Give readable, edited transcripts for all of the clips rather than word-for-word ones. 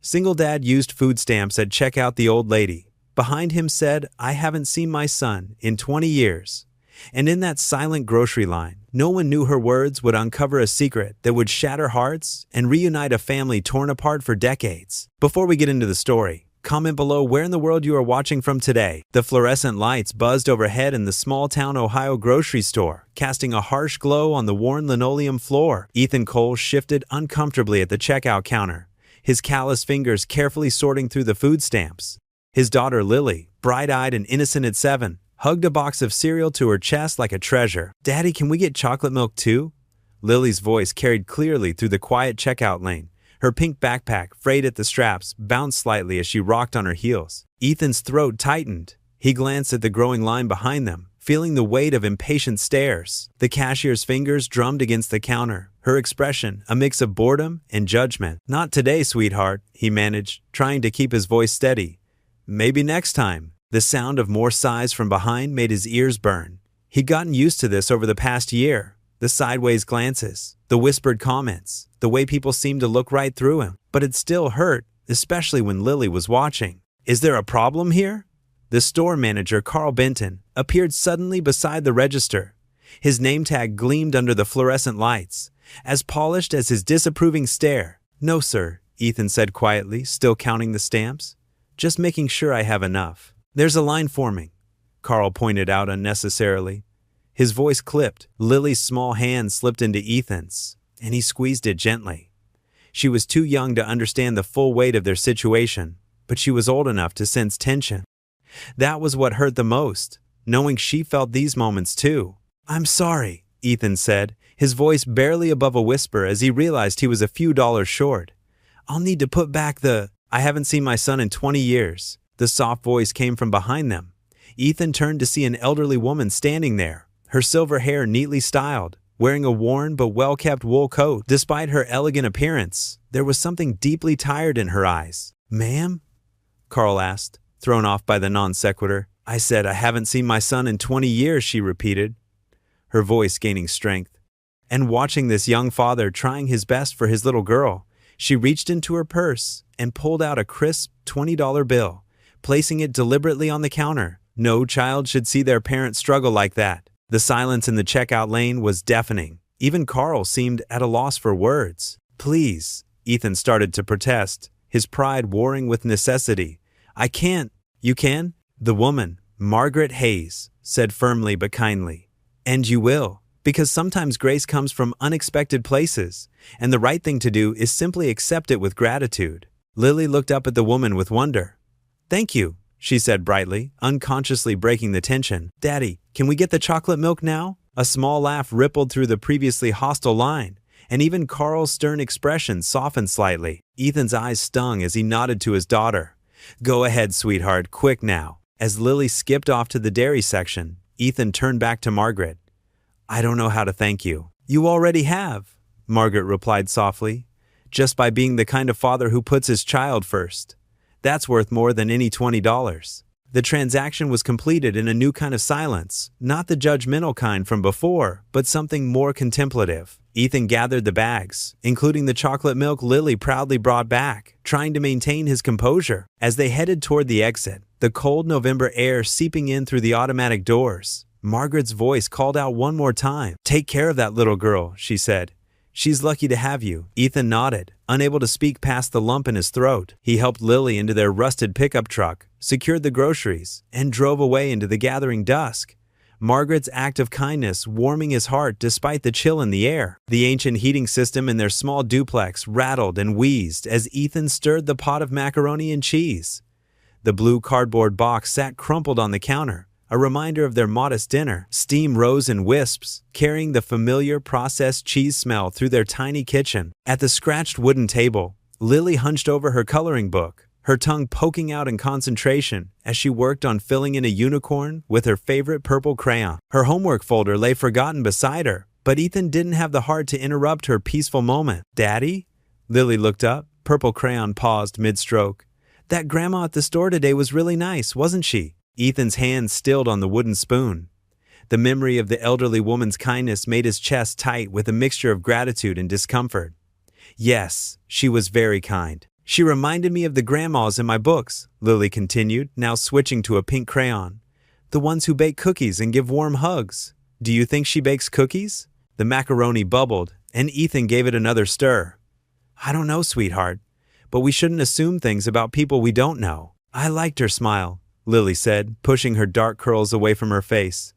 Single dad used food stamps at checkout. The old lady behind him said, "I haven't seen my son in 20 years." And in that silent grocery line, no one knew her words would uncover a secret that would shatter hearts and reunite a family torn apart for decades. Before we get into the story, comment below where in the world you are watching from today. The fluorescent lights buzzed overhead in the small-town Ohio grocery store, casting a harsh glow on the worn linoleum floor. Ethan Cole shifted uncomfortably at the checkout counter, his calloused fingers carefully sorting through the food stamps. His daughter Lily, bright-eyed and innocent at 7, hugged a box of cereal to her chest like a treasure. "Daddy, can we get chocolate milk too?" Lily's voice carried clearly through the quiet checkout lane. Her pink backpack, frayed at the straps, bounced slightly as she rocked on her heels. Ethan's throat tightened. He glanced at the growing line behind them, feeling the weight of impatient stares. The cashier's fingers drummed against the counter, her expression a mix of boredom and judgment. "Not today, sweetheart," he managed, trying to keep his voice steady. "Maybe next time." The sound of more sighs from behind made his ears burn. He'd gotten used to this over the past year. The sideways glances, the whispered comments, the way people seemed to look right through him. But it still hurt, especially when Lily was watching. "Is there a problem here?" The store manager, Carl Benton, appeared suddenly beside the register. His name tag gleamed under the fluorescent lights, as polished as his disapproving stare. "No, sir," Ethan said quietly, still counting the stamps. "Just making sure I have enough." "There's a line forming," Carl pointed out unnecessarily. His voice clipped. Lily's small hand slipped into Ethan's, and he squeezed it gently. She was too young to understand the full weight of their situation, but she was old enough to sense tension. That was what hurt the most, knowing she felt these moments too. "I'm sorry," Ethan said, his voice barely above a whisper as he realized he was a few dollars short. "I'll need to put back the— I haven't seen my son in 20 years. The soft voice came from behind them. Ethan turned to see an elderly woman standing there, her silver hair neatly styled, wearing a worn but well-kept wool coat. Despite her elegant appearance, there was something deeply tired in her eyes. "Ma'am?" Carl asked, thrown off by the non-sequitur. "I said I haven't seen my son in 20 years, she repeated, her voice gaining strength. And watching this young father trying his best for his little girl, she reached into her purse and pulled out a crisp $20 bill. Placing it deliberately on the counter. No child should see their parent struggle like that. The silence in the checkout lane was deafening. Even Carl seemed at a loss for words. "Please," Ethan started to protest, his pride warring with necessity. "I can't." "You can?" The woman, Margaret Hayes, said firmly but kindly. "And you will, because sometimes grace comes from unexpected places, and the right thing to do is simply accept it with gratitude." Lily looked up at the woman with wonder. "Thank you," she said brightly, unconsciously breaking the tension. "Daddy, can we get the chocolate milk now?" A small laugh rippled through the previously hostile line, and even Carl's stern expression softened slightly. Ethan's eyes stung as he nodded to his daughter. "Go ahead, sweetheart, quick now." As Lily skipped off to the dairy section, Ethan turned back to Margaret. "I don't know how to thank you." "You already have," Margaret replied softly, "just by being the kind of father who puts his child first. That's worth more than any $20. The transaction was completed in a new kind of silence, not the judgmental kind from before, but something more contemplative. Ethan gathered the bags, including the chocolate milk Lily proudly brought back, trying to maintain his composure. As they headed toward the exit, the cold November air seeping in through the automatic doors, Margaret's voice called out one more time. "Take care of that little girl," she said. "She's lucky to have you." Ethan nodded, unable to speak past the lump in his throat. He helped Lily into their rusted pickup truck, secured the groceries, and drove away into the gathering dusk. Margaret's act of kindness warming his heart despite the chill in the air. The ancient heating system in their small duplex rattled and wheezed as Ethan stirred the pot of macaroni and cheese. The blue cardboard box sat crumpled on the counter, a reminder of their modest dinner. Steam rose in wisps, carrying the familiar processed cheese smell through their tiny kitchen. At the scratched wooden table, Lily hunched over her coloring book, her tongue poking out in concentration as she worked on filling in a unicorn with her favorite purple crayon. Her homework folder lay forgotten beside her, but Ethan didn't have the heart to interrupt her peaceful moment. "Daddy?" Lily looked up, purple crayon paused mid-stroke. "That grandma at the store today was really nice, wasn't she?" Ethan's hand stilled on the wooden spoon. The memory of the elderly woman's kindness made his chest tight with a mixture of gratitude and discomfort. Yes, she was very kind. She reminded me of the grandmas in my books, Lily continued, now switching to a pink crayon. The ones who bake cookies and give warm hugs. Do you think she bakes cookies? The macaroni bubbled, and Ethan gave it another stir. I don't know, sweetheart, but we shouldn't assume things about people we don't know. I liked her smile, Lily said, pushing her dark curls away from her face.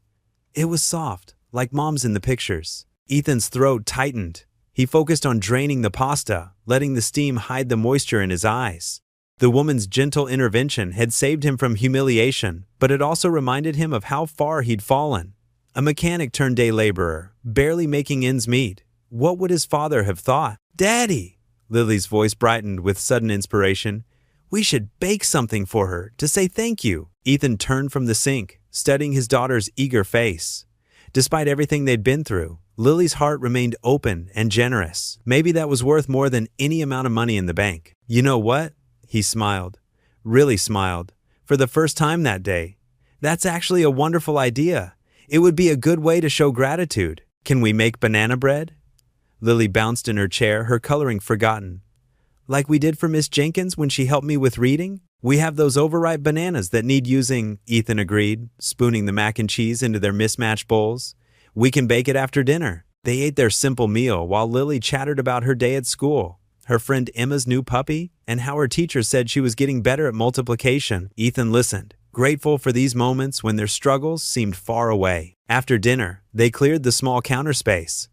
It was soft, like Mom's in the pictures. Ethan's throat tightened. He focused on draining the pasta, letting the steam hide the moisture in his eyes. The woman's gentle intervention had saved him from humiliation, but it also reminded him of how far he'd fallen. A mechanic turned day laborer, barely making ends meet. What would his father have thought? Daddy! Lily's voice brightened with sudden inspiration. We should bake something for her to say thank you. Ethan turned from the sink, studying his daughter's eager face. Despite everything they'd been through, Lily's heart remained open and generous. Maybe that was worth more than any amount of money in the bank. You know what? He smiled. Really smiled. For the first time that day. That's actually a wonderful idea. It would be a good way to show gratitude. Can we make banana bread? Lily bounced in her chair, her coloring forgotten. Like we did for Miss Jenkins when she helped me with reading? We have those overripe bananas that need using, Ethan agreed, spooning the mac and cheese into their mismatched bowls. We can bake it after dinner. They ate their simple meal while Lily chattered about her day at school, her friend Emma's new puppy, and how her teacher said she was getting better at multiplication. Ethan listened, grateful for these moments when their struggles seemed far away. After dinner, they cleared the small counter space.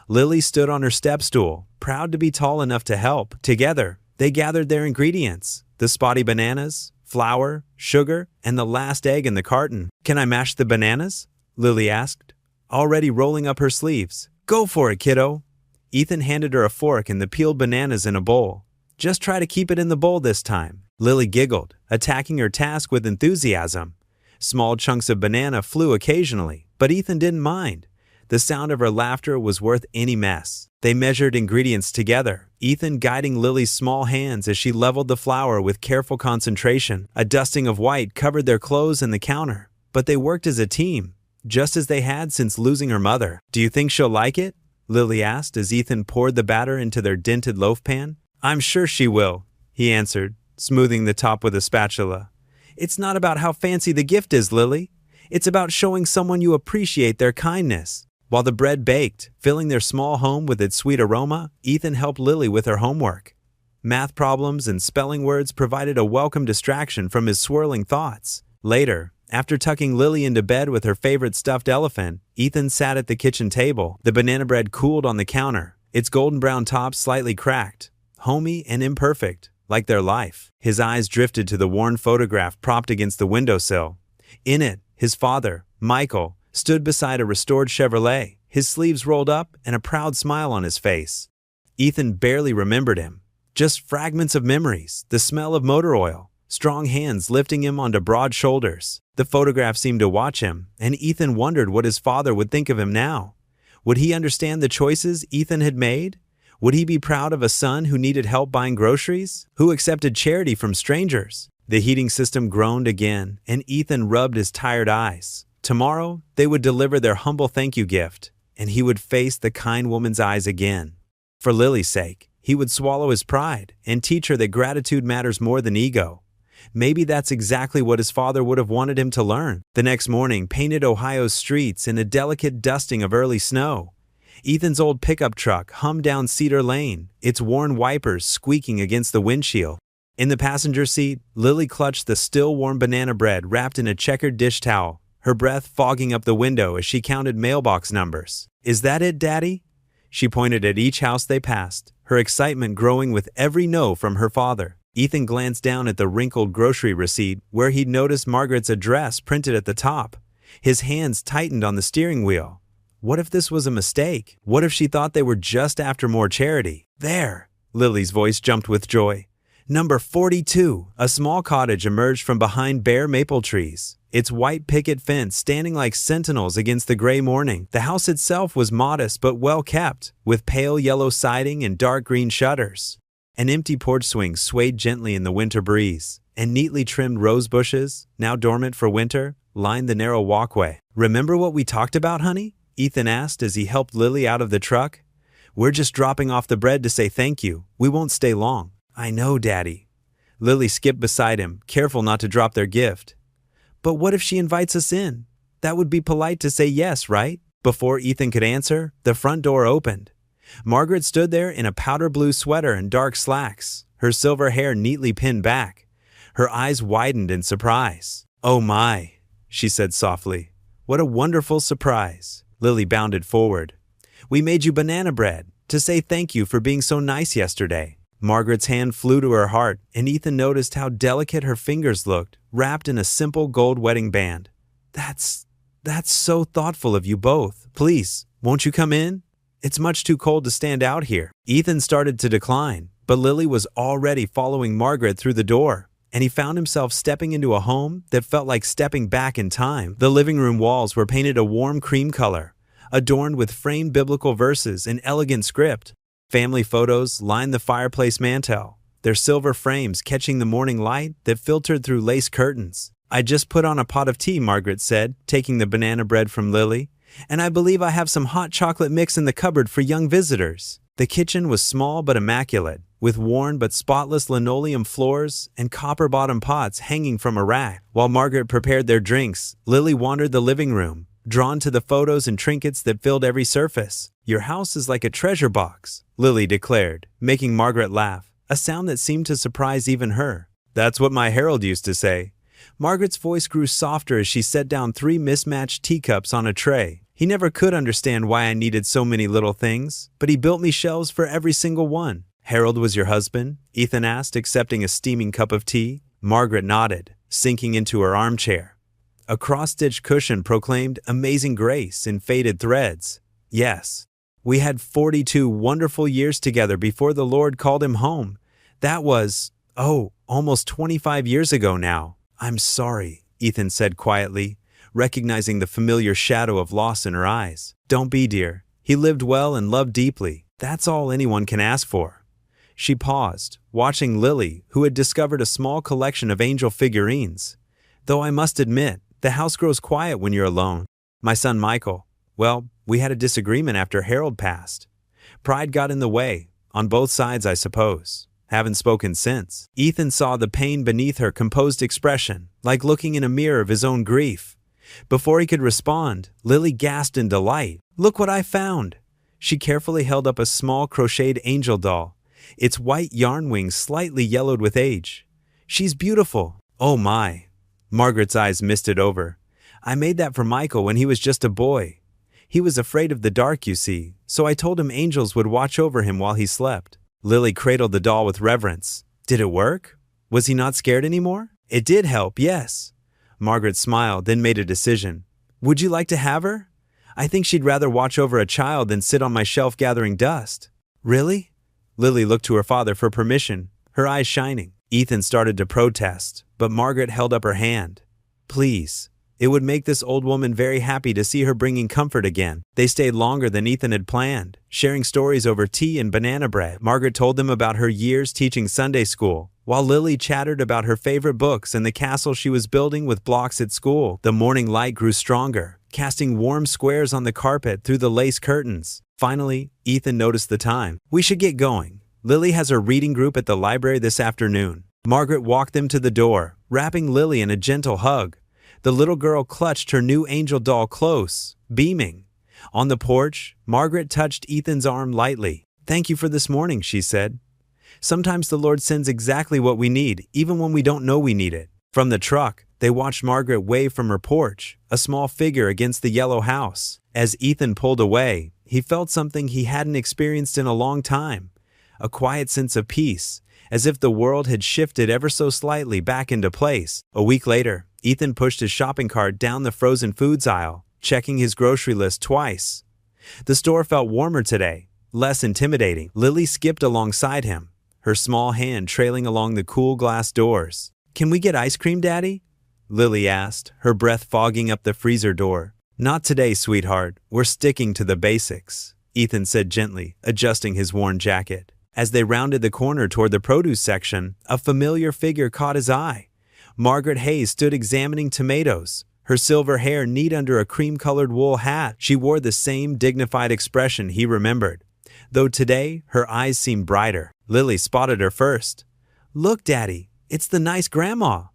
Lily stood on her step stool, proud to be tall enough to help. Together, they gathered their ingredients, the spotty bananas, flour, sugar, and the last egg in the carton. Can I mash the bananas? Lily asked, already rolling up her sleeves. Go for it, kiddo. Ethan handed her a fork and the peeled bananas in a bowl. Just try to keep it in the bowl this time. Lily giggled, attacking her task with enthusiasm. Small chunks of banana flew occasionally, but Ethan didn't mind. The sound of her laughter was worth any mess. They measured ingredients together, Ethan guiding Lily's small hands as she leveled the flour with careful concentration. A dusting of white covered their clothes and the counter, but they worked as a team, just as they had since losing her mother. Do you think she'll like it? Lily asked as Ethan poured the batter into their dented loaf pan. I'm sure she will, he answered, smoothing the top with a spatula. It's not about how fancy the gift is, Lily. It's about showing someone you appreciate their kindness. While the bread baked, filling their small home with its sweet aroma, Ethan helped Lily with her homework. Math problems and spelling words provided a welcome distraction from his swirling thoughts. Later, after tucking Lily into bed with her favorite stuffed elephant, Ethan sat at the kitchen table. The banana bread cooled on the counter, its golden brown top slightly cracked, homey and imperfect, like their life. His eyes drifted to the worn photograph propped against the windowsill. In it, his father, Michael, stood beside a restored Chevrolet, his sleeves rolled up and a proud smile on his face. Ethan barely remembered him. Just fragments of memories, the smell of motor oil, strong hands lifting him onto broad shoulders. The photograph seemed to watch him, and Ethan wondered what his father would think of him now. Would he understand the choices Ethan had made? Would he be proud of a son who needed help buying groceries? Who accepted charity from strangers? The heating system groaned again, and Ethan rubbed his tired eyes. Tomorrow, they would deliver their humble thank you gift, and he would face the kind woman's eyes again. For Lily's sake, he would swallow his pride and teach her that gratitude matters more than ego. Maybe that's exactly what his father would have wanted him to learn. The next morning painted Ohio's streets in a delicate dusting of early snow. Ethan's old pickup truck hummed down Cedar Lane, its worn wipers squeaking against the windshield. In the passenger seat, Lily clutched the still-warm banana bread wrapped in a checkered dish towel, her breath fogging up the window as she counted mailbox numbers. Is that it, Daddy? She pointed at each house they passed, her excitement growing with every no from her father. Ethan glanced down at the wrinkled grocery receipt where he'd noticed Margaret's address printed at the top. His hands tightened on the steering wheel. What if this was a mistake? What if she thought they were just after more charity? There! Lily's voice jumped with joy. Number 42, a small cottage emerged from behind bare maple trees, its white picket fence standing like sentinels against the gray morning. The house itself was modest but well kept, with pale yellow siding and dark green shutters. An empty porch swing swayed gently in the winter breeze, and neatly trimmed rose bushes, now dormant for winter, lined the narrow walkway. Remember what we talked about, honey? Ethan asked as he helped Lily out of the truck. We're just dropping off the bread to say thank you. We won't stay long. I know, Daddy. Lily skipped beside him, careful not to drop their gift. But what if she invites us in? That would be polite to say yes, right? Before Ethan could answer, the front door opened. Margaret stood there in a powder blue sweater and dark slacks, her silver hair neatly pinned back. Her eyes widened in surprise. "Oh my," she said softly. "What a wonderful surprise." Lily bounded forward. "We made you banana bread to say thank you for being so nice yesterday." Margaret's hand flew to her heart, and Ethan noticed how delicate her fingers looked, wrapped in a simple gold wedding band. That's so thoughtful of you both. Please, won't you come in? It's much too cold to stand out here." Ethan started to decline, but Lily was already following Margaret through the door, and he found himself stepping into a home that felt like stepping back in time. The living room walls were painted a warm cream color, adorned with framed biblical verses in elegant script. Family photos lined the fireplace mantel, their silver frames catching the morning light that filtered through lace curtains. "I just put on a pot of tea," Margaret said, taking the banana bread from Lily, "and I believe I have some hot chocolate mix in the cupboard for young visitors." The kitchen was small but immaculate, with worn but spotless linoleum floors and copper-bottom pots hanging from a rack. While Margaret prepared their drinks, Lily wandered the living room, drawn to the photos and trinkets that filled every surface. "Your house is like a treasure box," Lily declared, making Margaret laugh, a sound that seemed to surprise even her. "That's what my Harold used to say." Margaret's voice grew softer as she set down 3 mismatched teacups on a tray. "He never could understand why I needed so many little things, but he built me shelves for every single one." "Harold was your husband?" Ethan asked, accepting a steaming cup of tea. Margaret nodded, sinking into her armchair. A cross-stitched cushion proclaimed "Amazing Grace" in faded threads. "Yes. We had 42 wonderful years together before the Lord called him home. That was, almost 25 years ago now." "I'm sorry," Ethan said quietly, recognizing the familiar shadow of loss in her eyes. "Don't be, dear. He lived well and loved deeply. That's all anyone can ask for." She paused, watching Lily, who had discovered a small collection of angel figurines. "Though I must admit, the house grows quiet when you're alone. My son Michael, well, we had a disagreement after Harold passed. Pride got in the way, on both sides I suppose. Haven't spoken since." Ethan saw the pain beneath her composed expression, like looking in a mirror of his own grief. Before he could respond, Lily gasped in delight. "Look what I found!" She carefully held up a small crocheted angel doll, its white yarn wings slightly yellowed with age. "She's beautiful." "Oh my." Margaret's eyes misted over. "I made that for Michael when he was just a boy. He was afraid of the dark, you see, so I told him angels would watch over him while he slept." Lily cradled the doll with reverence. "Did it work? Was he not scared anymore?" "It did help, yes." Margaret smiled, then made a decision. "Would you like to have her? I think she'd rather watch over a child than sit on my shelf gathering dust." "Really?" Lily looked to her father for permission, her eyes shining. Ethan started to protest, but Margaret held up her hand. "Please. It would make this old woman very happy to see her bringing comfort again." They stayed longer than Ethan had planned, sharing stories over tea and banana bread. Margaret told them about her years teaching Sunday school, while Lily chattered about her favorite books and the castle she was building with blocks at school. The morning light grew stronger, casting warm squares on the carpet through the lace curtains. Finally, Ethan noticed the time. "We should get going. Lily has her reading group at the library this afternoon." Margaret walked them to the door, wrapping Lily in a gentle hug. The little girl clutched her new angel doll close, beaming. On the porch, Margaret touched Ethan's arm lightly. "Thank you for this morning," she said. "Sometimes the Lord sends exactly what we need, even when we don't know we need it." From the truck, they watched Margaret wave from her porch, a small figure against the yellow house. As Ethan pulled away, he felt something he hadn't experienced in a long time, a quiet sense of peace, as if the world had shifted ever so slightly back into place. A week later, Ethan pushed his shopping cart down the frozen foods aisle, checking his grocery list twice. The store felt warmer today, less intimidating. Lily skipped alongside him, her small hand trailing along the cool glass doors. "Can we get ice cream, Daddy?" Lily asked, her breath fogging up the freezer door. "Not today, sweetheart. We're sticking to the basics," Ethan said gently, adjusting his worn jacket. As they rounded the corner toward the produce section, a familiar figure caught his eye. Margaret Hayes stood examining tomatoes, her silver hair neat under a cream-colored wool hat. She wore the same dignified expression he remembered, though today her eyes seemed brighter. Lily spotted her first. "Look, Daddy, it's the nice grandma."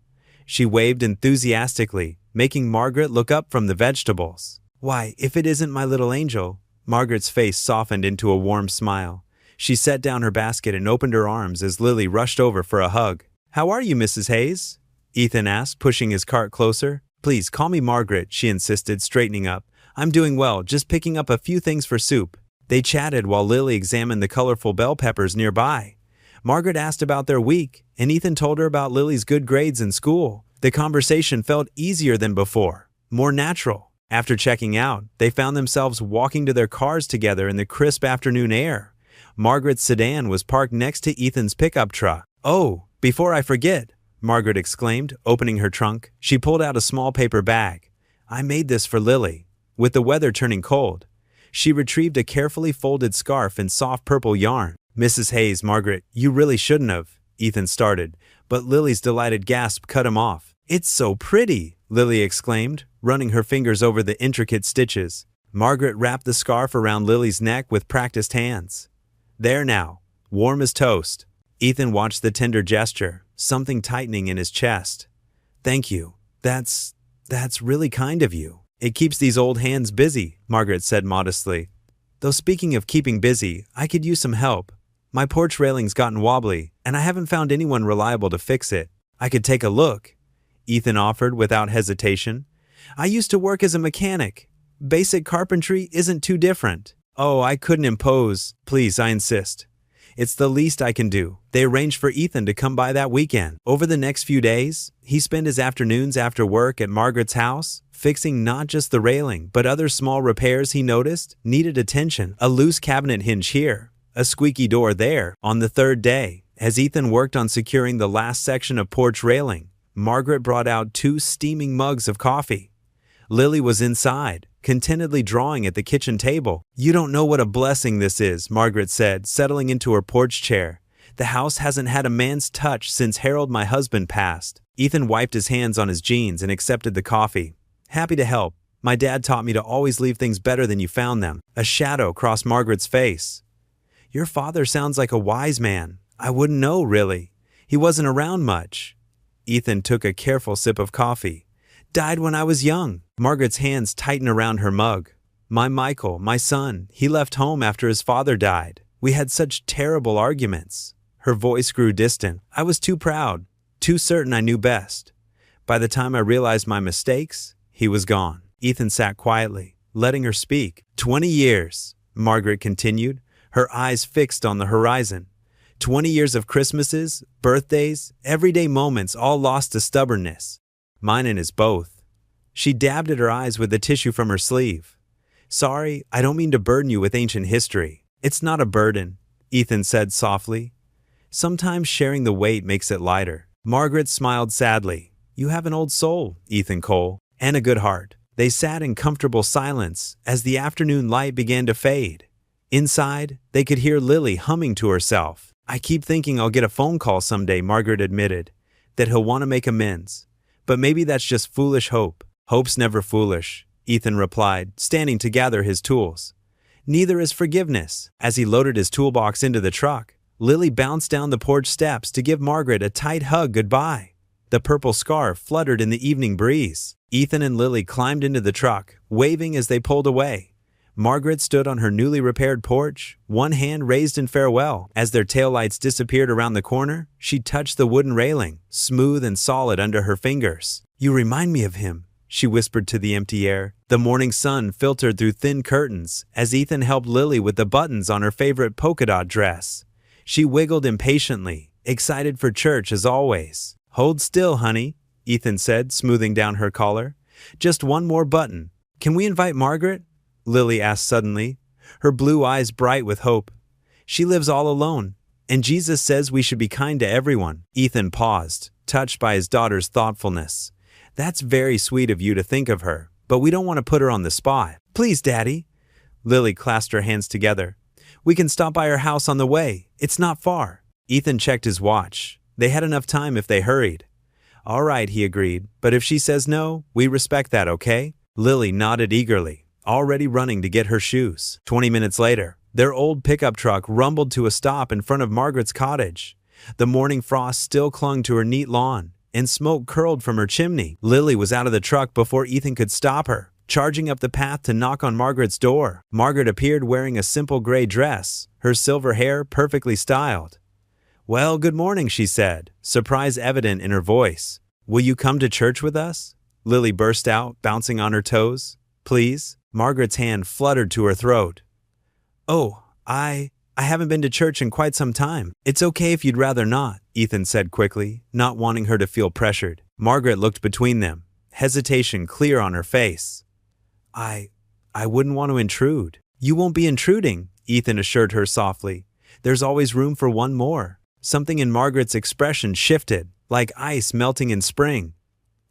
She waved enthusiastically, making Margaret look up from the vegetables. "Why, if it isn't my little angel." Margaret's face softened into a warm smile. She set down her basket and opened her arms as Lily rushed over for a hug. "How are you, Mrs. Hayes?" Ethan asked, pushing his cart closer. "Please, call me Margaret," she insisted, straightening up. "I'm doing well, just picking up a few things for soup." They chatted while Lily examined the colorful bell peppers nearby. Margaret asked about their week, and Ethan told her about Lily's good grades in school. The conversation felt easier than before, more natural. After checking out, they found themselves walking to their cars together in the crisp afternoon air. Margaret's sedan was parked next to Ethan's pickup truck. "Oh, before I forget," Margaret exclaimed, opening her trunk. She pulled out a small paper bag. "I made this for Lily." With the weather turning cold, she retrieved a carefully folded scarf in soft purple yarn. "Mrs. Hayes, Margaret, you really shouldn't have," Ethan started, but Lily's delighted gasp cut him off. "It's so pretty," Lily exclaimed, running her fingers over the intricate stitches. Margaret wrapped the scarf around Lily's neck with practiced hands. "There now, warm as toast." Ethan watched the tender gesture, something tightening in his chest. "Thank you. That's really kind of you." "It keeps these old hands busy," Margaret said modestly. "Though speaking of keeping busy, I could use some help. My porch railing's gotten wobbly, and I haven't found anyone reliable to fix it. I could take a look," Ethan offered without hesitation. "I used to work as a mechanic. Basic carpentry isn't too different." "Oh, I couldn't impose. Please, I insist. It's the least I can do." They arranged for Ethan to come by that weekend. Over the next few days, he spent his afternoons after work at Margaret's house, fixing not just the railing, but other small repairs he noticed needed attention. A loose cabinet hinge here, a squeaky door there. On the third day, as Ethan worked on securing the last section of porch railing, Margaret brought out 2 steaming mugs of coffee. Lily was inside, contentedly drawing at the kitchen table. "You don't know what a blessing this is," Margaret said, settling into her porch chair. "The house hasn't had a man's touch since Harold, my husband, passed." Ethan wiped his hands on his jeans and accepted the coffee. "Happy to help. My dad taught me to always leave things better than you found them." A shadow crossed Margaret's face. "Your father sounds like a wise man. I wouldn't know, really. He wasn't around much." Ethan took a careful sip of coffee. "Died when I was young." Margaret's hands tightened around her mug. "My Michael, my son, he left home after his father died. We had such terrible arguments." Her voice grew distant. "I was too proud, too certain I knew best. By the time I realized my mistakes, he was gone." Ethan sat quietly, letting her speak. 20 years, Margaret continued, her eyes fixed on the horizon. 20 years of Christmases, birthdays, everyday moments all lost to stubbornness. Mine and his both. She dabbed at her eyes with the tissue from her sleeve. "Sorry, I don't mean to burden you with ancient history." "It's not a burden," Ethan said softly. "Sometimes sharing the weight makes it lighter." Margaret smiled sadly. "You have an old soul, Ethan Cole, and a good heart." They sat in comfortable silence as the afternoon light began to fade. Inside, they could hear Lily humming to herself. "I keep thinking I'll get a phone call someday," Margaret admitted, "that he'll want to make amends. But maybe that's just foolish hope." "Hope's never foolish," Ethan replied, standing to gather his tools. "Neither is forgiveness." As he loaded his toolbox into the truck, Lily bounced down the porch steps to give Margaret a tight hug goodbye. The purple scarf fluttered in the evening breeze. Ethan and Lily climbed into the truck, waving as they pulled away. Margaret stood on her newly repaired porch, one hand raised in farewell. As their taillights disappeared around the corner, she touched the wooden railing, smooth and solid under her fingers. "You remind me of him," she whispered to the empty air. The morning sun filtered through thin curtains as Ethan helped Lily with the buttons on her favorite polka dot dress. She wiggled impatiently, excited for church as always. "Hold still, honey," Ethan said, smoothing down her collar. "Just one more button. Can we invite Margaret?" Lily asked suddenly, her blue eyes bright with hope. "She lives all alone, and Jesus says we should be kind to everyone." Ethan paused, touched by his daughter's thoughtfulness. "That's very sweet of you to think of her, but we don't want to put her on the spot." "Please, Daddy." Lily clasped her hands together. "We can stop by her house on the way. It's not far." Ethan checked his watch. They had enough time if they hurried. "All right," he agreed, "but if she says no, we respect that, okay?" Lily nodded eagerly, already running to get her shoes. 20 minutes later, Their old pickup truck rumbled to a stop in front of Margaret's cottage. The morning frost still clung to her neat lawn, and smoke curled from her chimney. Lily was out of the truck before Ethan could stop her, charging up the path to knock on Margaret's door. Margaret appeared wearing a simple gray dress, her silver hair perfectly styled. "Well, good morning," she said, surprise evident in her voice. "Will you come to church with us?" Lily burst out, bouncing on her toes. "Please?" Margaret's hand fluttered to her throat. "Oh, I haven't been to church in quite some time. It's okay if you'd rather not," Ethan said quickly, not wanting her to feel pressured. Margaret looked between them, hesitation clear on her face. I wouldn't want to intrude." "You won't be intruding," Ethan assured her softly. "There's always room for one more." Something in Margaret's expression shifted, like ice melting in spring.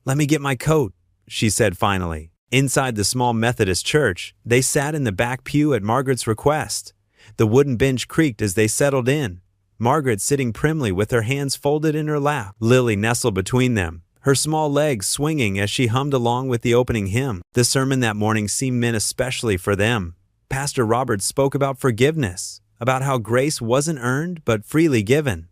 "Let me get my coat," she said finally. Inside the small Methodist church, they sat in the back pew at Margaret's request. The wooden bench creaked as they settled in, Margaret sitting primly with her hands folded in her lap. Lily nestled between them, her small legs swinging as she hummed along with the opening hymn. The sermon that morning seemed meant especially for them. Pastor Roberts spoke about forgiveness, about how grace wasn't earned but freely given.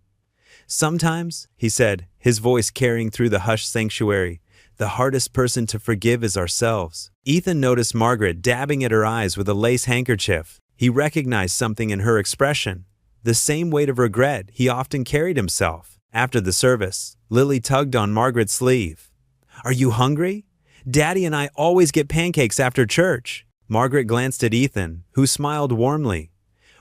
"Sometimes," he said, his voice carrying through the hushed sanctuary, "the hardest person to forgive is ourselves." Ethan noticed Margaret dabbing at her eyes with a lace handkerchief. He recognized something in her expression, the same weight of regret he often carried himself. After the service, Lily tugged on Margaret's sleeve. "Are you hungry? Daddy and I always get pancakes after church." Margaret glanced at Ethan, who smiled warmly.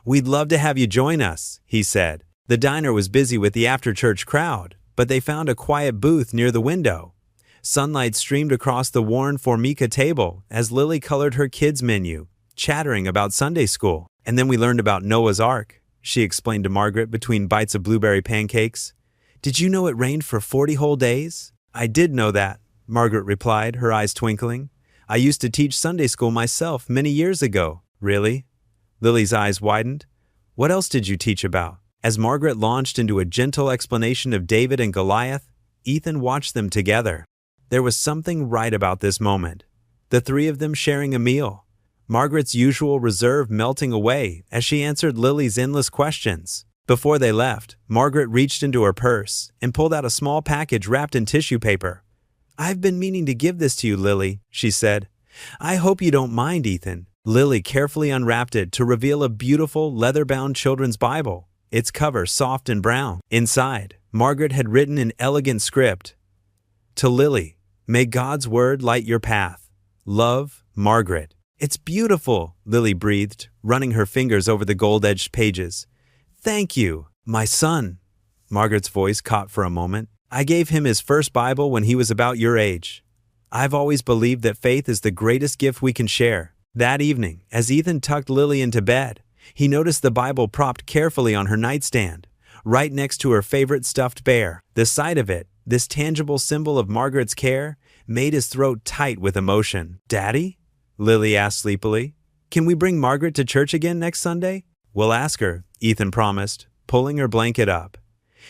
"We'd love to have you join us," he said. The diner was busy with the after-church crowd, but they found a quiet booth near the window. Sunlight streamed across the worn Formica table as Lily colored her kids' menu, chattering about Sunday school. "And then we learned about Noah's Ark," she explained to Margaret between bites of blueberry pancakes. "Did you know it rained for 40 whole days?" "I did know that," Margaret replied, her eyes twinkling. "I used to teach Sunday school myself many years ago." "Really?" Lily's eyes widened. "What else did you teach about?" As Margaret launched into a gentle explanation of David and Goliath, Ethan watched them together. There was something right about this moment. The three of them sharing a meal, Margaret's usual reserve melting away as she answered Lily's endless questions. Before they left, Margaret reached into her purse and pulled out a small package wrapped in tissue paper. "I've been meaning to give this to you, Lily," she said. "I hope you don't mind, Ethan." Lily carefully unwrapped it to reveal a beautiful leather-bound children's Bible, its cover soft and brown. Inside, Margaret had written in elegant script, "To Lily, may God's word light your path. Love, Margaret." "It's beautiful," Lily breathed, running her fingers over the gold-edged pages. "Thank you, my son." Margaret's voice caught for a moment. "I gave him his first Bible when he was about your age. I've always believed that faith is the greatest gift we can share." That evening, as Ethan tucked Lily into bed, he noticed the Bible propped carefully on her nightstand, right next to her favorite stuffed bear. The sight of it, this tangible symbol of Margaret's care, made his throat tight with emotion. "Daddy?" Lily asked sleepily. "Can we bring Margaret to church again next Sunday?" "We'll ask her," Ethan promised, pulling her blanket up.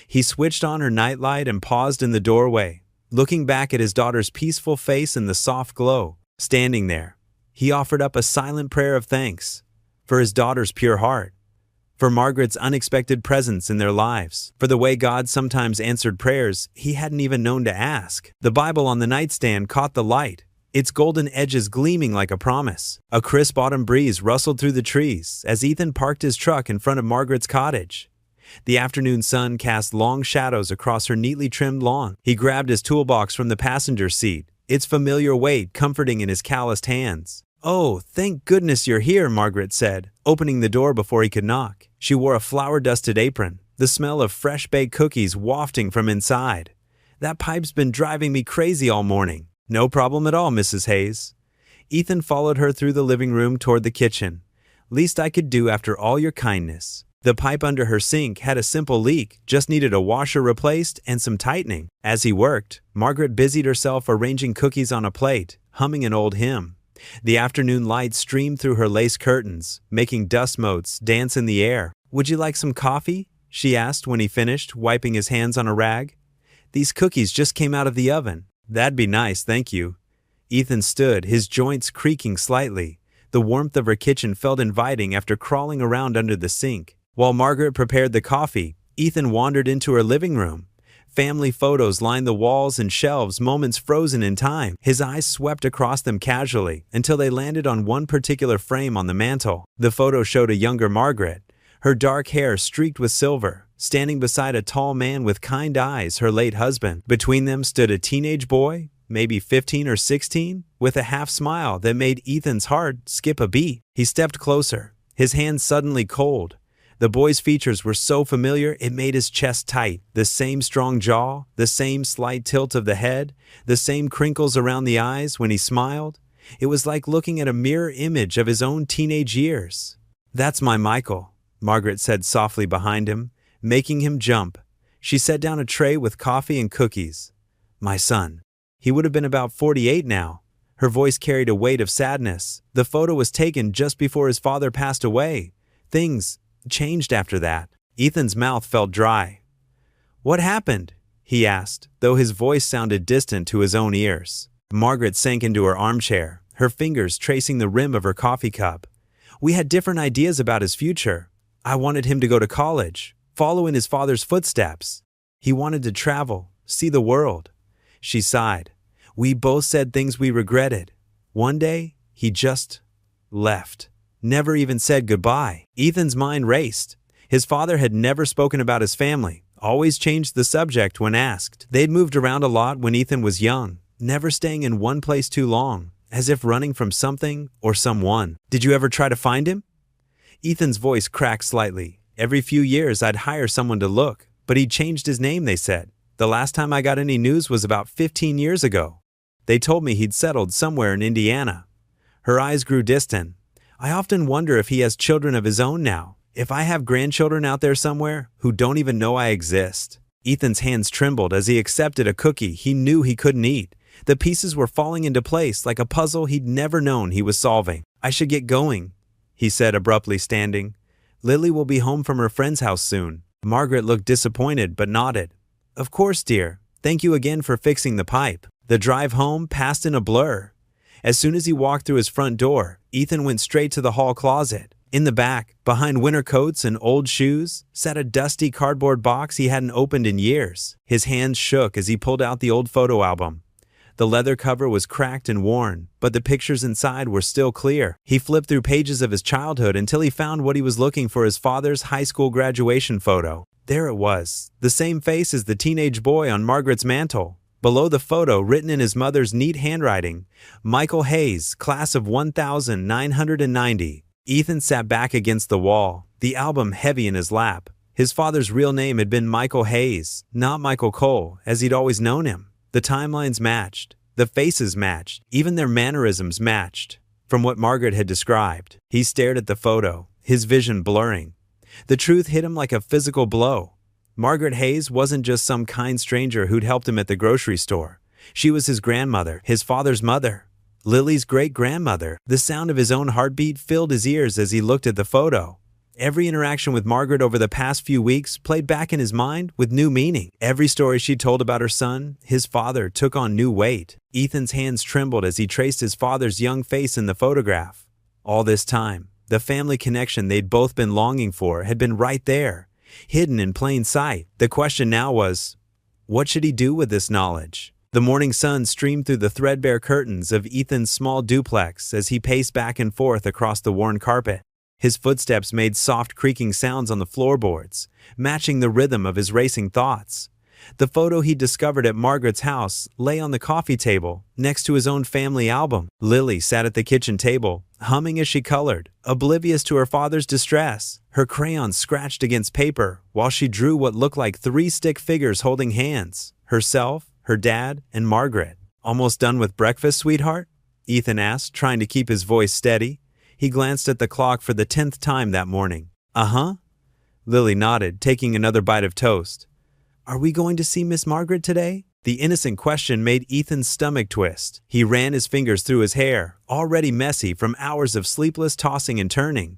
He switched on her nightlight and paused in the doorway, looking back at his daughter's peaceful face in the soft glow. Standing there, he offered up a silent prayer of thanks for his daughter's pure heart, for Margaret's unexpected presence in their lives, for the way God sometimes answered prayers he hadn't even known to ask. The Bible on the nightstand caught the light, its golden edges gleaming like a promise. A crisp autumn breeze rustled through the trees as Ethan parked his truck in front of Margaret's cottage. The afternoon sun cast long shadows across her neatly trimmed lawn. He grabbed his toolbox from the passenger seat, its familiar weight comforting in his calloused hands. "Oh, thank goodness you're here," Margaret said, opening the door before he could knock. She wore a flour-dusted apron, the smell of fresh-baked cookies wafting from inside. "That pipe's been driving me crazy all morning." "No problem at all, Mrs. Hayes." Ethan followed her through the living room toward the kitchen. "Least I could do after all your kindness." The pipe under her sink had a simple leak, just needed a washer replaced and some tightening. As he worked, Margaret busied herself arranging cookies on a plate, humming an old hymn. The afternoon light streamed through her lace curtains, making dust motes dance in the air. "Would you like some coffee?" she asked when he finished, wiping his hands on a rag. "These cookies just came out of the oven." "That'd be nice, thank you." Ethan stood, his joints creaking slightly, The warmth of her kitchen felt inviting after crawling around under the sink. While Margaret prepared the coffee, Ethan wandered into her living room. Family photos lined the walls and shelves, moments frozen in time. His eyes swept across them casually until they landed on one particular frame on the mantel. The photo showed a younger Margaret, her dark hair streaked with silver, standing beside a tall man with kind eyes, her late husband. Between them stood a teenage boy, maybe 15 or 16, with a half smile that made Ethan's heart skip a beat. He stepped closer, his hands suddenly cold. The boy's features were so familiar it made his chest tight. The same strong jaw, the same slight tilt of the head, the same crinkles around the eyes when he smiled. It was like looking at a mirror image of his own teenage years. "That's my Michael," Margaret said softly behind him, making him jump. She set down a tray with coffee and cookies. "My son." He would have been about 48 now. Her voice carried a weight of sadness. The photo was taken just before his father passed away. Things changed after that. Ethan's mouth felt dry. "What happened?" he asked, though his voice sounded distant to his own ears. Margaret sank into her armchair, her fingers tracing the rim of her coffee cup. "We had different ideas about his future. I wanted him to go to college, follow in his father's footsteps. He wanted to travel, see the world." She sighed. "We both said things we regretted. One day, he just left. Never even said goodbye." Ethan's mind raced. His father had never spoken about his family, always changed the subject when asked. They'd moved around a lot when Ethan was young, never staying in one place too long, as if running from something or someone. "Did you ever try to find him?" Ethan's voice cracked slightly. "Every few years I'd hire someone to look, but he'd changed his name, they said. The last time I got any news was about 15 years ago. They told me he'd settled somewhere in Indiana." Her eyes grew distant. "I often wonder if he has children of his own now, if I have grandchildren out there somewhere who don't even know I exist." Ethan's hands trembled as he accepted a cookie he knew he couldn't eat. The pieces were falling into place like a puzzle he'd never known he was solving. "I should get going," he said, abruptly standing. "Lily will be home from her friend's house soon." Margaret looked disappointed but nodded. "Of course, dear. Thank you again for fixing the pipe." The drive home passed in a blur. As soon as he walked through his front door, Ethan went straight to the hall closet. In the back, behind winter coats and old shoes, sat a dusty cardboard box he hadn't opened in years. His hands shook as he pulled out the old photo album. The leather cover was cracked and worn, but the pictures inside were still clear. He flipped through pages of his childhood until he found what he was looking for: his father's high school graduation photo. There it was, the same face as the teenage boy on Margaret's mantel. Below the photo, written in his mother's neat handwriting, "Michael Hayes, class of 1990. Ethan sat back against the wall, the album heavy in his lap. His father's real name had been Michael Hayes, not Michael Cole, as he'd always known him. The timelines matched, the faces matched, even their mannerisms matched. From what Margaret had described, he stared at the photo, his vision blurring. The truth hit him like a physical blow. Margaret Hayes wasn't just some kind stranger who'd helped him at the grocery store. She was his grandmother, his father's mother, Lily's great-grandmother. The sound of his own heartbeat filled his ears as he looked at the photo. Every interaction with Margaret over the past few weeks played back in his mind with new meaning. Every story she told about her son, his father, took on new weight. Ethan's hands trembled as he traced his father's young face in the photograph. All this time, the family connection they'd both been longing for had been right there, hidden in plain sight. The question now was, what should he do with this knowledge? The morning sun streamed through the threadbare curtains of Ethan's small duplex as he paced back and forth across the worn carpet. His footsteps made soft creaking sounds on the floorboards, matching the rhythm of his racing thoughts. The photo he discovered at Margaret's house lay on the coffee table, next to his own family album. Lily sat at the kitchen table, humming as she colored, oblivious to her father's distress. Her crayon scratched against paper while she drew what looked like 3 stick figures holding hands: herself, her dad, and Margaret. "Almost done with breakfast, sweetheart?" Ethan asked, trying to keep his voice steady. He glanced at the clock for the 10th time that morning. "Uh-huh." Lily nodded, taking another bite of toast. "Are we going to see Miss Margaret today?" The innocent question made Ethan's stomach twist. He ran his fingers through his hair, already messy from hours of sleepless tossing and turning.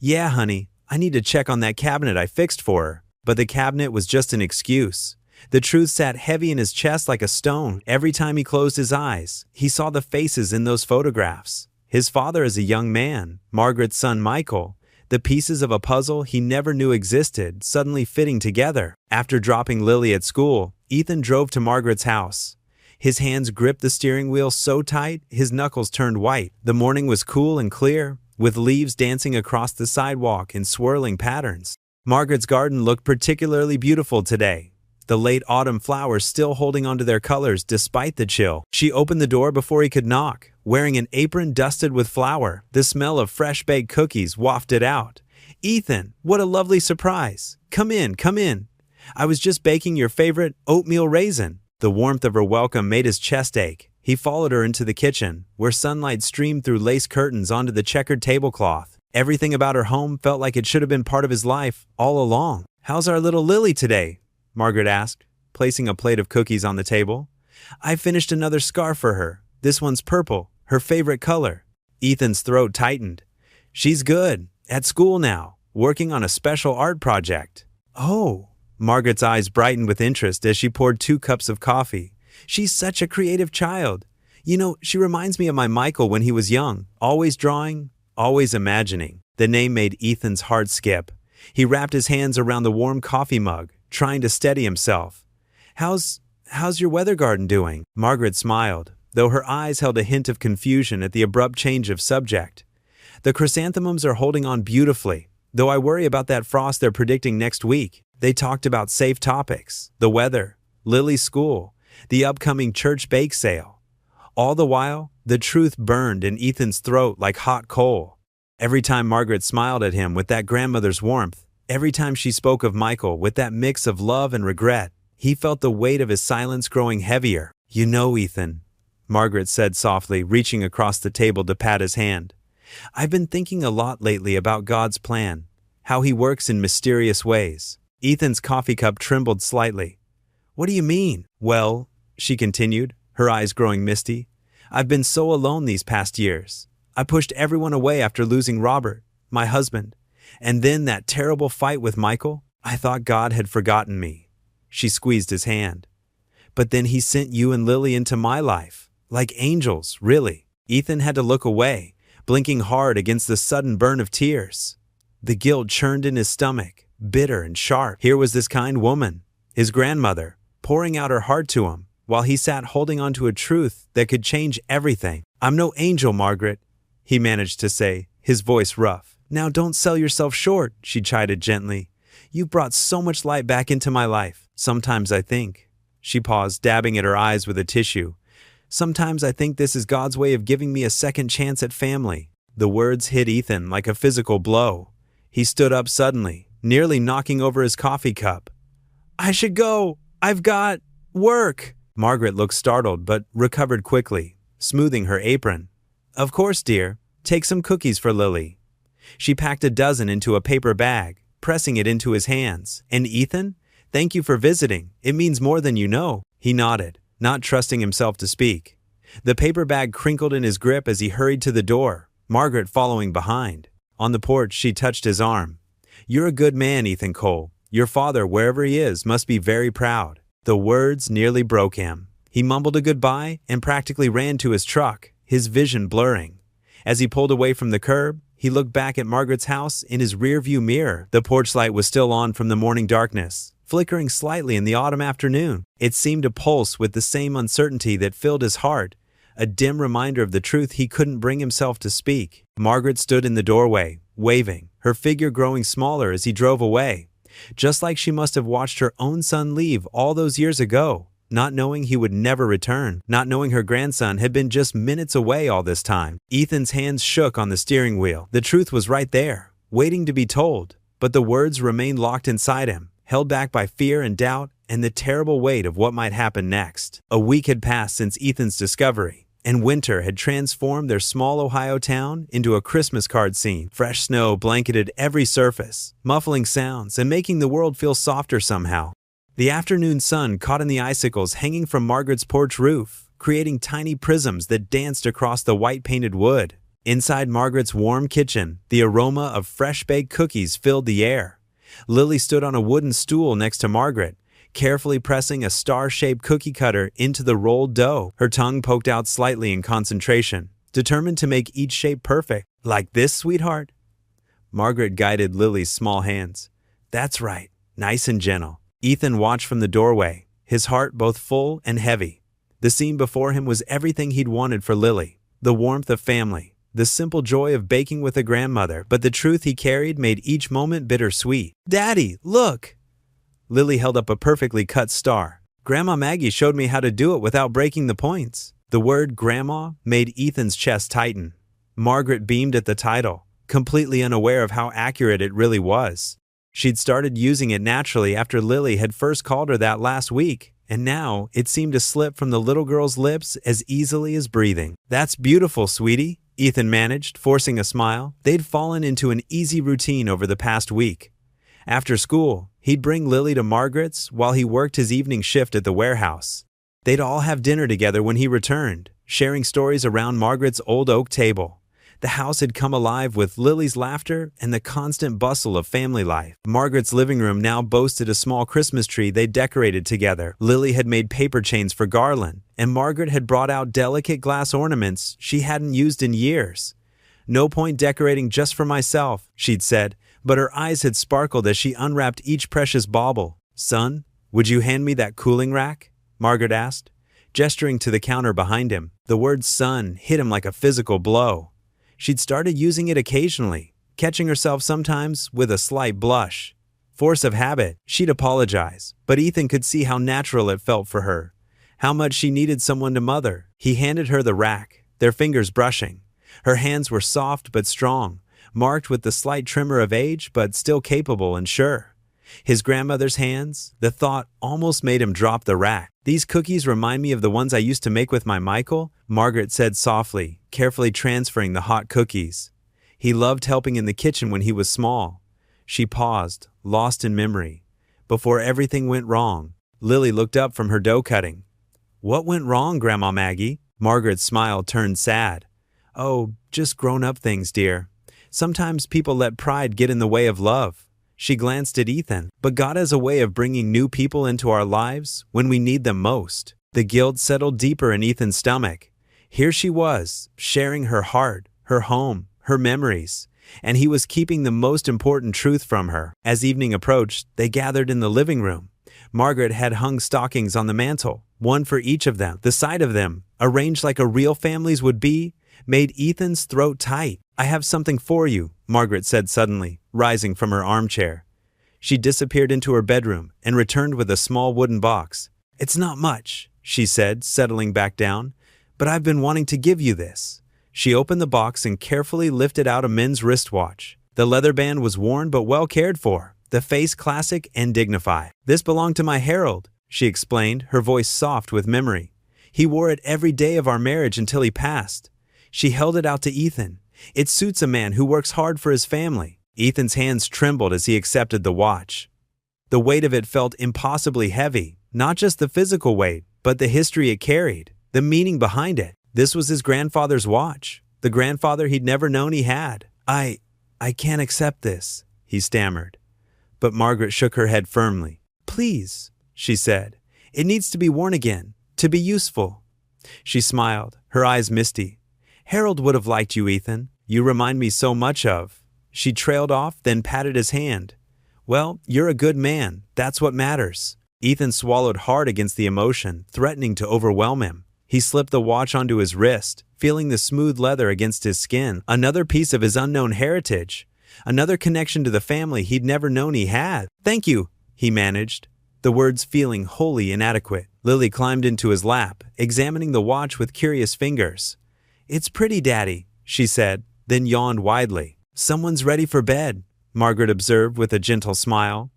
"Yeah, honey, I need to check on that cabinet I fixed for her." But the cabinet was just an excuse. The truth sat heavy in his chest like a stone. Every time he closed his eyes, he saw the faces in those photographs. His father is a young man, Margaret's son Michael, the pieces of a puzzle he never knew existed suddenly fitting together. After dropping Lily at school, Ethan drove to Margaret's house. His hands gripped the steering wheel so tight, his knuckles turned white. The morning was cool and clear, with leaves dancing across the sidewalk in swirling patterns. Margaret's garden looked particularly beautiful today, the late autumn flowers still holding onto their colors despite the chill. She opened the door before he could knock, wearing an apron dusted with flour. The smell of fresh-baked cookies wafted out. "Ethan, what a lovely surprise. Come in, come in. I was just baking your favorite oatmeal raisin." The warmth of her welcome made his chest ache. He followed her into the kitchen, where sunlight streamed through lace curtains onto the checkered tablecloth. Everything about her home felt like it should have been part of his life all along. "How's our little Lily today?" Margaret asked, placing a plate of cookies on the table. "I finished another scarf for her. This one's purple, her favorite color." Ethan's throat tightened. "She's good. At school now, working on a special art project." "Oh." Margaret's eyes brightened with interest as she poured 2 cups of coffee. "She's such a creative child. You know, she reminds me of my Michael when he was young, always drawing, always imagining." The name made Ethan's heart skip. He wrapped his hands around the warm coffee mug, trying to steady himself. How's your weather garden doing?" Margaret smiled, though her eyes held a hint of confusion at the abrupt change of subject. "The chrysanthemums are holding on beautifully, though I worry about that frost they're predicting next week." They talked about safe topics, the weather, Lily's school, the upcoming church bake sale. All the while, the truth burned in Ethan's throat like hot coal. Every time Margaret smiled at him with that grandmother's warmth, every time she spoke of Michael with that mix of love and regret, he felt the weight of his silence growing heavier. "You know, Ethan," Margaret said softly, reaching across the table to pat his hand, "I've been thinking a lot lately about God's plan, how he works in mysterious ways." Ethan's coffee cup trembled slightly. "What do you mean?" "Well," she continued, her eyes growing misty, "I've been so alone these past years. I pushed everyone away after losing Robert, my husband, and then that terrible fight with Michael. I thought God had forgotten me." She squeezed his hand. "But then he sent you and Lily into my life, like angels, really." Ethan had to look away, blinking hard against the sudden burn of tears. The guilt churned in his stomach, bitter and sharp. Here was this kind woman, his grandmother, pouring out her heart to him, while he sat holding on to a truth that could change everything. "I'm no angel, Margaret," he managed to say, his voice rough. "Now don't sell yourself short," she chided gently. "You've brought so much light back into my life. Sometimes I think," she paused, dabbing at her eyes with a tissue, "sometimes I think this is God's way of giving me a second chance at family." The words hit Ethan like a physical blow. He stood up suddenly, nearly knocking over his coffee cup. "I should go. I've got work." Margaret looked startled but recovered quickly, smoothing her apron. "Of course, dear. Take some cookies for Lily." She packed a dozen into a paper bag, pressing it into his hands. "And Ethan, thank you for visiting. It means more than you know." He nodded, not trusting himself to speak. The paper bag crinkled in his grip as he hurried to the door, Margaret following behind. On the porch, she touched his arm. "You're a good man, Ethan Cole. Your father, wherever he is, must be very proud." The words nearly broke him. He mumbled a goodbye and practically ran to his truck, his vision blurring. As he pulled away from the curb, he looked back at Margaret's house in his rearview mirror. The porch light was still on from the morning darkness, flickering slightly in the autumn afternoon. It seemed to pulse with the same uncertainty that filled his heart, a dim reminder of the truth he couldn't bring himself to speak. Margaret stood in the doorway, waving, her figure growing smaller as he drove away, just like she must have watched her own son leave all those years ago, not knowing he would never return, not knowing her grandson had been just minutes away all this time. Ethan's hands shook on the steering wheel. The truth was right there, waiting to be told, but the words remained locked inside him, held back by fear and doubt and the terrible weight of what might happen next. A week had passed since Ethan's discovery, and winter had transformed their small Ohio town into a Christmas card scene. Fresh snow blanketed every surface, muffling sounds and making the world feel softer somehow. The afternoon sun caught in the icicles hanging from Margaret's porch roof, creating tiny prisms that danced across the white-painted wood. Inside Margaret's warm kitchen, the aroma of fresh-baked cookies filled the air. Lily stood on a wooden stool next to Margaret, carefully pressing a star-shaped cookie cutter into the rolled dough. Her tongue poked out slightly in concentration, determined to make each shape perfect. Like this, sweetheart? Margaret guided Lily's small hands. That's right, nice and gentle. Ethan watched from the doorway, his heart both full and heavy. The scene before him was everything he'd wanted for Lily. The warmth of family, the simple joy of baking with a grandmother, but the truth he carried made each moment bittersweet. Daddy, look! Lily held up a perfectly cut star. Grandma Maggie showed me how to do it without breaking the points. The word grandma made Ethan's chest tighten. Margaret beamed at the title, completely unaware of how accurate it really was. She'd started using it naturally after Lily had first called her that last week, and now it seemed to slip from the little girl's lips as easily as breathing. That's beautiful, sweetie, Ethan managed, forcing a smile. They'd fallen into an easy routine over the past week. After school, he'd bring Lily to Margaret's while he worked his evening shift at the warehouse. They'd all have dinner together when he returned, sharing stories around Margaret's old oak table. The house had come alive with Lily's laughter and the constant bustle of family life. Margaret's living room now boasted a small Christmas tree they decorated together. Lily had made paper chains for garland, and Margaret had brought out delicate glass ornaments she hadn't used in years. No point decorating just for myself, she'd said, but her eyes had sparkled as she unwrapped each precious bauble. Son, would you hand me that cooling rack? Margaret asked, gesturing to the counter behind him. The word son hit him like a physical blow. She'd started using it occasionally, catching herself sometimes with a slight blush. Force of habit, she'd apologize, but Ethan could see how natural it felt for her, how much she needed someone to mother. He handed her the rack, their fingers brushing. Her hands were soft but strong, marked with the slight tremor of age but still capable and sure. His grandmother's hands, the thought almost made him drop the rack. These cookies remind me of the ones I used to make with my Michael, Margaret said softly, carefully transferring the hot cookies. He loved helping in the kitchen when he was small. She paused, lost in memory. Before everything went wrong, Lily looked up from her dough cutting. What went wrong, Grandma Maggie? Margaret's smile turned sad. Oh, just grown-up things, dear. Sometimes people let pride get in the way of love. She glanced at Ethan, but God has a way of bringing new people into our lives when we need them most. The guilt settled deeper in Ethan's stomach. Here she was, sharing her heart, her home, her memories, and he was keeping the most important truth from her. As evening approached, they gathered in the living room. Margaret had hung stockings on the mantel, one for each of them. The sight of them, arranged like a real family's would be, made Ethan's throat tight. I have something for you, Margaret said suddenly, rising from her armchair. She disappeared into her bedroom and returned with a small wooden box. It's not much, she said, settling back down, but I've been wanting to give you this. She opened the box and carefully lifted out a men's wristwatch. The leather band was worn but well cared for, the face classic and dignified. This belonged to my Harold, she explained, her voice soft with memory. He wore it every day of our marriage until he passed. She held it out to Ethan. It suits a man who works hard for his family. Ethan's hands trembled as he accepted the watch. The weight of it felt impossibly heavy, not just the physical weight, but the history it carried, the meaning behind it. This was his grandfather's watch, the grandfather he'd never known he had. I can't accept this, he stammered. But Margaret shook her head firmly. Please, she said. It needs to be worn again, to be useful. She smiled, her eyes misty. Harold would have liked you, Ethan. You remind me so much of. She trailed off, then patted his hand. Well, you're a good man. That's what matters. Ethan swallowed hard against the emotion, threatening to overwhelm him. He slipped the watch onto his wrist, feeling the smooth leather against his skin. Another piece of his unknown heritage. Another connection to the family he'd never known he had. Thank you, he managed, the words feeling wholly inadequate. Lily climbed into his lap, examining the watch with curious fingers. It's pretty, Daddy, she said, then yawned widely. Someone's ready for bed, Margaret observed with a gentle smile.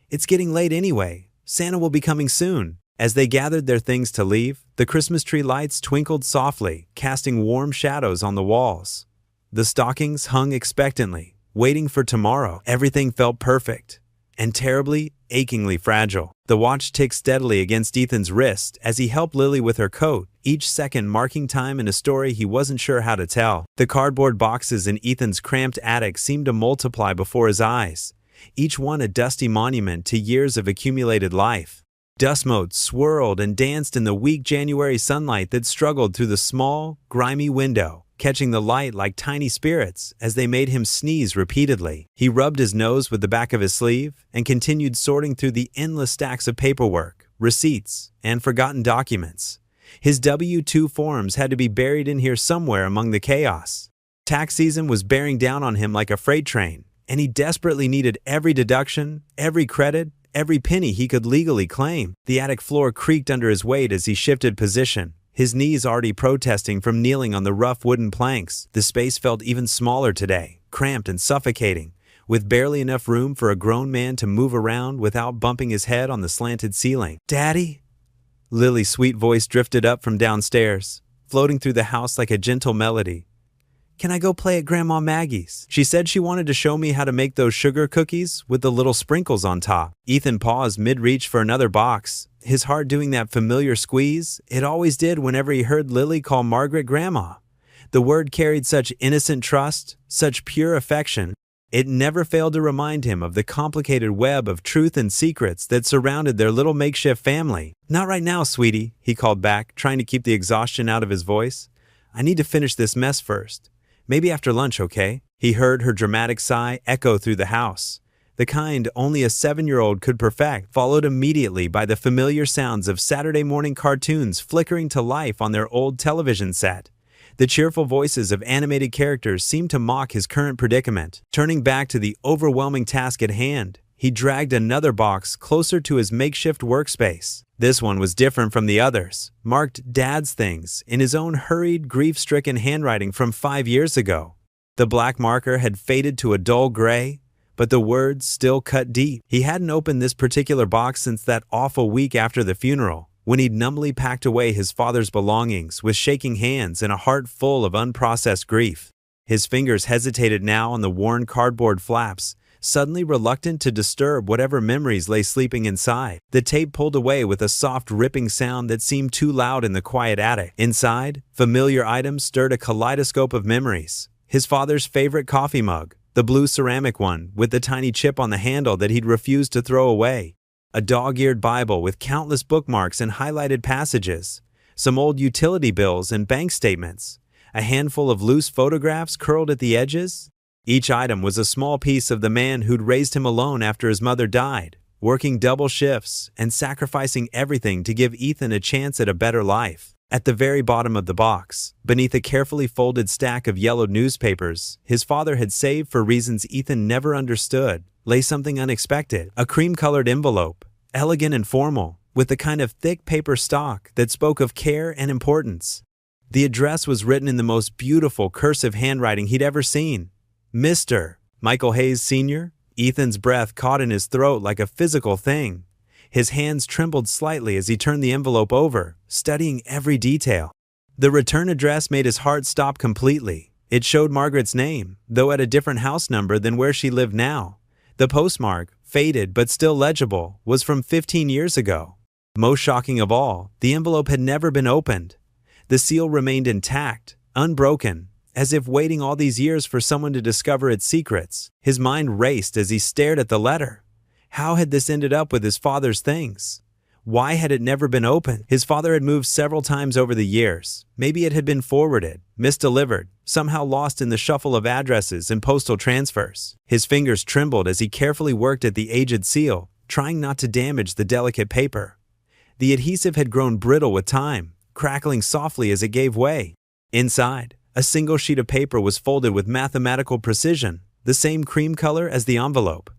It's getting late anyway. Santa will be coming soon. As they gathered their things to leave, the Christmas tree lights twinkled softly, casting warm shadows on the walls. The stockings hung expectantly, waiting for tomorrow. Everything felt perfect, and terribly, achingly fragile. The watch ticked steadily against Ethan's wrist as he helped Lily with her coat, each second marking time in a story he wasn't sure how to tell. The cardboard boxes in Ethan's cramped attic seemed to multiply before his eyes, each one a dusty monument to years of accumulated life. Dust motes swirled and danced in the weak January sunlight that struggled through the small, grimy window. catching the light like tiny spirits as they made him sneeze repeatedly. He rubbed his nose with the back of his sleeve and continued sorting through the endless stacks of paperwork, receipts, and forgotten documents. His W-2 forms had to be buried in here somewhere among the chaos. Tax season was bearing down on him like a freight train, and he desperately needed every deduction, every credit, every penny he could legally claim. The attic floor creaked under his weight as he shifted position, his knees already protesting from kneeling on the rough wooden planks. The space felt even smaller today, cramped and suffocating, with barely enough room for a grown man to move around without bumping his head on the slanted ceiling. "Daddy?" Lily's sweet voice drifted up from downstairs, floating through the house like a gentle melody. "Can I go play at Grandma Maggie's?" She said she wanted to show me how to make those sugar cookies with the little sprinkles on top. Ethan paused mid-reach for another box, his heart doing that familiar squeeze it always did whenever he heard Lily call Margaret Grandma. The word carried such innocent trust, such pure affection. It never failed to remind him of the complicated web of truth and secrets that surrounded their little makeshift family. "Not right now, sweetie," he called back, trying to keep the exhaustion out of his voice. "I need to finish this mess first. Maybe after lunch, okay?" He heard her dramatic sigh echo through the house, the kind only a 7-year-old could perfect, followed immediately by the familiar sounds of Saturday morning cartoons flickering to life on their old television set. The cheerful voices of animated characters seemed to mock his current predicament. Turning back to the overwhelming task at hand, he dragged another box closer to his makeshift workspace. This one was different from the others, marked Dad's Things in his own hurried, grief-stricken handwriting from 5 years ago. The black marker had faded to a dull gray, but the words still cut deep. He hadn't opened this particular box since that awful week after the funeral, when he'd numbly packed away his father's belongings with shaking hands and a heart full of unprocessed grief. His fingers hesitated now on the worn cardboard flaps, suddenly reluctant to disturb whatever memories lay sleeping inside. The tape pulled away with a soft ripping sound that seemed too loud in the quiet attic. Inside, familiar items stirred a kaleidoscope of memories. His father's favorite coffee mug, the blue ceramic one with the tiny chip on the handle that he'd refused to throw away. A dog-eared Bible with countless bookmarks and highlighted passages. Some old utility bills and bank statements. A handful of loose photographs curled at the edges. Each item was a small piece of the man who'd raised him alone after his mother died, working double shifts and sacrificing everything to give Ethan a chance at a better life. At the very bottom of the box, beneath a carefully folded stack of yellowed newspapers his father had saved for reasons Ethan never understood, lay something unexpected. A cream-colored envelope, elegant and formal, with the kind of thick paper stock that spoke of care and importance. The address was written in the most beautiful cursive handwriting he'd ever seen. Mr. Michael Hayes Sr. Ethan's breath caught in his throat like a physical thing. His hands trembled slightly as he turned the envelope over, studying every detail. The return address made his heart stop completely. It showed Margaret's name, though at a different house number than where she lived now. The postmark, faded but still legible, was from 15 years ago. Most shocking of all, the envelope had never been opened. The seal remained intact, unbroken, as if waiting all these years for someone to discover its secrets. His mind raced as he stared at the letter. How had this ended up with his father's things? Why had it never been opened? His father had moved several times over the years. Maybe it had been forwarded, misdelivered, somehow lost in the shuffle of addresses and postal transfers. His fingers trembled as he carefully worked at the aged seal, trying not to damage the delicate paper. The adhesive had grown brittle with time, crackling softly as it gave way. Inside, a single sheet of paper was folded with mathematical precision, the same cream color as the envelope.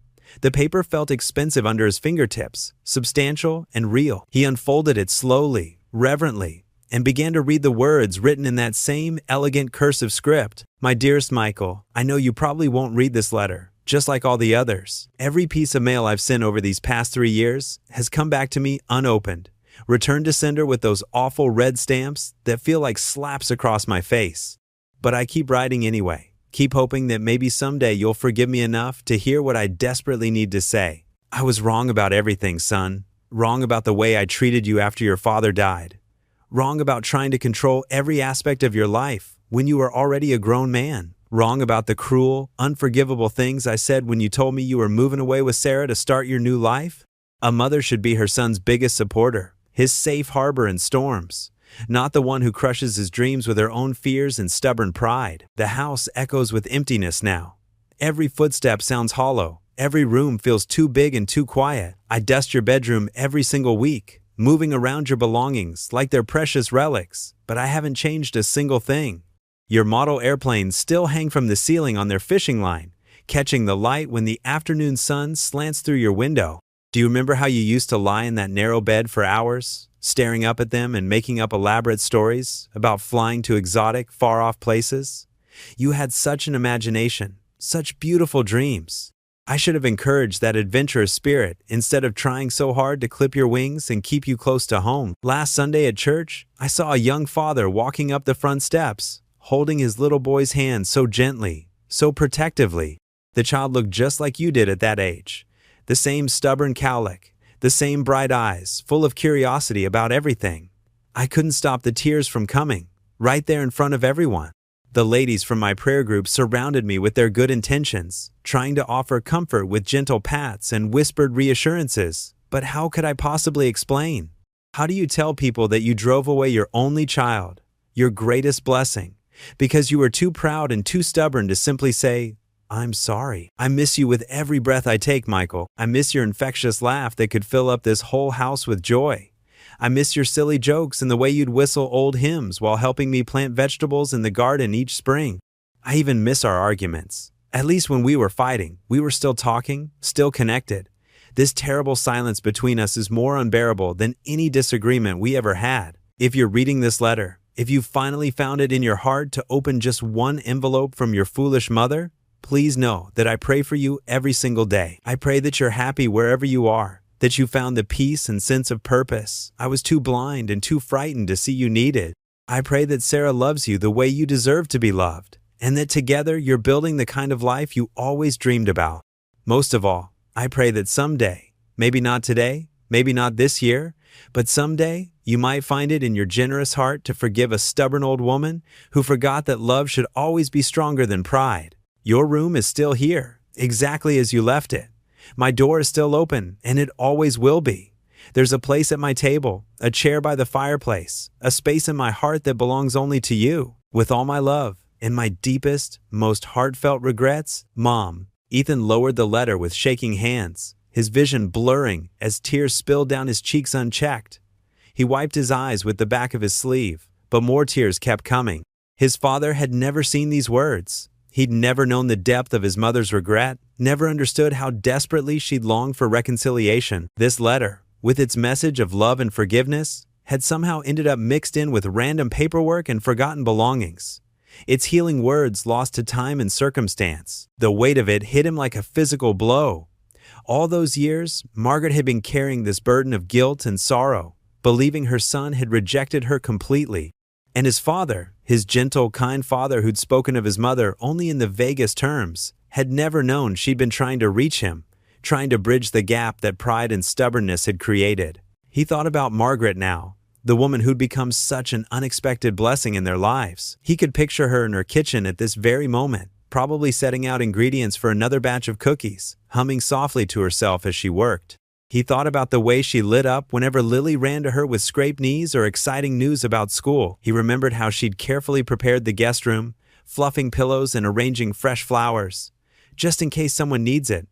The paper felt expensive under his fingertips, substantial and real. He unfolded it slowly, reverently, and began to read the words written in that same elegant cursive script. "My dearest Michael, I know you probably won't read this letter, just like all the others. Every piece of mail I've sent over these past 3 years has come back to me unopened, returned to sender with those awful red stamps that feel like slaps across my face. But I keep writing anyway. Keep hoping that maybe someday you'll forgive me enough to hear what I desperately need to say. I was wrong about everything, son. Wrong about the way I treated you after your father died. Wrong about trying to control every aspect of your life when you were already a grown man. Wrong about the cruel, unforgivable things I said when you told me you were moving away with Sarah to start your new life. A mother should be her son's biggest supporter, his safe harbor in storms. not the one who crushes his dreams with her own fears and stubborn pride. The house echoes with emptiness now. Every footstep sounds hollow. Every room feels too big and too quiet. I dust your bedroom every single week, moving around your belongings like they're precious relics, but I haven't changed a single thing. Your model airplanes still hang from the ceiling on their fishing line, catching the light when the afternoon sun slants through your window. Do you remember how you used to lie in that narrow bed for hours, staring up at them and making up elaborate stories about flying to exotic, far-off places? You had such an imagination, such beautiful dreams. I should have encouraged that adventurous spirit instead of trying so hard to clip your wings and keep you close to home. Last Sunday at church, I saw a young father walking up the front steps, holding his little boy's hand so gently, so protectively. The child looked just like you did at that age. The same stubborn cowlick, the same bright eyes, full of curiosity about everything. I couldn't stop the tears from coming, right there in front of everyone. The ladies from my prayer group surrounded me with their good intentions, trying to offer comfort with gentle pats and whispered reassurances. But how could I possibly explain? How do you tell people that you drove away your only child, your greatest blessing, because you were too proud and too stubborn to simply say, "I'm sorry. I miss you with every breath I take, Michael. I miss your infectious laugh that could fill up this whole house with joy. I miss your silly jokes and the way you'd whistle old hymns while helping me plant vegetables in the garden each spring. I even miss our arguments. At least when we were fighting, we were still talking, still connected. This terrible silence between us is more unbearable than any disagreement we ever had. If you're reading this letter, if you finally found it in your heart to open just one envelope from your foolish mother, please know that I pray for you every single day. I pray that you're happy wherever you are, that you found the peace and sense of purpose I was too blind and too frightened to see you needed. I pray that Sarah loves you the way you deserve to be loved, and that together you're building the kind of life you always dreamed about. Most of all, I pray that someday, maybe not today, maybe not this year, but someday you might find it in your generous heart to forgive a stubborn old woman who forgot that love should always be stronger than pride. Your room is still here, exactly as you left it. My door is still open, and it always will be. There's a place at my table, a chair by the fireplace, a space in my heart that belongs only to you. With all my love and my deepest, most heartfelt regrets, Mom. Ethan lowered the letter with shaking hands, his vision blurring as tears spilled down his cheeks unchecked. He wiped his eyes with the back of his sleeve, but more tears kept coming. His father had never seen these words. He'd never known the depth of his mother's regret, never understood how desperately she'd longed for reconciliation. This letter, with its message of love and forgiveness, had somehow ended up mixed in with random paperwork and forgotten belongings. Its healing words lost to time and circumstance. The weight of it hit him like a physical blow. All those years, Margaret had been carrying this burden of guilt and sorrow, believing her son had rejected her completely. And his father, his gentle, kind father who'd spoken of his mother only in the vaguest terms, had never known she'd been trying to reach him, trying to bridge the gap that pride and stubbornness had created. He thought about Margaret now, the woman who'd become such an unexpected blessing in their lives. He could picture her in her kitchen at this very moment, probably setting out ingredients for another batch of cookies, humming softly to herself as she worked. He thought about the way she lit up whenever Lily ran to her with scraped knees or exciting news about school. He remembered how she'd carefully prepared the guest room, fluffing pillows and arranging fresh flowers, just in case someone needs it.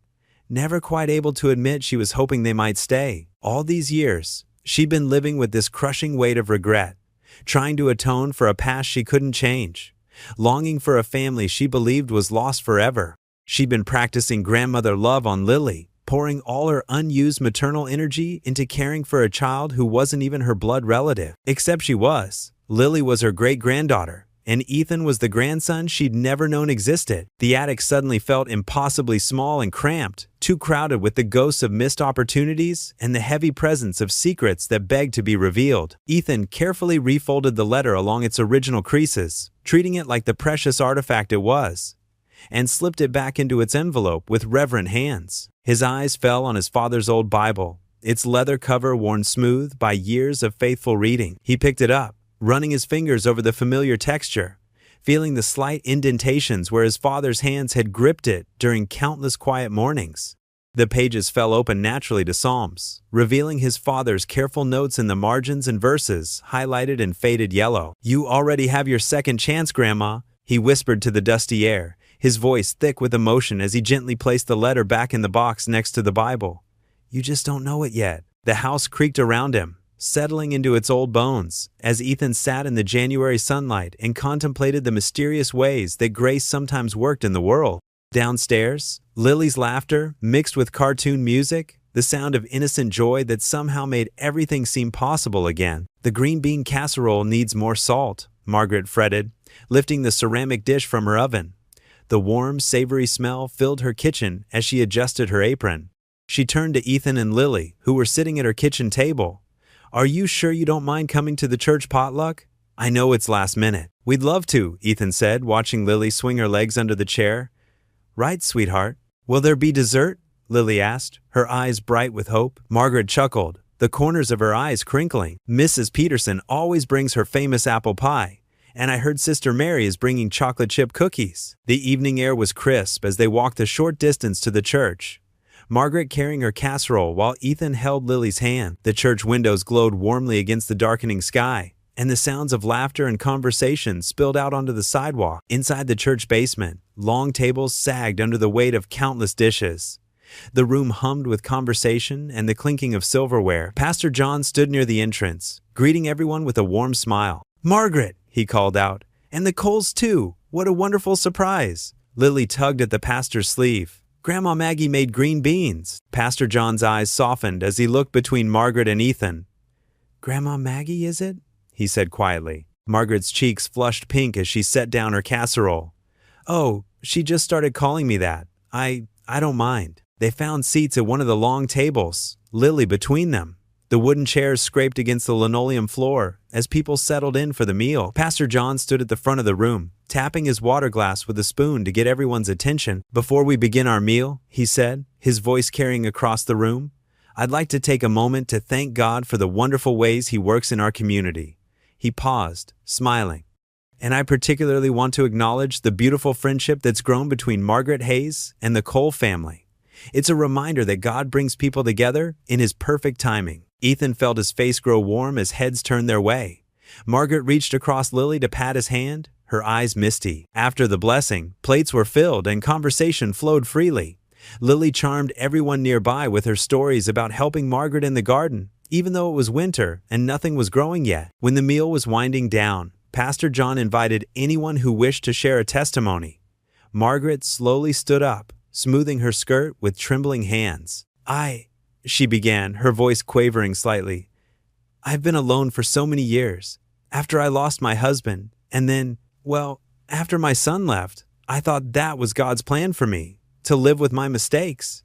Never quite able to admit she was hoping they might stay. All these years, she'd been living with this crushing weight of regret, trying to atone for a past she couldn't change, longing for a family she believed was lost forever. She'd been practicing grandmother love on Lily, pouring all her unused maternal energy into caring for a child who wasn't even her blood relative. Except she was. Lily was her great-granddaughter, and Ethan was the grandson she'd never known existed. The attic suddenly felt impossibly small and cramped, too crowded with the ghosts of missed opportunities and the heavy presence of secrets that begged to be revealed. Ethan carefully refolded the letter along its original creases, treating it like the precious artifact it was, and slipped it back into its envelope with reverent hands. His eyes fell on his father's old Bible, its leather cover worn smooth by years of faithful reading. He picked it up, running his fingers over the familiar texture, feeling the slight indentations where his father's hands had gripped it during countless quiet mornings. The pages fell open naturally to Psalms, revealing his father's careful notes in the margins and verses, highlighted in faded yellow. "You already have your second chance, Grandma," he whispered to the dusty air, his voice thick with emotion as he gently placed the letter back in the box next to the Bible. "You just don't know it yet." The house creaked around him, settling into its old bones, as Ethan sat in the January sunlight and contemplated the mysterious ways that grace sometimes worked in the world. Downstairs, Lily's laughter, mixed with cartoon music, the sound of innocent joy that somehow made everything seem possible again. "The green bean casserole needs more salt," Margaret fretted, lifting the ceramic dish from her oven. The warm, savory smell filled her kitchen as she adjusted her apron. She turned to Ethan and Lily, who were sitting at her kitchen table. "Are you sure you don't mind coming to the church potluck? I know it's last minute." "We'd love to," Ethan said, watching Lily swing her legs under the chair. "Right, sweetheart. Will there be dessert?" Lily asked, her eyes bright with hope. Margaret chuckled, the corners of her eyes crinkling. "Mrs. Peterson always brings her famous apple pie, and I heard Sister Mary is bringing chocolate chip cookies." The evening air was crisp as they walked the short distance to the church, Margaret carrying her casserole while Ethan held Lily's hand. The church windows glowed warmly against the darkening sky, and the sounds of laughter and conversation spilled out onto the sidewalk. Inside the church basement, long tables sagged under the weight of countless dishes. The room hummed with conversation and the clinking of silverware. Pastor John stood near the entrance, greeting everyone with a warm smile. "Margaret," he called out, "and the Coles too. What a wonderful surprise." Lily tugged at the pastor's sleeve. "Grandma Maggie made green beans." Pastor John's eyes softened as he looked between Margaret and Ethan. "Grandma Maggie, is it?" he said quietly. Margaret's cheeks flushed pink as she set down her casserole. "Oh, she just started calling me that. I don't mind." They found seats at one of the long tables, Lily between them. The wooden chairs scraped against the linoleum floor as people settled in for the meal. Pastor John stood at the front of the room, tapping his water glass with a spoon to get everyone's attention. "Before we begin our meal," he said, his voice carrying across the room, "I'd like to take a moment to thank God for the wonderful ways He works in our community." He paused, smiling. "And I particularly want to acknowledge the beautiful friendship that's grown between Margaret Hayes and the Cole family. It's a reminder that God brings people together in His perfect timing." Ethan felt his face grow warm as heads turned their way. Margaret reached across Lily to pat his hand, her eyes misty. After the blessing, plates were filled and conversation flowed freely. Lily charmed everyone nearby with her stories about helping Margaret in the garden, even though it was winter and nothing was growing yet. When the meal was winding down, Pastor John invited anyone who wished to share a testimony. Margaret slowly stood up, smoothing her skirt with trembling hands. She began, her voice quavering slightly. "I've been alone for so many years. After I lost my husband, and then, well, after my son left, I thought that was God's plan for me, to live with my mistakes."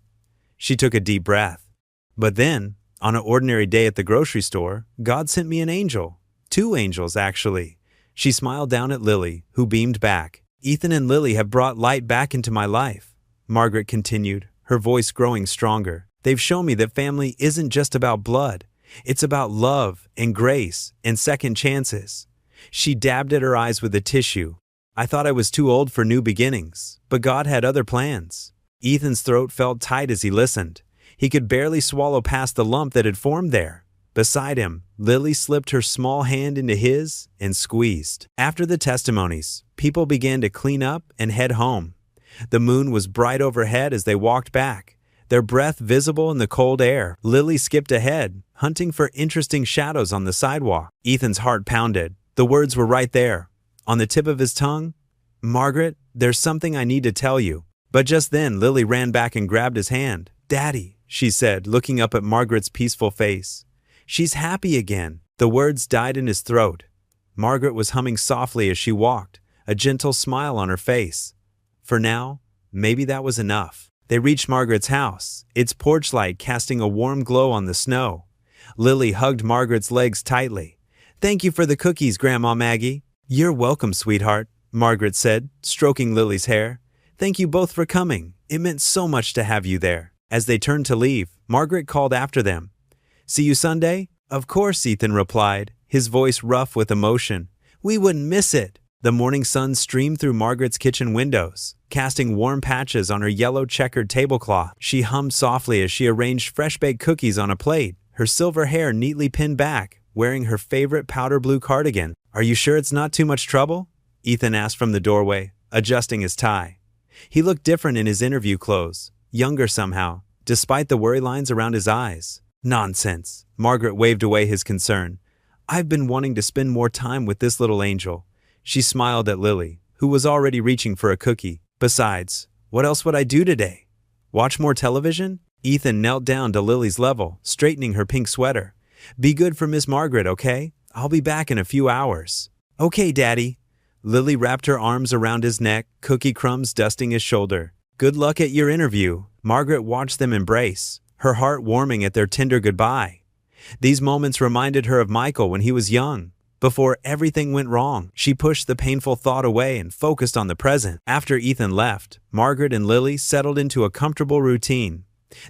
She took a deep breath. "But then, on an ordinary day at the grocery store, God sent me an angel. 2 angels, actually." She smiled down at Lily, who beamed back. "Ethan and Lily have brought light back into my life," Margaret continued, her voice growing stronger. "They've shown me that family isn't just about blood. It's about love and grace and second chances." She dabbed at her eyes with a tissue. "I thought I was too old for new beginnings, but God had other plans." Ethan's throat felt tight as he listened. He could barely swallow past the lump that had formed there. Beside him, Lily slipped her small hand into his and squeezed. After the testimonies, people began to clean up and head home. The moon was bright overhead as they walked back, their breath visible in the cold air. Lily skipped ahead, hunting for interesting shadows on the sidewalk. Ethan's heart pounded. The words were right there, on the tip of his tongue. "Margaret, there's something I need to tell you." But just then, Lily ran back and grabbed his hand. "Daddy," she said, looking up at Margaret's peaceful face. "She's happy again." The words died in his throat. Margaret was humming softly as she walked, a gentle smile on her face. For now, maybe that was enough. They reached Margaret's house, its porch light casting a warm glow on the snow. Lily hugged Margaret's legs tightly. "Thank you for the cookies, Grandma Maggie." "You're welcome, sweetheart," Margaret said, stroking Lily's hair. "Thank you both for coming. It meant so much to have you there." As they turned to leave, Margaret called after them. "See you Sunday?" "Of course," Ethan replied, his voice rough with emotion. "We wouldn't miss it." The morning sun streamed through Margaret's kitchen windows, casting warm patches on her yellow checkered tablecloth. She hummed softly as she arranged fresh-baked cookies on a plate, her silver hair neatly pinned back, wearing her favorite powder blue cardigan. "Are you sure it's not too much trouble?" Ethan asked from the doorway, adjusting his tie. He looked different in his interview clothes, younger somehow, despite the worry lines around his eyes. "Nonsense." Margaret waved away his concern. "I've been wanting to spend more time with this little angel." She smiled at Lily, who was already reaching for a cookie. "Besides, what else would I do today? Watch more television?" Ethan knelt down to Lily's level, straightening her pink sweater. "Be good for Miss Margaret, okay? I'll be back in a few hours." "Okay, Daddy." Lily wrapped her arms around his neck, cookie crumbs dusting his shoulder. "Good luck at your interview." Margaret watched them embrace, her heart warming at their tender goodbye. These moments reminded her of Michael when he was young. Before everything went wrong, she pushed the painful thought away and focused on the present. After Ethan left, Margaret and Lily settled into a comfortable routine.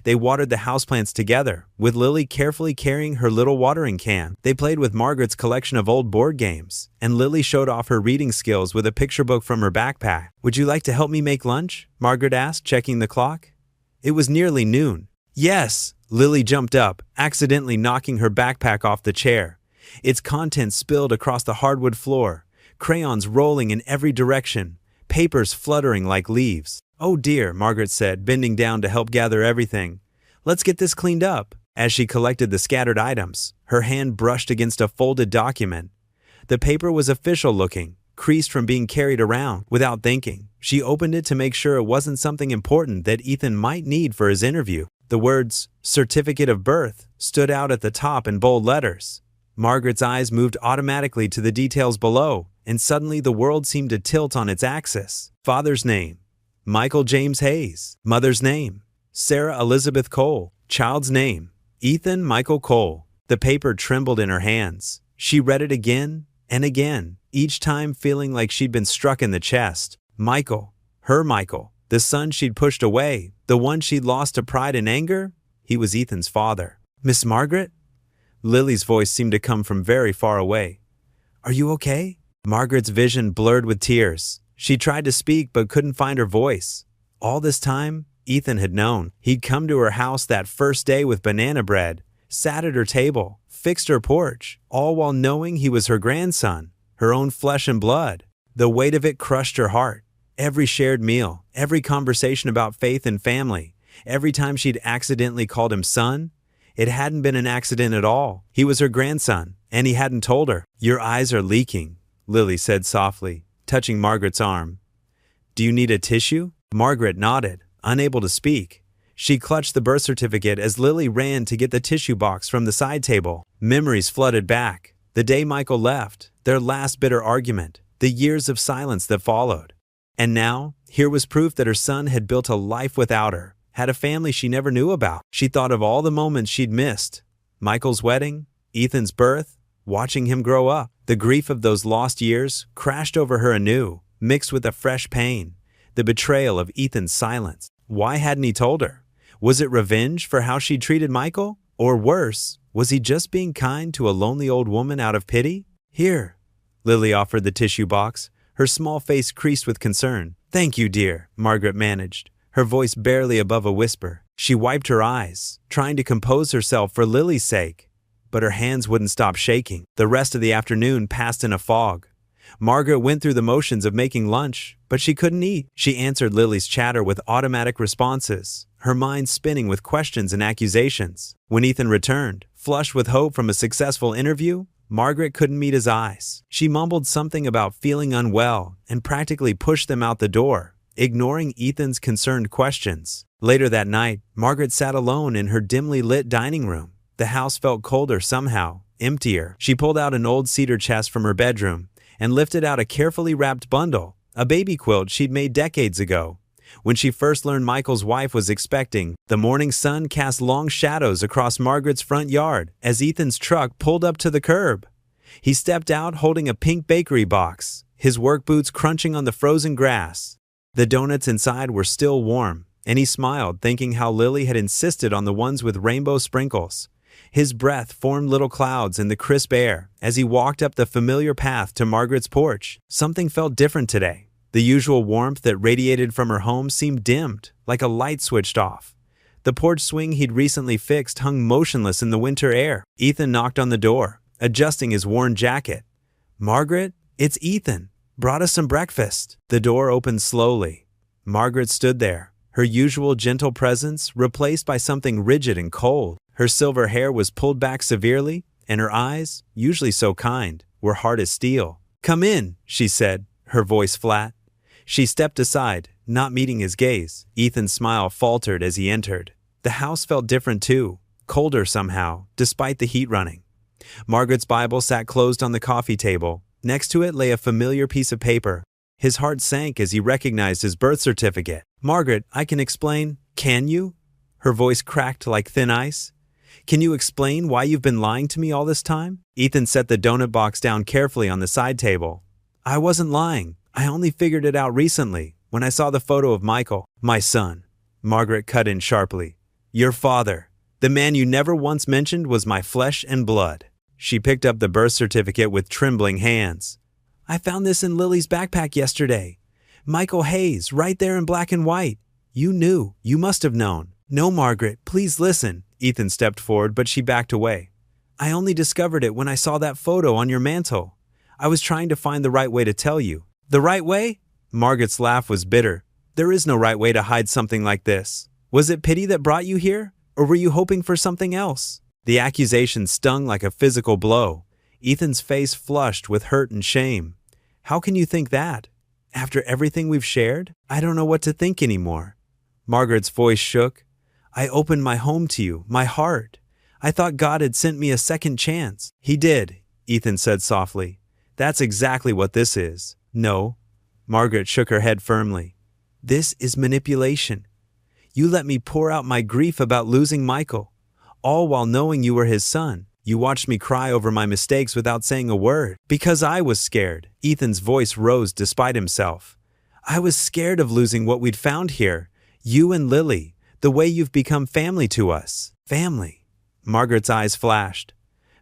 They watered the houseplants together, with Lily carefully carrying her little watering can. They played with Margaret's collection of old board games, and Lily showed off her reading skills with a picture book from her backpack. "Would you like to help me make lunch?" Margaret asked, checking the clock. It was nearly noon. "Yes!" Lily jumped up, accidentally knocking her backpack off the chair. Its contents spilled across the hardwood floor, crayons rolling in every direction, papers fluttering like leaves. "Oh dear," Margaret said, bending down to help gather everything. "Let's get this cleaned up." As she collected the scattered items, her hand brushed against a folded document. The paper was official looking, creased from being carried around. Without thinking, she opened it to make sure it wasn't something important that Ethan might need for his interview. The words, "Certificate of Birth," stood out at the top in bold letters. Margaret's eyes moved automatically to the details below, and suddenly the world seemed to tilt on its axis. Father's name, Michael James Hayes. Mother's name, Sarah Elizabeth Cole. Child's name, Ethan Michael Cole. The paper trembled in her hands. She read it again and again, each time feeling like she'd been struck in the chest. Michael, her Michael, the son she'd pushed away, the one she'd lost to pride and anger, he was Ethan's father. "Miss Margaret?" Lily's voice seemed to come from very far away. "Are you okay?" Margaret's vision blurred with tears. She tried to speak but couldn't find her voice. All this time, Ethan had known. He'd come to her house that first day with banana bread, sat at her table, fixed her porch, all while knowing he was her grandson, her own flesh and blood. The weight of it crushed her heart. Every shared meal, every conversation about faith and family, every time she'd accidentally called him son, it hadn't been an accident at all. He was her grandson, and he hadn't told her. "Your eyes are leaking," Lily said softly, touching Margaret's arm. "Do you need a tissue?" Margaret nodded, unable to speak. She clutched the birth certificate as Lily ran to get the tissue box from the side table. Memories flooded back. The day Michael left, their last bitter argument, the years of silence that followed. And now, here was proof that her son had built a life without her, had a family she never knew about. She thought of all the moments she'd missed. Michael's wedding, Ethan's birth, watching him grow up. The grief of those lost years crashed over her anew, mixed with a fresh pain. The betrayal of Ethan's silence. Why hadn't he told her? Was it revenge for how she treated Michael? Or worse, was he just being kind to a lonely old woman out of pity? "Here." Lily offered the tissue box, her small face creased with concern. "Thank you, dear," Margaret managed, her voice barely above a whisper. She wiped her eyes, trying to compose herself for Lily's sake, but her hands wouldn't stop shaking. The rest of the afternoon passed in a fog. Margaret went through the motions of making lunch, but she couldn't eat. She answered Lily's chatter with automatic responses, her mind spinning with questions and accusations. When Ethan returned, flushed with hope from a successful interview, Margaret couldn't meet his eyes. She mumbled something about feeling unwell and practically pushed them out the door, ignoring Ethan's concerned questions. Later that night, Margaret sat alone in her dimly lit dining room. The house felt colder somehow, emptier. She pulled out an old cedar chest from her bedroom and lifted out a carefully wrapped bundle, a baby quilt she'd made decades ago. When she first learned Michael's wife was expecting, the morning sun cast long shadows across Margaret's front yard as Ethan's truck pulled up to the curb. He stepped out holding a pink bakery box, his work boots crunching on the frozen grass. The donuts inside were still warm, and he smiled, thinking how Lily had insisted on the ones with rainbow sprinkles. His breath formed little clouds in the crisp air as he walked up the familiar path to Margaret's porch. Something felt different today. The usual warmth that radiated from her home seemed dimmed, like a light switched off. The porch swing he'd recently fixed hung motionless in the winter air. Ethan knocked on the door, adjusting his worn jacket. "Margaret, it's Ethan. Brought us some breakfast." The door opened slowly. Margaret stood there, her usual gentle presence replaced by something rigid and cold. Her silver hair was pulled back severely, and her eyes, usually so kind, were hard as steel. "Come in," she said, her voice flat. She stepped aside, not meeting his gaze. Ethan's smile faltered as he entered. The house felt different too, colder somehow, despite the heat running. Margaret's Bible sat closed on the coffee table. Next to it lay a familiar piece of paper. His heart sank as he recognized his birth certificate. "Margaret, I can explain." "Can you?" Her voice cracked like thin ice. "Can you explain why you've been lying to me all this time?" Ethan set the donut box down carefully on the side table. "I wasn't lying. I only figured it out recently, when I saw the photo of Michael." "My son," Margaret cut in sharply. "Your father. The man you never once mentioned was my flesh and blood." She picked up the birth certificate with trembling hands. "I found this in Lily's backpack yesterday. Michael Hayes, right there in black and white. You knew. You must have known." "No, Margaret, please listen." Ethan stepped forward, but she backed away. "I only discovered it when I saw that photo on your mantle. I was trying to find the right way to tell you." "The right way?" Margaret's laugh was bitter. "There is no right way to hide something like this. Was it pity that brought you here, or were you hoping for something else?" The accusation stung like a physical blow. Ethan's face flushed with hurt and shame. "How can you think that? After everything we've shared? I don't know what to think anymore." Margaret's voice shook. "I opened my home to you, my heart. I thought God had sent me a second chance." "He did," Ethan said softly. "That's exactly what this is." "No." Margaret shook her head firmly. "This is manipulation. You let me pour out my grief about losing Michael, all while knowing you were his son. You watched me cry over my mistakes without saying a word, because I was scared." Ethan's voice rose despite himself. "I was scared of losing what we'd found here, you and Lily, the way you've become family to us." "Family." Margaret's eyes flashed.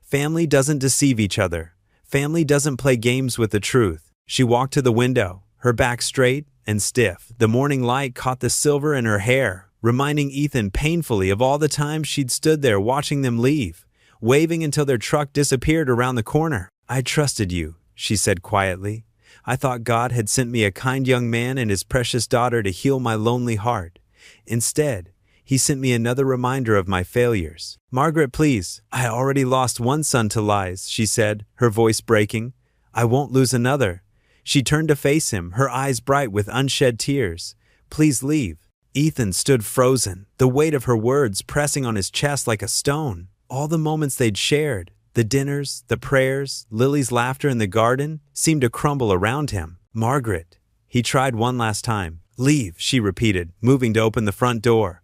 "Family doesn't deceive each other. Family doesn't play games with the truth." She walked to the window, her back straight and stiff. The morning light caught the silver in her hair, reminding Ethan painfully of all the times she'd stood there watching them leave, waving until their truck disappeared around the corner. "I trusted you," she said quietly. "I thought God had sent me a kind young man and his precious daughter to heal my lonely heart. Instead, he sent me another reminder of my failures." "Margaret, please." "I already lost one son to lies," she said, her voice breaking. "I won't lose another." She turned to face him, her eyes bright with unshed tears. "Please leave." Ethan stood frozen, the weight of her words pressing on his chest like a stone. All the moments they'd shared, the dinners, the prayers, Lily's laughter in the garden, seemed to crumble around him. "Margaret." He tried one last time. "Leave," she repeated, moving to open the front door.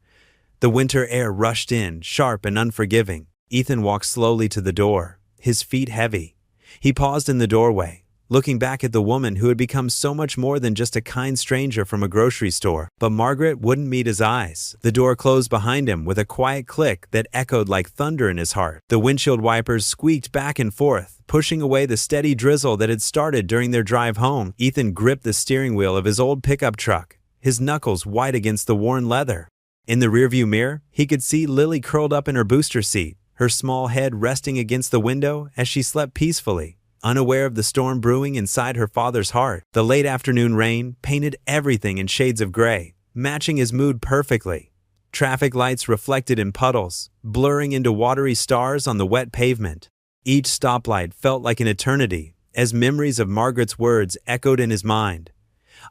The winter air rushed in, sharp and unforgiving. Ethan walked slowly to the door, his feet heavy. He paused in the doorway, looking back at the woman who had become so much more than just a kind stranger from a grocery store. But Margaret wouldn't meet his eyes. The door closed behind him with a quiet click that echoed like thunder in his heart. The windshield wipers squeaked back and forth, pushing away the steady drizzle that had started during their drive home. Ethan gripped the steering wheel of his old pickup truck, his knuckles white against the worn leather. In the rearview mirror, he could see Lily curled up in her booster seat, her small head resting against the window as she slept peacefully, unaware of the storm brewing inside her father's heart. The late afternoon rain painted everything in shades of gray, matching his mood perfectly. Traffic lights reflected in puddles, blurring into watery stars on the wet pavement. Each stoplight felt like an eternity, as memories of Margaret's words echoed in his mind.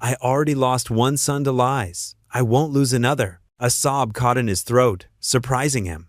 "I already lost one son to lies. I won't lose another." A sob caught in his throat, surprising him.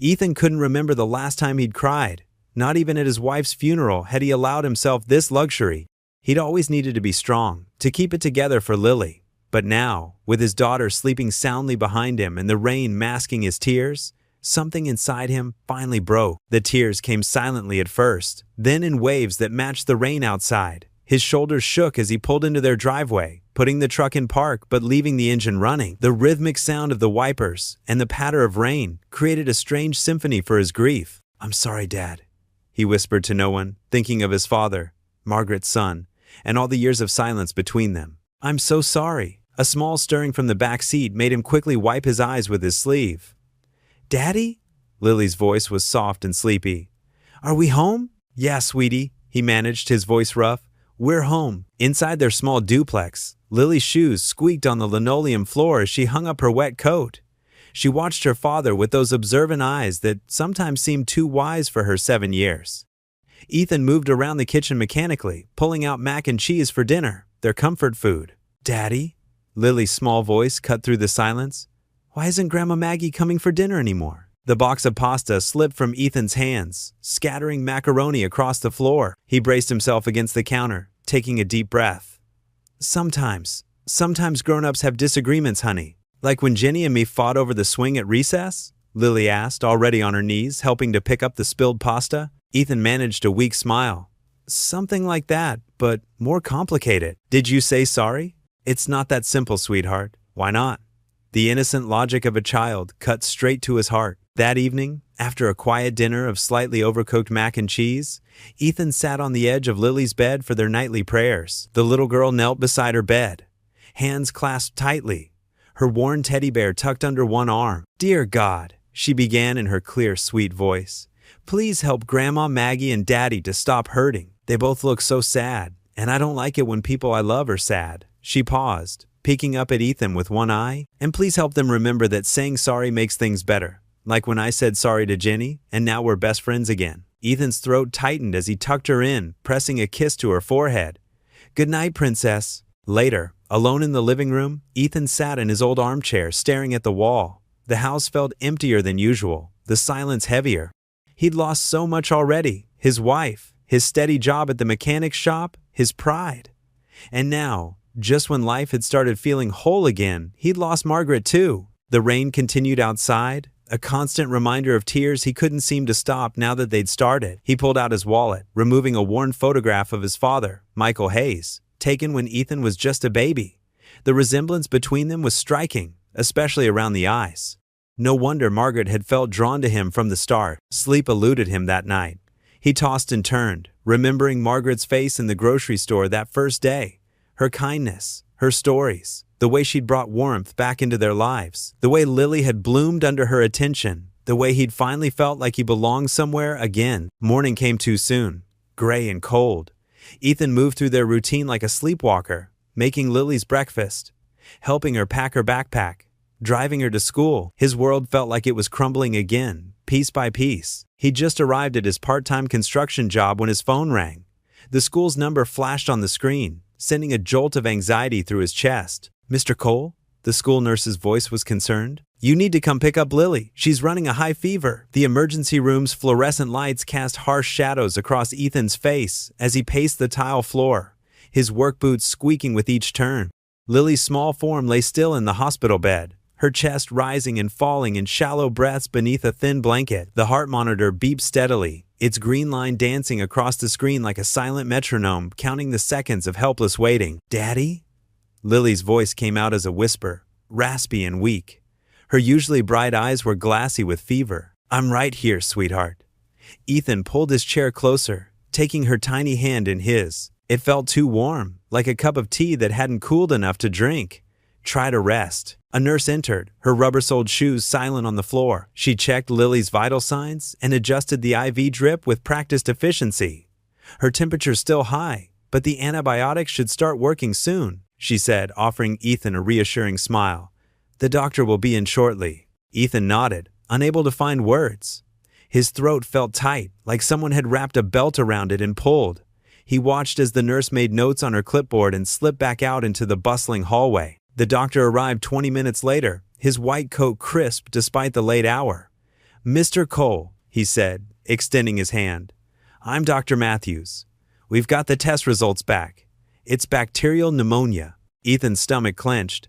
Ethan couldn't remember the last time he'd cried. Not even at his wife's funeral had he allowed himself this luxury. He'd always needed to be strong, to keep it together for Lily. But now, with his daughter sleeping soundly behind him and the rain masking his tears, something inside him finally broke. The tears came silently at first, then in waves that matched the rain outside. His shoulders shook as he pulled into their driveway, putting the truck in park but leaving the engine running. The rhythmic sound of the wipers and the patter of rain created a strange symphony for his grief. "I'm sorry, Dad," he whispered to no one, thinking of his father, Margaret's son, and all the years of silence between them. "I'm so sorry." A small stirring from the back seat made him quickly wipe his eyes with his sleeve. "Daddy?" Lily's voice was soft and sleepy. "Are we home?" "Yeah, sweetie," he managed, his voice rough. "We're home." Inside their small duplex, Lily's shoes squeaked on the linoleum floor as she hung up her wet coat. She watched her father with those observant eyes that sometimes seemed too wise for her 7 years. Ethan moved around the kitchen mechanically, pulling out mac and cheese for dinner, their comfort food. "Daddy?" Lily's small voice cut through the silence. "Why isn't Grandma Maggie coming for dinner anymore?" The box of pasta slipped from Ethan's hands, scattering macaroni across the floor. He braced himself against the counter, taking a deep breath. Sometimes grown-ups have disagreements, honey. Like when Jenny and me fought over the swing at recess?" Lily asked, already on her knees, helping to pick up the spilled pasta. Ethan managed a weak smile. "Something like that, but more complicated." "Did you say sorry?" "It's not that simple, sweetheart." "Why not?" The innocent logic of a child cut straight to his heart. That evening, after a quiet dinner of slightly overcooked mac and cheese, Ethan sat on the edge of Lily's bed for their nightly prayers. The little girl knelt beside her bed, hands clasped tightly, her worn teddy bear tucked under one arm. "Dear God," she began in her clear, sweet voice, "please help Grandma Maggie and Daddy to stop hurting. They both look so sad, and I don't like it when people I love are sad." She paused, peeking up at Ethan with one eye. "And please help them remember that saying sorry makes things better. Like when I said sorry to Jenny, and now we're best friends again." Ethan's throat tightened as he tucked her in, pressing a kiss to her forehead. "Good night, Princess." Later, alone in the living room, Ethan sat in his old armchair staring at the wall. The house felt emptier than usual, the silence heavier. He'd lost so much already: his wife, his steady job at the mechanic's shop, his pride. And now, just when life had started feeling whole again, he'd lost Margaret too. The rain continued outside, a constant reminder of tears he couldn't seem to stop now that they'd started. He pulled out his wallet, removing a worn photograph of his father, Michael Hayes, taken when Ethan was just a baby. The resemblance between them was striking, especially around the eyes. No wonder Margaret had felt drawn to him from the start. Sleep eluded him that night. He tossed and turned, remembering Margaret's face in the grocery store that first day. Her kindness, her stories, the way she'd brought warmth back into their lives, the way Lily had bloomed under her attention, the way he'd finally felt like he belonged somewhere again. Morning came too soon, gray and cold. Ethan moved through their routine like a sleepwalker, making Lily's breakfast, helping her pack her backpack, driving her to school. His world felt like it was crumbling again, piece by piece. He'd just arrived at his part-time construction job when his phone rang. The school's number flashed on the screen, sending a jolt of anxiety through his chest. "Mr. Cole?" The school nurse's voice was concerned. "You need to come pick up Lily. She's running a high fever." The emergency room's fluorescent lights cast harsh shadows across Ethan's face as he paced the tile floor, his work boots squeaking with each turn. Lily's small form lay still in the hospital bed, her chest rising and falling in shallow breaths beneath a thin blanket. The heart monitor beeped steadily, its green line dancing across the screen like a silent metronome, counting the seconds of helpless waiting. "Daddy?" Lily's voice came out as a whisper, raspy and weak. Her usually bright eyes were glassy with fever. "I'm right here, sweetheart." Ethan pulled his chair closer, taking her tiny hand in his. It felt too warm, like a cup of tea that hadn't cooled enough to drink. "Try to rest." A nurse entered, her rubber-soled shoes silent on the floor. She checked Lily's vital signs and adjusted the IV drip with practiced efficiency. "Her temperature's still high, but the antibiotics should start working soon," she said, offering Ethan a reassuring smile. "The doctor will be in shortly." Ethan nodded, unable to find words. His throat felt tight, like someone had wrapped a belt around it and pulled. He watched as the nurse made notes on her clipboard and slipped back out into the bustling hallway. The doctor arrived 20 minutes later, his white coat crisp despite the late hour. "Mr. Cole," he said, extending his hand. "I'm Dr. Matthews. We've got the test results back. It's bacterial pneumonia." Ethan's stomach clenched.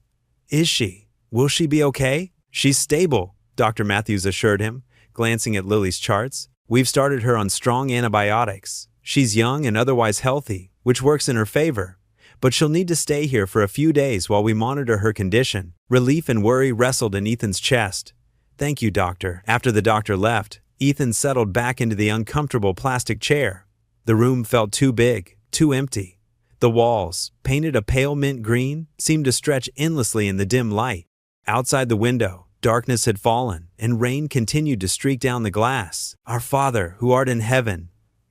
"Is she? Will she be okay?" "She's stable," Dr. Matthews assured him, glancing at Lily's charts. "We've started her on strong antibiotics. She's young and otherwise healthy, which works in her favor. but she'll need to stay here for a few days while we monitor her condition. Relief and worry wrestled in Ethan's chest. Thank you, doctor. After the doctor left, Ethan settled back into the uncomfortable plastic chair. The room felt too big, too empty. The walls, painted a pale mint green, seemed to stretch endlessly in the dim light. Outside the window, darkness had fallen, and rain continued to streak down the glass. Our Father, who art in heaven.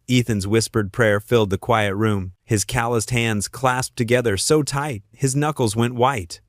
Ethan's whispered prayer filled the quiet room. His calloused hands clasped together so tight, his knuckles went white.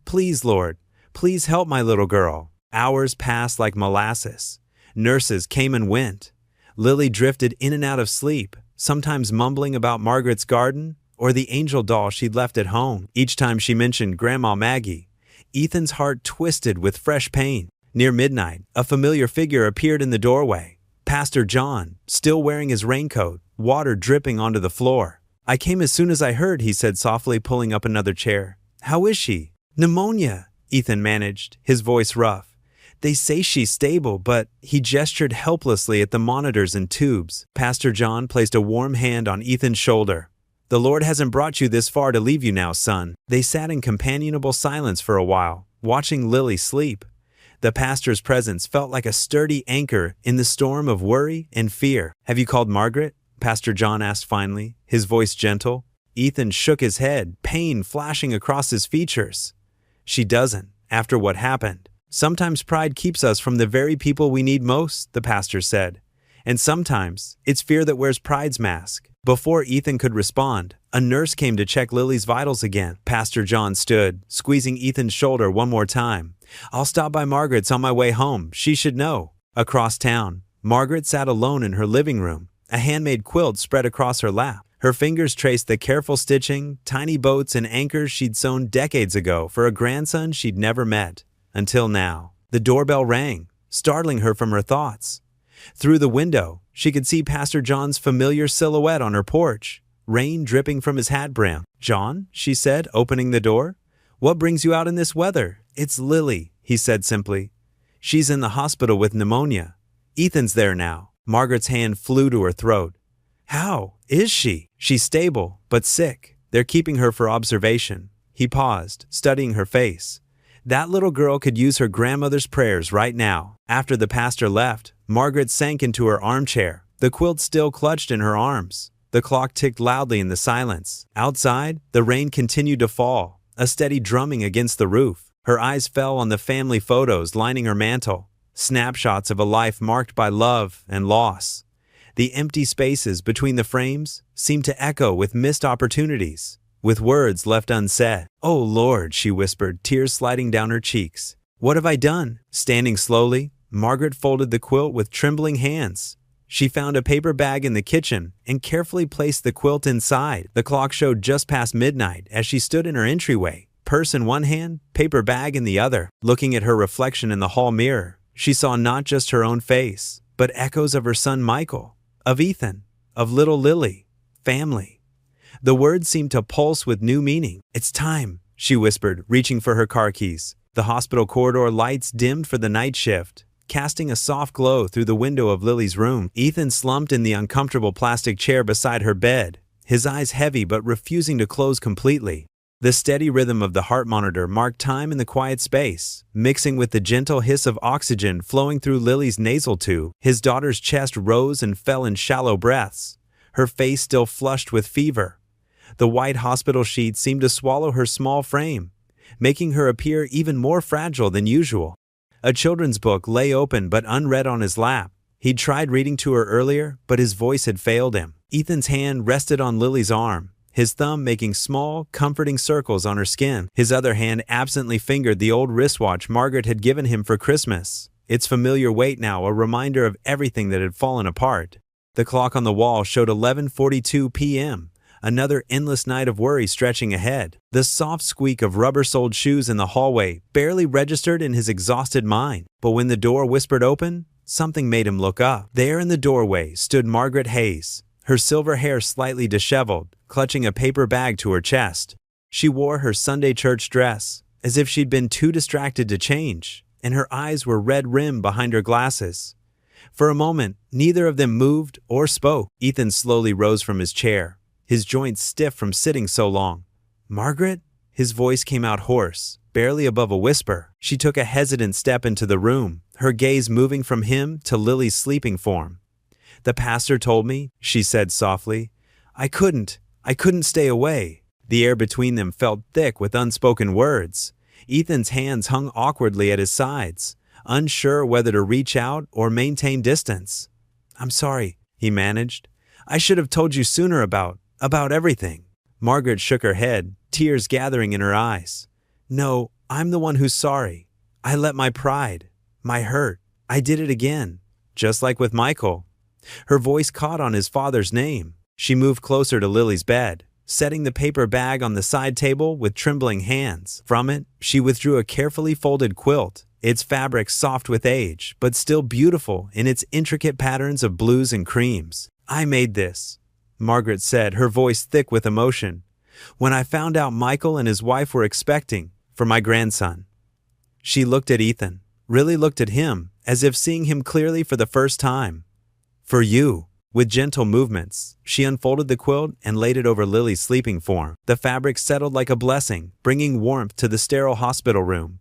Please, Lord, please help my little girl. Hours passed like molasses. Nurses came and went. Lily drifted in and out of sleep, sometimes mumbling about Margaret's garden or the angel doll she'd left at home. Each time she mentioned Grandma Maggie, Ethan's heart twisted with fresh pain. Near midnight, a familiar figure appeared in the doorway. Pastor John, still wearing his raincoat, water dripping onto the floor. I came as soon as I heard, he said softly, pulling up another chair. How is she? Pneumonia, Ethan managed, his voice rough. They say she's stable, but he gestured helplessly at the monitors and tubes. Pastor John placed a warm hand on Ethan's shoulder. The Lord hasn't brought you this far to leave you now, son. They sat in companionable silence for a while, watching Lily sleep. The pastor's presence felt like a sturdy anchor in the storm of worry and fear. Have you called Margaret? Pastor John asked finally, his voice gentle. Ethan shook his head, pain flashing across his features. She doesn't, after what happened. Sometimes pride keeps us from the very people we need most, the pastor said. And sometimes, it's fear that wears pride's mask. Before Ethan could respond, a nurse came to check Lily's vitals again. Pastor John stood, squeezing Ethan's shoulder one more time. I'll stop by Margaret's on my way home. She should know. Across town, Margaret sat alone in her living room, a handmade quilt spread across her lap. Her fingers traced the careful stitching, tiny boats and anchors she'd sewn decades ago for a grandson she'd never met. Until now. The doorbell rang, startling her from her thoughts. Through the window, she could see Pastor John's familiar silhouette on her porch, rain dripping from his hat brim. John, she said, opening the door. What brings you out in this weather? It's Lily, he said simply. She's in the hospital with pneumonia. Ethan's there now. Margaret's hand flew to her throat. How is she? She's stable, but sick. They're keeping her for observation. He paused, studying her face. That little girl could use her grandmother's prayers right now. After the pastor left, Margaret sank into her armchair, the quilt still clutched in her arms. The clock ticked loudly in the silence. Outside, the rain continued to fall, a steady drumming against the roof. Her eyes fell on the family photos lining her mantel, snapshots of a life marked by love and loss. The empty spaces between the frames seemed to echo with missed opportunities, with words left unsaid. Oh Lord, she whispered, tears sliding down her cheeks. What have I done? Standing slowly, Margaret folded the quilt with trembling hands. She found a paper bag in the kitchen and carefully placed the quilt inside. The clock showed just past midnight as she stood in her entryway, purse in one hand, paper bag in the other. Looking at her reflection in the hall mirror, she saw not just her own face, but echoes of her son Michael, of Ethan, of little Lily, family. The words seemed to pulse with new meaning. It's time, she whispered, reaching for her car keys. The hospital corridor lights dimmed for the night shift, casting a soft glow through the window of Lily's room. Ethan slumped in the uncomfortable plastic chair beside her bed, his eyes heavy but refusing to close completely. The steady rhythm of the heart monitor marked time in the quiet space, mixing with the gentle hiss of oxygen flowing through Lily's nasal tube. His daughter's chest rose and fell in shallow breaths, her face still flushed with fever. The white hospital sheet seemed to swallow her small frame, making her appear even more fragile than usual. A children's book lay open but unread on his lap. He'd tried reading to her earlier, but his voice had failed him. Ethan's hand rested on Lily's arm, his thumb making small, comforting circles on her skin. His other hand absently fingered the old wristwatch Margaret had given him for Christmas, its familiar weight now a reminder of everything that had fallen apart. The clock on the wall showed 11:42 p.m., another endless night of worry stretching ahead. The soft squeak of rubber-soled shoes in the hallway barely registered in his exhausted mind. But when the door whispered open, something made him look up. There in the doorway stood Margaret Hayes, her silver hair slightly disheveled, clutching a paper bag to her chest. She wore her Sunday church dress, as if she'd been too distracted to change, and her eyes were red-rimmed behind her glasses. For a moment, neither of them moved or spoke. Ethan slowly rose from his chair, his joints stiff from sitting so long. Margaret? His voice came out hoarse, barely above a whisper. She took a hesitant step into the room, her gaze moving from him to Lily's sleeping form. The pastor told me, she said softly. I couldn't stay away. The air between them felt thick with unspoken words. Ethan's hands hung awkwardly at his sides, unsure whether to reach out or maintain distance. I'm sorry, he managed. I should have told you sooner about everything. Margaret shook her head, tears gathering in her eyes. No, I'm the one who's sorry. I let my pride, my hurt, I did it again, just like with Michael. Her voice caught on his father's name. She moved closer to Lily's bed, setting the paper bag on the side table with trembling hands. From it, she withdrew a carefully folded quilt, its fabric soft with age, but still beautiful in its intricate patterns of blues and creams. I made this, Margaret said, her voice thick with emotion, when I found out Michael and his wife were expecting for my grandson. She looked at Ethan, really looked at him, as if seeing him clearly for the first time. For you. With gentle movements, she unfolded the quilt and laid it over Lily's sleeping form. The fabric settled like a blessing, bringing warmth to the sterile hospital room.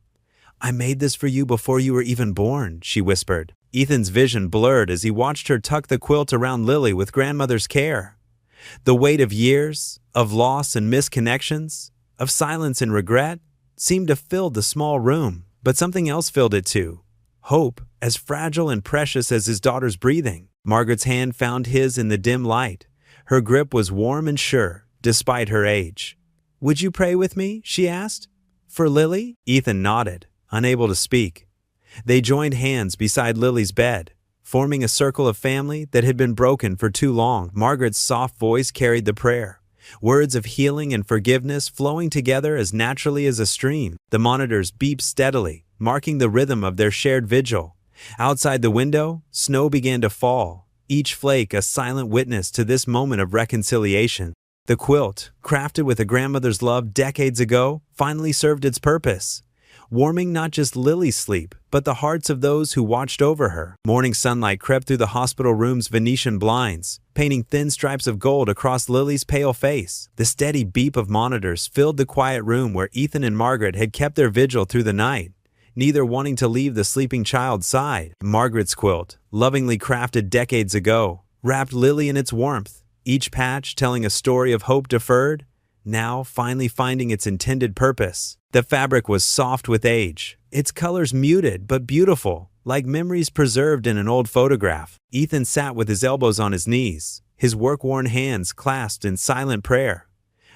I made this for you before you were even born, she whispered. Ethan's vision blurred as he watched her tuck the quilt around Lily with grandmother's care. The weight of years, of loss and misconnections, of silence and regret, seemed to fill the small room. But something else filled it too. Hope, as fragile and precious as his daughter's breathing. Margaret's hand found his in the dim light. Her grip was warm and sure, despite her age. Would you pray with me? She asked. For Lily? Ethan nodded, unable to speak. They joined hands beside Lily's bed, forming a circle of family that had been broken for too long. Margaret's soft voice carried the prayer, words of healing and forgiveness flowing together as naturally as a stream. The monitors beeped steadily, marking the rhythm of their shared vigil. Outside the window, snow began to fall, each flake a silent witness to this moment of reconciliation. The quilt, crafted with a grandmother's love decades ago, finally served its purpose, warming not just Lily's sleep, but the hearts of those who watched over her. Morning sunlight crept through the hospital room's Venetian blinds, painting thin stripes of gold across Lily's pale face. The steady beep of monitors filled the quiet room where Ethan and Margaret had kept their vigil through the night, neither wanting to leave the sleeping child's side. Margaret's quilt, lovingly crafted decades ago, wrapped Lily in its warmth, each patch telling a story of hope deferred, now finally finding its intended purpose. The fabric was soft with age, its colors muted but beautiful, like memories preserved in an old photograph. Ethan sat with his elbows on his knees, his work-worn hands clasped in silent prayer.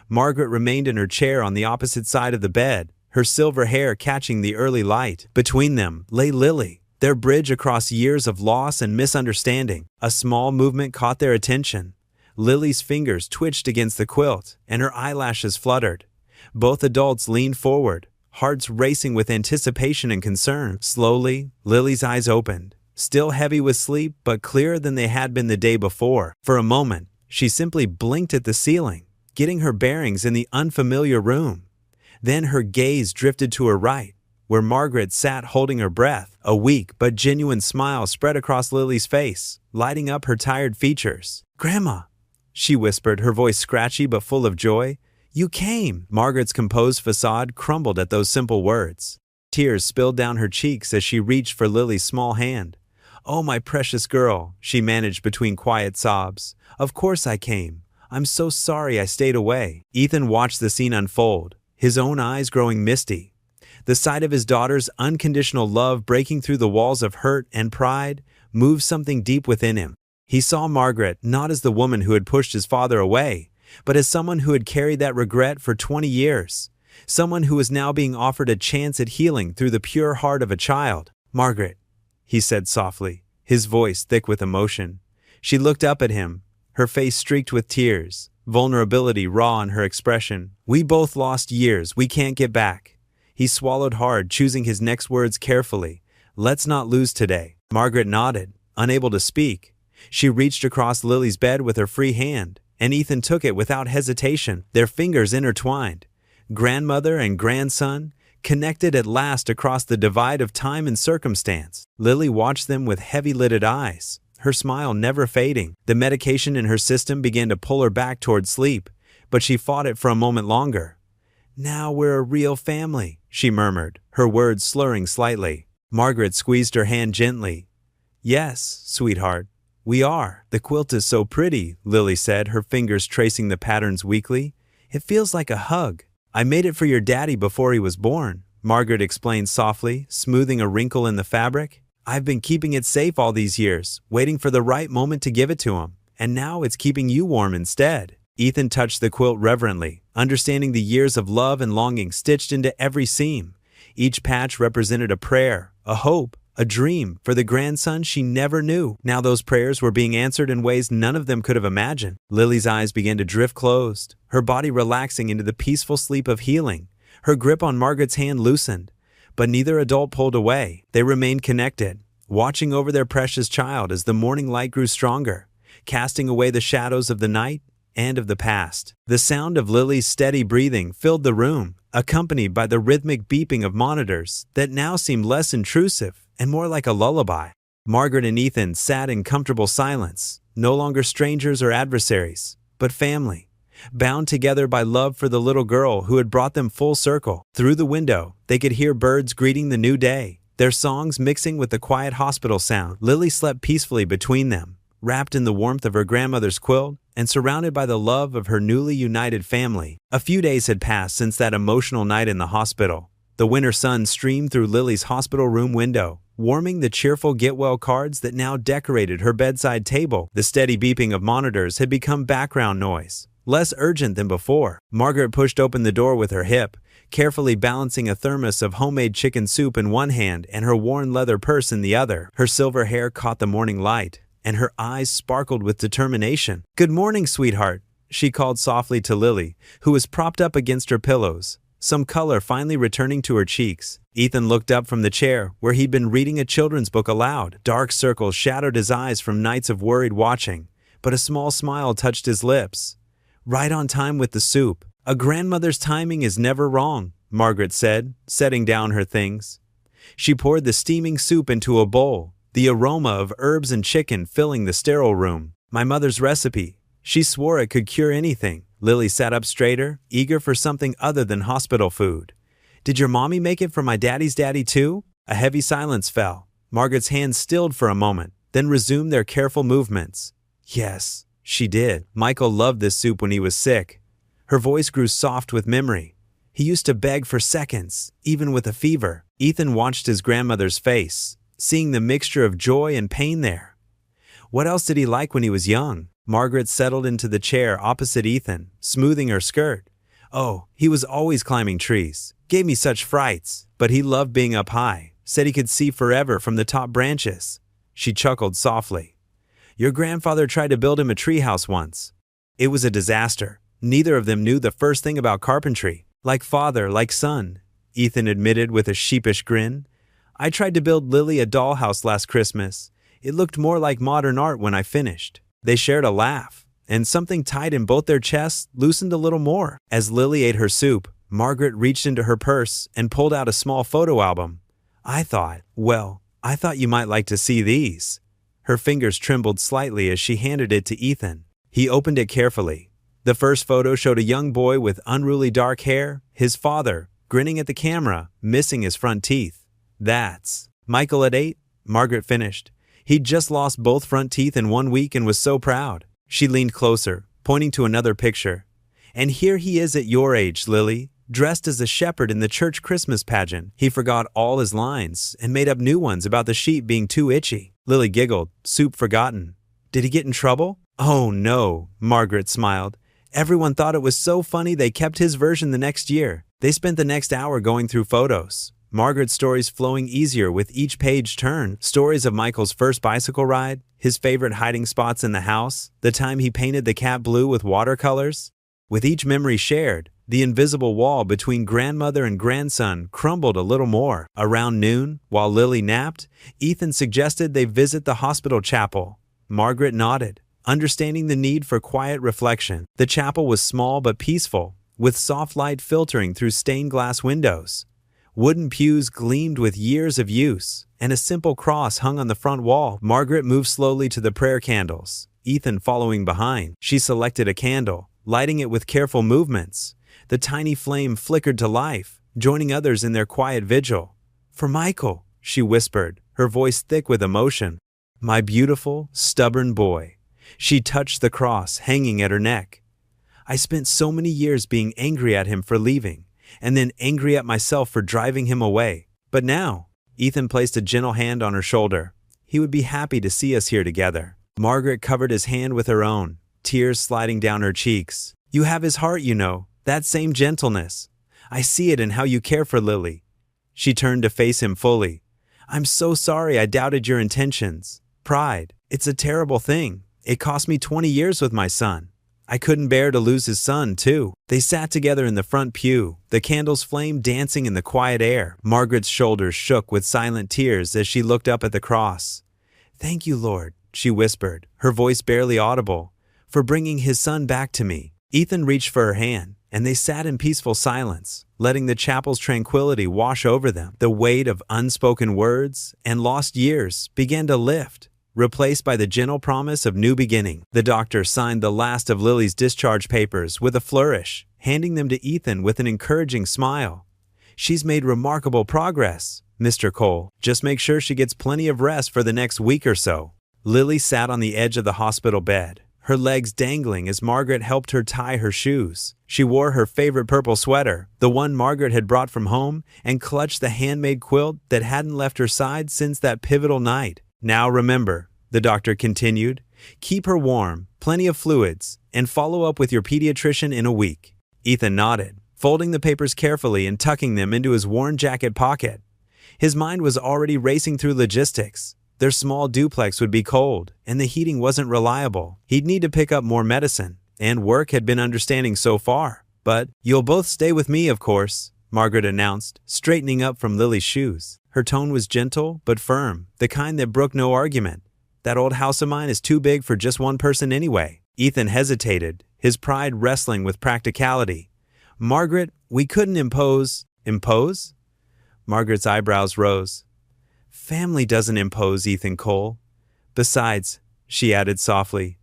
Margaret remained in her chair on the opposite side of the bed, her silver hair catching the early light. Between them lay Lily, their bridge across years of loss and misunderstanding. A small movement caught their attention. Lily's fingers twitched against the quilt, and her eyelashes fluttered. Both adults leaned forward, hearts racing with anticipation and concern. Slowly, Lily's eyes opened, still heavy with sleep but clearer than they had been the day before. For a moment, she simply blinked at the ceiling, getting her bearings in the unfamiliar room. Then her gaze drifted to her right, where Margaret sat holding her breath. A weak but genuine smile spread across Lily's face, lighting up her tired features. Grandma, she whispered, her voice scratchy but full of joy. You came! Margaret's composed facade crumbled at those simple words. Tears spilled down her cheeks as she reached for Lily's small hand. Oh, my precious girl, she managed between quiet sobs. Of course I came. I'm so sorry I stayed away. Ethan watched the scene unfold, his own eyes growing misty. The sight of his daughter's unconditional love breaking through the walls of hurt and pride moved something deep within him. He saw Margaret not as the woman who had pushed his father away, but as someone who had carried that regret for 20 years, someone who was now being offered a chance at healing through the pure heart of a child. Margaret, he said softly, his voice thick with emotion. She looked up at him, her face streaked with tears, vulnerability raw in her expression. We both lost years we can't get back. He swallowed hard, choosing his next words carefully. Let's not lose today. Margaret nodded, unable to speak. She reached across Lily's bed with her free hand, and Ethan took it without hesitation, their fingers intertwined. Grandmother and grandson, connected at last across the divide of time and circumstance. Lily watched them with heavy-lidded eyes, her smile never fading. The medication in her system began to pull her back toward sleep, but she fought it for a moment longer. Now we're a real family, she murmured, her words slurring slightly. Margaret squeezed her hand gently. Yes, sweetheart, we are. The quilt is so pretty, Lily said, her fingers tracing the patterns weakly. It feels like a hug. I made it for your daddy before he was born, Margaret explained softly, smoothing a wrinkle in the fabric. I've been keeping it safe all these years, waiting for the right moment to give it to him, and now it's keeping you warm instead. Ethan touched the quilt reverently, understanding the years of love and longing stitched into every seam. Each patch represented a prayer, a hope, a dream for the grandson she never knew. Now those prayers were being answered in ways none of them could have imagined. Lily's eyes began to drift closed, her body relaxing into the peaceful sleep of healing. Her grip on Margaret's hand loosened, but neither adult pulled away. They remained connected, watching over their precious child as the morning light grew stronger, casting away the shadows of the night and of the past. The sound of Lily's steady breathing filled the room, accompanied by the rhythmic beeping of monitors that now seemed less intrusive and more like a lullaby. Margaret and Ethan sat in comfortable silence, no longer strangers or adversaries, but family, bound together by love for the little girl who had brought them full circle. Through the window, they could hear birds greeting the new day, their songs mixing with the quiet hospital sound. Lily slept peacefully between them, wrapped in the warmth of her grandmother's quilt and surrounded by the love of her newly united family. A few days had passed since that emotional night in the hospital. The winter sun streamed through Lily's hospital room window, warming the cheerful get-well cards that now decorated her bedside table. The steady beeping of monitors had become background noise, less urgent than before. Margaret pushed open the door with her hip, carefully balancing a thermos of homemade chicken soup in one hand and her worn leather purse in the other. Her silver hair caught the morning light, and her eyes sparkled with determination. "Good morning, sweetheart," she called softly to Lily, who was propped up against her pillows, some color finally returning to her cheeks. Ethan looked up from the chair where he'd been reading a children's book aloud. Dark circles shadowed his eyes from nights of worried watching, but a small smile touched his lips. "Right on time with the soup. A grandmother's timing is never wrong," Margaret said, setting down her things. She poured the steaming soup into a bowl, the aroma of herbs and chicken filling the sterile room. "My mother's recipe. She swore it could cure anything." Lily sat up straighter, eager for something other than hospital food. "Did your mommy make it for my daddy's daddy too?" A heavy silence fell. Margaret's hands stilled for a moment, then resumed their careful movements. "Yes, she did. Michael loved this soup when he was sick." Her voice grew soft with memory. "He used to beg for seconds, even with a fever." Ethan watched his grandmother's face, seeing the mixture of joy and pain there. "What else did he like when he was young?" Margaret settled into the chair opposite Ethan, smoothing her skirt. "Oh, he was always climbing trees. Gave me such frights, but he loved being up high. Said he could see forever from the top branches." She chuckled softly. "Your grandfather tried to build him a treehouse once. It was a disaster. Neither of them knew the first thing about carpentry. Like father, like son," Ethan admitted with a sheepish grin. "I tried to build Lily a dollhouse last Christmas. It looked more like modern art when I finished." They shared a laugh, and something tight in both their chests loosened a little more. As Lily ate her soup, Margaret reached into her purse and pulled out a small photo album. I thought you might like to see these." Her fingers trembled slightly as she handed it to Ethan. He opened it carefully. The first photo showed a young boy with unruly dark hair, his father, grinning at the camera, missing his front teeth. "That's Michael at 8, Margaret finished. He'd just lost both front teeth in 1 week and was so proud. She leaned closer, pointing to another picture. "And here he is at your age, Lily, dressed as a shepherd in the church Christmas pageant. He forgot all his lines and made up new ones about the sheep being too itchy." Lily giggled, soup forgotten. "Did he get in trouble?" "Oh no," Margaret smiled. "Everyone thought it was so funny they kept his version the next year." They spent the next hour going through photos, Margaret's stories flowing easier with each page turn. Stories of Michael's first bicycle ride, his favorite hiding spots in the house, the time he painted the cat blue with watercolors. With each memory shared, the invisible wall between grandmother and grandson crumbled a little more. Around noon, while Lily napped, Ethan suggested they visit the hospital chapel. Margaret nodded, understanding the need for quiet reflection. The chapel was small but peaceful, with soft light filtering through stained glass windows. Wooden pews gleamed with years of use, and a simple cross hung on the front wall. Margaret moved slowly to the prayer candles, Ethan following behind. She selected a candle, lighting it with careful movements, The tiny flame flickered to life, joining others in their quiet vigil. "For Michael," she whispered, her voice thick with emotion. "My beautiful, stubborn boy." She touched the cross hanging at her neck. "I spent so many years being angry at him for leaving, and then angry at myself for driving him away. But now," Ethan placed a gentle hand on her shoulder, "he would be happy to see us here together." Margaret covered his hand with her own, tears sliding down her cheeks. "You have his heart, you know, that same gentleness. I see it in how you care for Lily." She turned to face him fully. "I'm so sorry I doubted your intentions. Pride, it's a terrible thing. It cost me 20 years with my son. I couldn't bear to lose his son, too." They sat together in the front pew, the candle's flame dancing in the quiet air. Margaret's shoulders shook with silent tears as she looked up at the cross. "Thank you, Lord," she whispered, her voice barely audible, "for bringing his son back to me." Ethan reached for her hand, and they sat in peaceful silence, letting the chapel's tranquility wash over them. The weight of unspoken words and lost years began to lift, replaced by the gentle promise of new beginning. The doctor signed the last of Lily's discharge papers with a flourish, handing them to Ethan with an encouraging smile. "She's made remarkable progress, Mr. Cole. Just make sure she gets plenty of rest for the next week or so." Lily sat on the edge of the hospital bed, her legs dangling as Margaret helped her tie her shoes. She wore her favorite purple sweater, the one Margaret had brought from home, and clutched the handmade quilt that hadn't left her side since that pivotal night. "Now remember," the doctor continued, "keep her warm, plenty of fluids, and follow up with your pediatrician in a week." Ethan nodded, folding the papers carefully and tucking them into his worn jacket pocket. His mind was already racing through logistics. Their small duplex would be cold, and the heating wasn't reliable. He'd need to pick up more medicine, and work had been understanding so far. "But you'll both stay with me, of course," Margaret announced, straightening up from Lily's shoes. Her tone was gentle but firm, the kind that brooked no argument. "That old house of mine is too big for just one person anyway." Ethan hesitated, his pride wrestling with practicality. "Margaret, we couldn't impose—" "Impose?" Margaret's eyebrows rose. "Family doesn't impose, Ethan Cole. Besides," she added softly,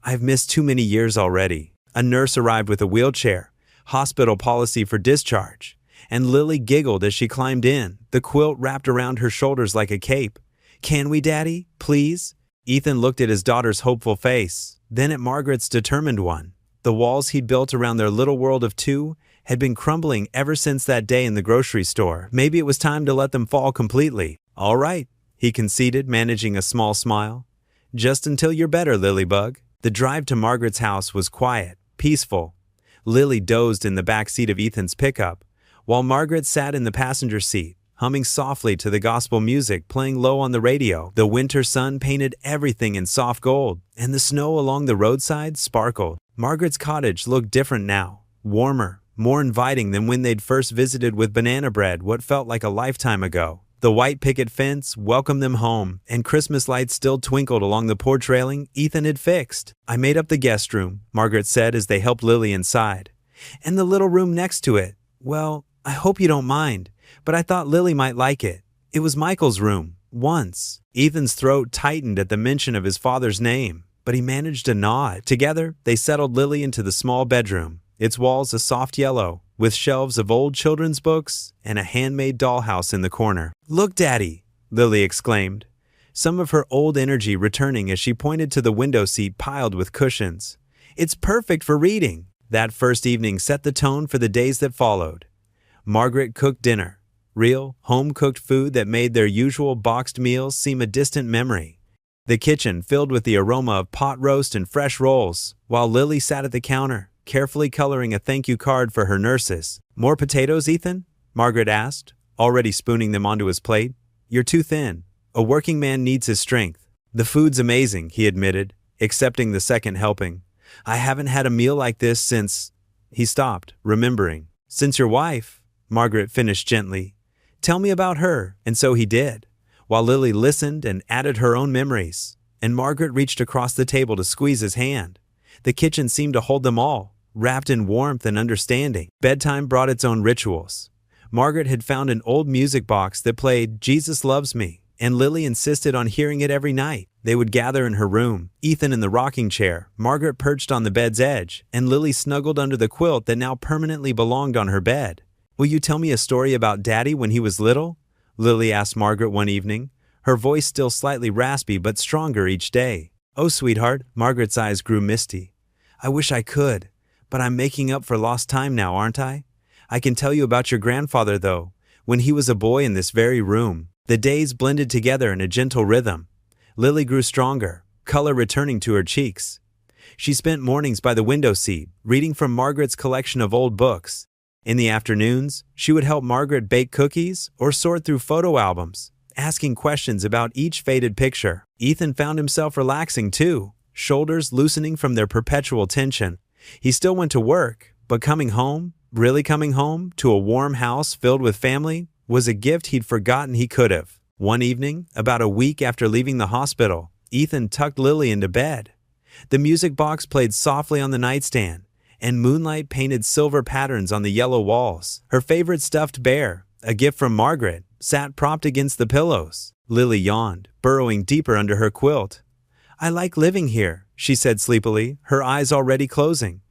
"I've missed too many years already." A nurse arrived with a wheelchair, hospital policy for discharge, and Lily giggled as she climbed in, the quilt wrapped around her shoulders like a cape. "Can we, Daddy? Please?" Ethan looked at his daughter's hopeful face, then at Margaret's determined one. The walls he'd built around their little world of two had been crumbling ever since that day in the grocery store. Maybe it was time to let them fall completely. "All right," he conceded, managing a small smile. "Just until you're better, Lilybug." The drive to Margaret's house was quiet, peaceful. Lily dozed in the back seat of Ethan's pickup, while Margaret sat in the passenger seat, humming softly to the gospel music playing low on the radio. The winter sun painted everything in soft gold, and the snow along the roadside sparkled. Margaret's cottage looked different now, warmer, more inviting than when they'd first visited with banana bread what felt like a lifetime ago. The white picket fence welcomed them home, and Christmas lights still twinkled along the porch railing Ethan had fixed. "I made up the guest room," Margaret said as they helped Lily inside. "And the little room next to it. Well, I hope you don't mind, but I thought Lily might like it. It was Michael's room, once." Ethan's throat tightened at the mention of his father's name, but he managed to nod. Together, they settled Lily into the small bedroom, its walls a soft yellow, with shelves of old children's books and a handmade dollhouse in the corner. "Look, Daddy," Lily exclaimed, some of her old energy returning as she pointed to the window seat piled with cushions. "It's perfect for reading." That first evening set the tone for the days that followed. Margaret cooked dinner, real, home-cooked food that made their usual boxed meals seem a distant memory. The kitchen filled with the aroma of pot roast and fresh rolls, while Lily sat at the counter, carefully coloring a thank you card for her nurses. "More potatoes, Ethan?" Margaret asked, already spooning them onto his plate. "You're too thin. A working man needs his strength." "The food's amazing," he admitted, accepting the second helping. "I haven't had a meal like this since—" He stopped, remembering. "Since your wife," Margaret finished gently. "Tell me about her." And so he did, while Lily listened and added her own memories, and Margaret reached across the table to squeeze his hand. The kitchen seemed to hold them all, wrapped in warmth and understanding. Bedtime brought its own rituals. Margaret had found an old music box that played "Jesus Loves Me," and Lily insisted on hearing it every night. They would gather in her room, Ethan in the rocking chair, Margaret perched on the bed's edge, and Lily snuggled under the quilt that now permanently belonged on her bed. "Will you tell me a story about Daddy when he was little?" Lily asked Margaret one evening, her voice still slightly raspy but stronger each day. "Oh, sweetheart," Margaret's eyes grew misty. "I wish I could, but I'm making up for lost time now, aren't I? I can tell you about your grandfather, though, when he was a boy in this very room." The days blended together in a gentle rhythm. Lily grew stronger, color returning to her cheeks. She spent mornings by the window seat, reading from Margaret's collection of old books. In the afternoons, she would help Margaret bake cookies or sort through photo albums, asking questions about each faded picture. Ethan found himself relaxing too, shoulders loosening from their perpetual tension. He still went to work, but coming home, really coming home, to a warm house filled with family, was a gift he'd forgotten he could have. One evening, about a week after leaving the hospital, Ethan tucked Lily into bed. The music box played softly on the nightstand, and moonlight painted silver patterns on the yellow walls. Her favorite stuffed bear, a gift from Margaret, sat propped against the pillows. Lily yawned, burrowing deeper under her quilt. "I like living here," she said sleepily, her eyes already closing.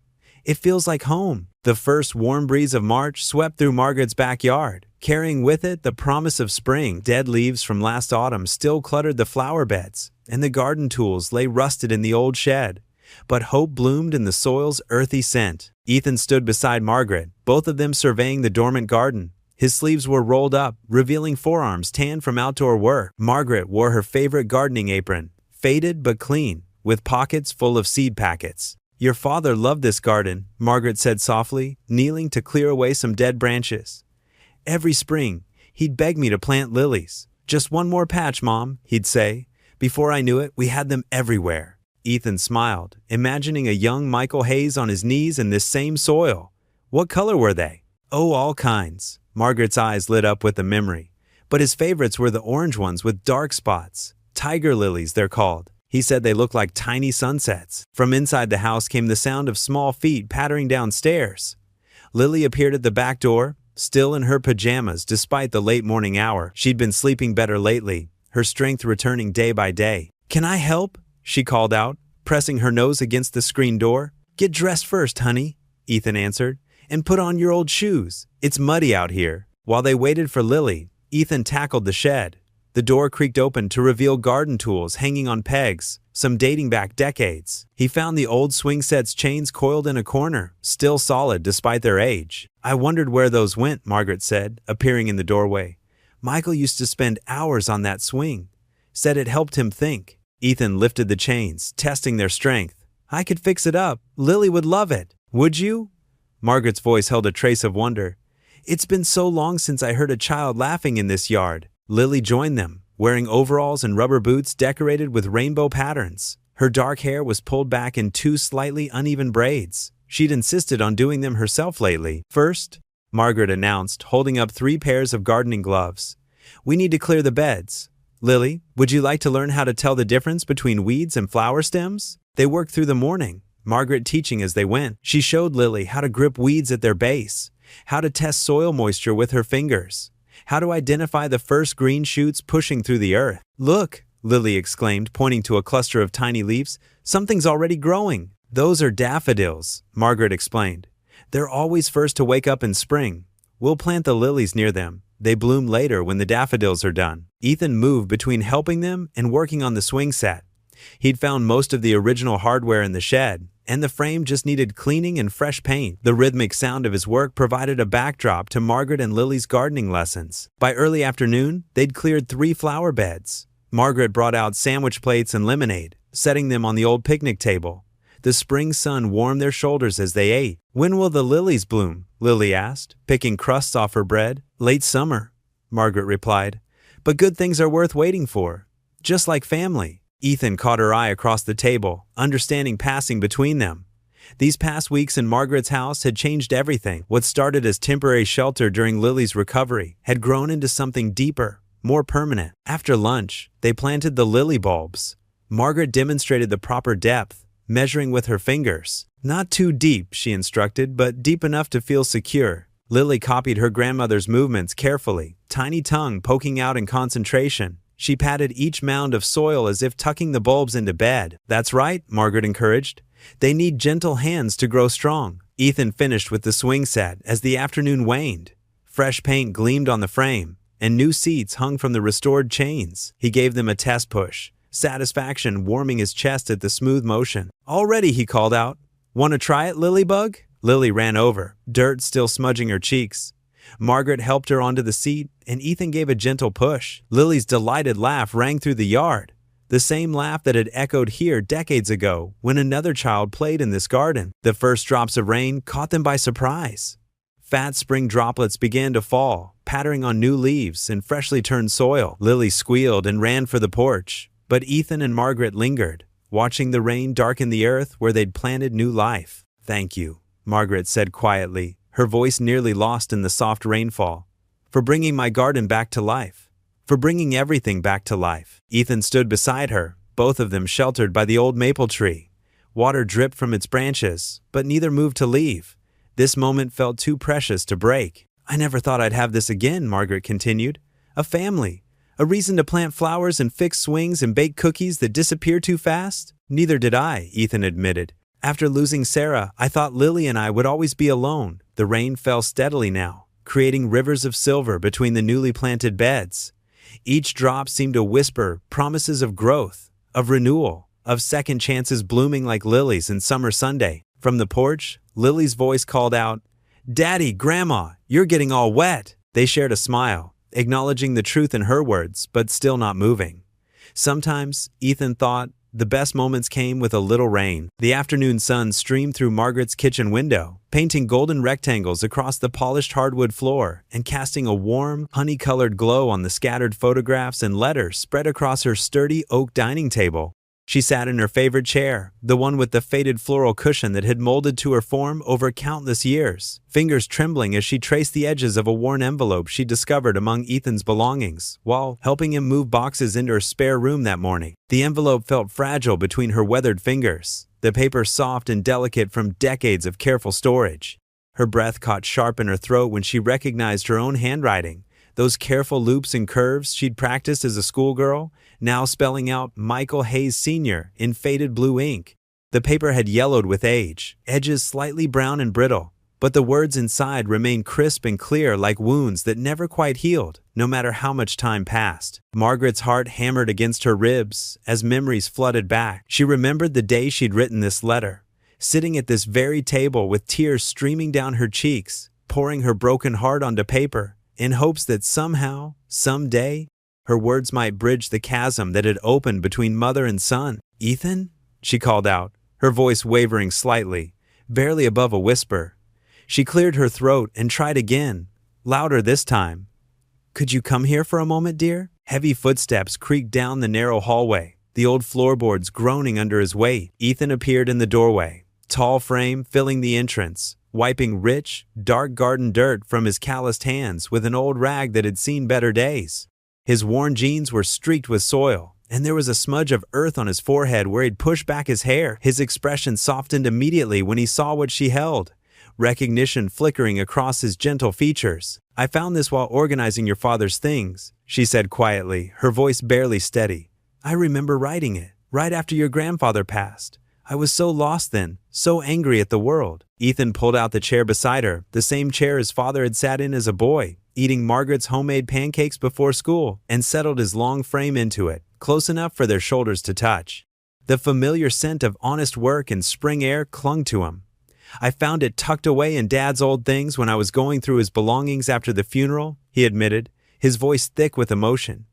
"It feels like home." The first warm breeze of March swept through Margaret's backyard, carrying with it the promise of spring. Dead leaves from last autumn still cluttered the flower beds, and the garden tools lay rusted in the old shed. But hope bloomed in the soil's earthy scent. Ethan stood beside Margaret, both of them surveying the dormant garden. His sleeves were rolled up, revealing forearms tanned from outdoor work. Margaret wore her favorite gardening apron, faded but clean, with pockets full of seed packets. "Your father loved this garden," Margaret said softly, kneeling to clear away some dead branches. "Every spring, he'd beg me to plant lilies. 'Just one more patch, Mom,' he'd say. Before I knew it, we had them everywhere." Ethan smiled, imagining a young Michael Hayes on his knees in this same soil. "What color were they?" "Oh, all kinds." Margaret's eyes lit up with the memory. "But his favorites were the orange ones with dark spots. Tiger lilies, they're called. He said they looked like tiny sunsets." From inside the house came the sound of small feet pattering downstairs. Lily appeared at the back door, still in her pajamas despite the late morning hour. She'd been sleeping better lately, her strength returning day by day. "Can I help?" she called out, pressing her nose against the screen door. "Get dressed first, honey," Ethan answered, "and put on your old shoes. It's muddy out here." While they waited for Lily, Ethan tackled the shed. The door creaked open to reveal garden tools hanging on pegs, some dating back decades. He found the old swing set's chains coiled in a corner, still solid despite their age. "I wondered where those went," Margaret said, appearing in the doorway. "Michael used to spend hours on that swing. Said it helped him think." Ethan lifted the chains, testing their strength. "I could fix it up. Lily would love it." "Would you?" Margaret's voice held a trace of wonder. "It's been so long since I heard a child laughing in this yard." Lily joined them, wearing overalls and rubber boots decorated with rainbow patterns. Her dark hair was pulled back in two slightly uneven braids. She'd insisted on doing them herself lately. "First," Margaret announced, holding up 3 pairs of gardening gloves, "we need to clear the beds. Lily, would you like to learn how to tell the difference between weeds and flower stems?" They worked through the morning, Margaret teaching as they went. She showed Lily how to grip weeds at their base, how to test soil moisture with her fingers, how to identify the first green shoots pushing through the earth. "Look," Lily exclaimed, pointing to a cluster of tiny leaves. "Something's already growing." "Those are daffodils," Margaret explained. "They're always first to wake up in spring. We'll plant the lilies near them. They bloom later when the daffodils are done." Ethan moved between helping them and working on the swing set. He'd found most of the original hardware in the shed, and the frame just needed cleaning and fresh paint. The rhythmic sound of his work provided a backdrop to Margaret and Lily's gardening lessons. By early afternoon, they'd cleared 3 flower beds. Margaret brought out sandwich plates and lemonade, setting them on the old picnic table. The spring sun warmed their shoulders as they ate. "When will the lilies bloom?" Lily asked, picking crusts off her bread. "Late summer," Margaret replied. "But good things are worth waiting for. Just like family." Ethan caught her eye across the table, understanding passing between them. These past weeks in Margaret's house had changed everything. What started as temporary shelter during Lily's recovery had grown into something deeper, more permanent. After lunch, they planted the lily bulbs. Margaret demonstrated the proper depth, measuring with her fingers. "Not too deep," she instructed, "but deep enough to feel secure." Lily copied her grandmother's movements carefully, tiny tongue poking out in concentration. She patted each mound of soil as if tucking the bulbs into bed. "That's right," Margaret encouraged. "They need gentle hands to grow strong." Ethan finished with the swing set as the afternoon waned. Fresh paint gleamed on the frame, and new seats hung from the restored chains. He gave them a test push, satisfaction warming his chest at the smooth motion. "All ready," he called out. "Want to try it, Lilybug?" Lily ran over, dirt still smudging her cheeks. Margaret helped her onto the seat, and Ethan gave a gentle push. Lily's delighted laugh rang through the yard, the same laugh that had echoed here decades ago when another child played in this garden. The first drops of rain caught them by surprise. Fat spring droplets began to fall, pattering on new leaves and freshly turned soil. Lily squealed and ran for the porch, but Ethan and Margaret lingered, watching the rain darken the earth where they'd planted new life. "Thank you," Margaret said quietly, her voice nearly lost in the soft rainfall, "for bringing my garden back to life. For bringing everything back to life." Ethan stood beside her, both of them sheltered by the old maple tree. Water dripped from its branches, but neither moved to leave. This moment felt too precious to break. "I never thought I'd have this again," Margaret continued. "A family. A reason to plant flowers and fix swings and bake cookies that disappear too fast." "Neither did I," Ethan admitted. "After losing Sarah, I thought Lily and I would always be alone." The rain fell steadily now, creating rivers of silver between the newly planted beds. Each drop seemed to whisper promises of growth, of renewal, of second chances blooming like lilies in summer Sunday. From the porch, Lily's voice called out, "Daddy, Grandma, you're getting all wet." They shared a smile, acknowledging the truth in her words, but still not moving. Sometimes, Ethan thought, the best moments came with a little rain. The afternoon sun streamed through Margaret's kitchen window, painting golden rectangles across the polished hardwood floor and casting a warm, honey-colored glow on the scattered photographs and letters spread across her sturdy oak dining table. She sat in her favorite chair, the one with the faded floral cushion that had molded to her form over countless years, fingers trembling as she traced the edges of a worn envelope she discovered among Ethan's belongings, while helping him move boxes into her spare room that morning. The envelope felt fragile between her weathered fingers, the paper soft and delicate from decades of careful storage. Her breath caught sharp in her throat when she recognized her own handwriting, those careful loops and curves she'd practiced as a schoolgirl, now spelling out Michael Hayes Sr. in faded blue ink. The paper had yellowed with age, edges slightly brown and brittle, but the words inside remained crisp and clear like wounds that never quite healed, no matter how much time passed. Margaret's heart hammered against her ribs as memories flooded back. She remembered the day she'd written this letter, sitting at this very table with tears streaming down her cheeks, pouring her broken heart onto paper, in hopes that somehow, someday, her words might bridge the chasm that had opened between mother and son. "Ethan?" she called out, her voice wavering slightly, barely above a whisper. She cleared her throat and tried again, louder this time. "Could you come here for a moment, dear?" Heavy footsteps creaked down the narrow hallway, the old floorboards groaning under his weight. Ethan appeared in the doorway, tall frame filling the entrance, wiping rich, dark garden dirt from his calloused hands with an old rag that had seen better days. His worn jeans were streaked with soil, and there was a smudge of earth on his forehead where he'd pushed back his hair. His expression softened immediately when he saw what she held, recognition flickering across his gentle features. "I found this while organizing your father's things," she said quietly, her voice barely steady. "I remember writing it, right after your grandfather passed. I was so lost then, so angry at the world." Ethan pulled out the chair beside her, the same chair his father had sat in as a boy, eating Margaret's homemade pancakes before school, and settled his long frame into it, close enough for their shoulders to touch. The familiar scent of honest work and spring air clung to him. "I found it tucked away in Dad's old things when I was going through his belongings after the funeral," he admitted, his voice thick with emotion.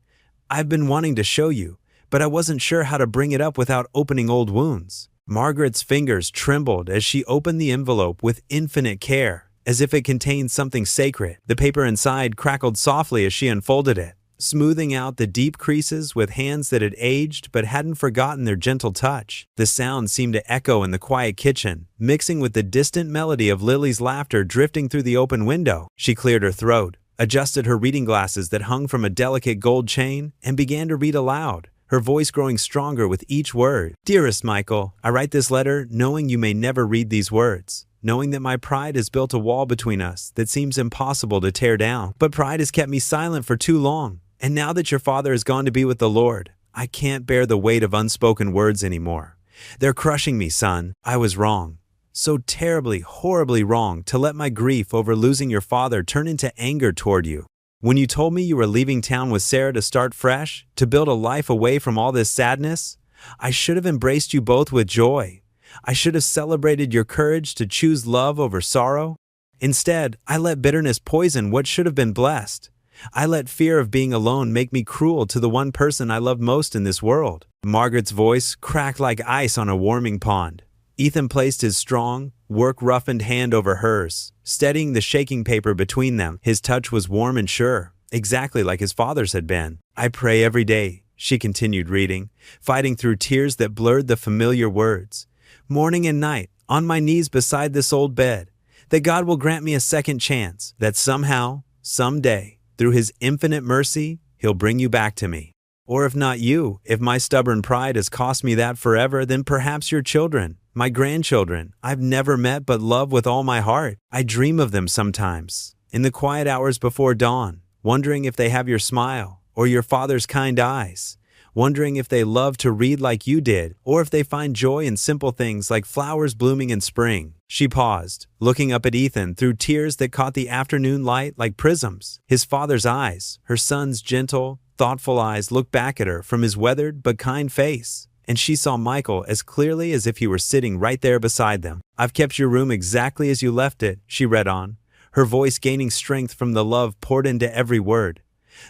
"I've been wanting to show you, but I wasn't sure how to bring it up without opening old wounds." Margaret's fingers trembled as she opened the envelope with infinite care, as if it contained something sacred. The paper inside crackled softly as she unfolded it, smoothing out the deep creases with hands that had aged but hadn't forgotten their gentle touch. The sound seemed to echo in the quiet kitchen, mixing with the distant melody of Lily's laughter drifting through the open window. She cleared her throat, adjusted her reading glasses that hung from a delicate gold chain, and began to read aloud, her voice growing stronger with each word. "Dearest Michael, I write this letter knowing you may never read these words, knowing that my pride has built a wall between us that seems impossible to tear down. But pride has kept me silent for too long, And now that your father has gone to be with the Lord, I can't bear the weight of unspoken words anymore. They're crushing me, son. I was wrong. So terribly, horribly wrong to let my grief over losing your father turn into anger toward you. When you told me you were leaving town with Sarah to start fresh, to build a life away from all this sadness, I should have embraced you both with joy. I should have celebrated your courage to choose love over sorrow. Instead, I let bitterness poison what should have been blessed. I let fear of being alone make me cruel to the one person I love most in this world. Margaret's voice cracked like ice on a warming pond. Ethan placed his strong, work-roughened hand over hers, steadying the shaking paper between them. His touch was warm and sure, exactly like his father's had been. I pray every day, she continued reading, fighting through tears that blurred the familiar words. Morning and night, on my knees beside this old bed, that God will grant me a second chance, that somehow, someday, through His infinite mercy, He'll bring you back to me. Or if not you, if my stubborn pride has cost me that forever, then perhaps your children, my grandchildren, I've never met but love with all my heart. I dream of them sometimes, in the quiet hours before dawn, wondering if they have your smile, or your father's kind eyes, wondering if they love to read like you did, or if they find joy in simple things like flowers blooming in spring. She paused, looking up at Ethan through tears that caught the afternoon light like prisms. His father's eyes, her son's gentle, thoughtful eyes looked back at her from his weathered but kind face, and she saw Michael as clearly as if he were sitting right there beside them. I've kept your room exactly as you left it, she read on, her voice gaining strength from the love poured into every word.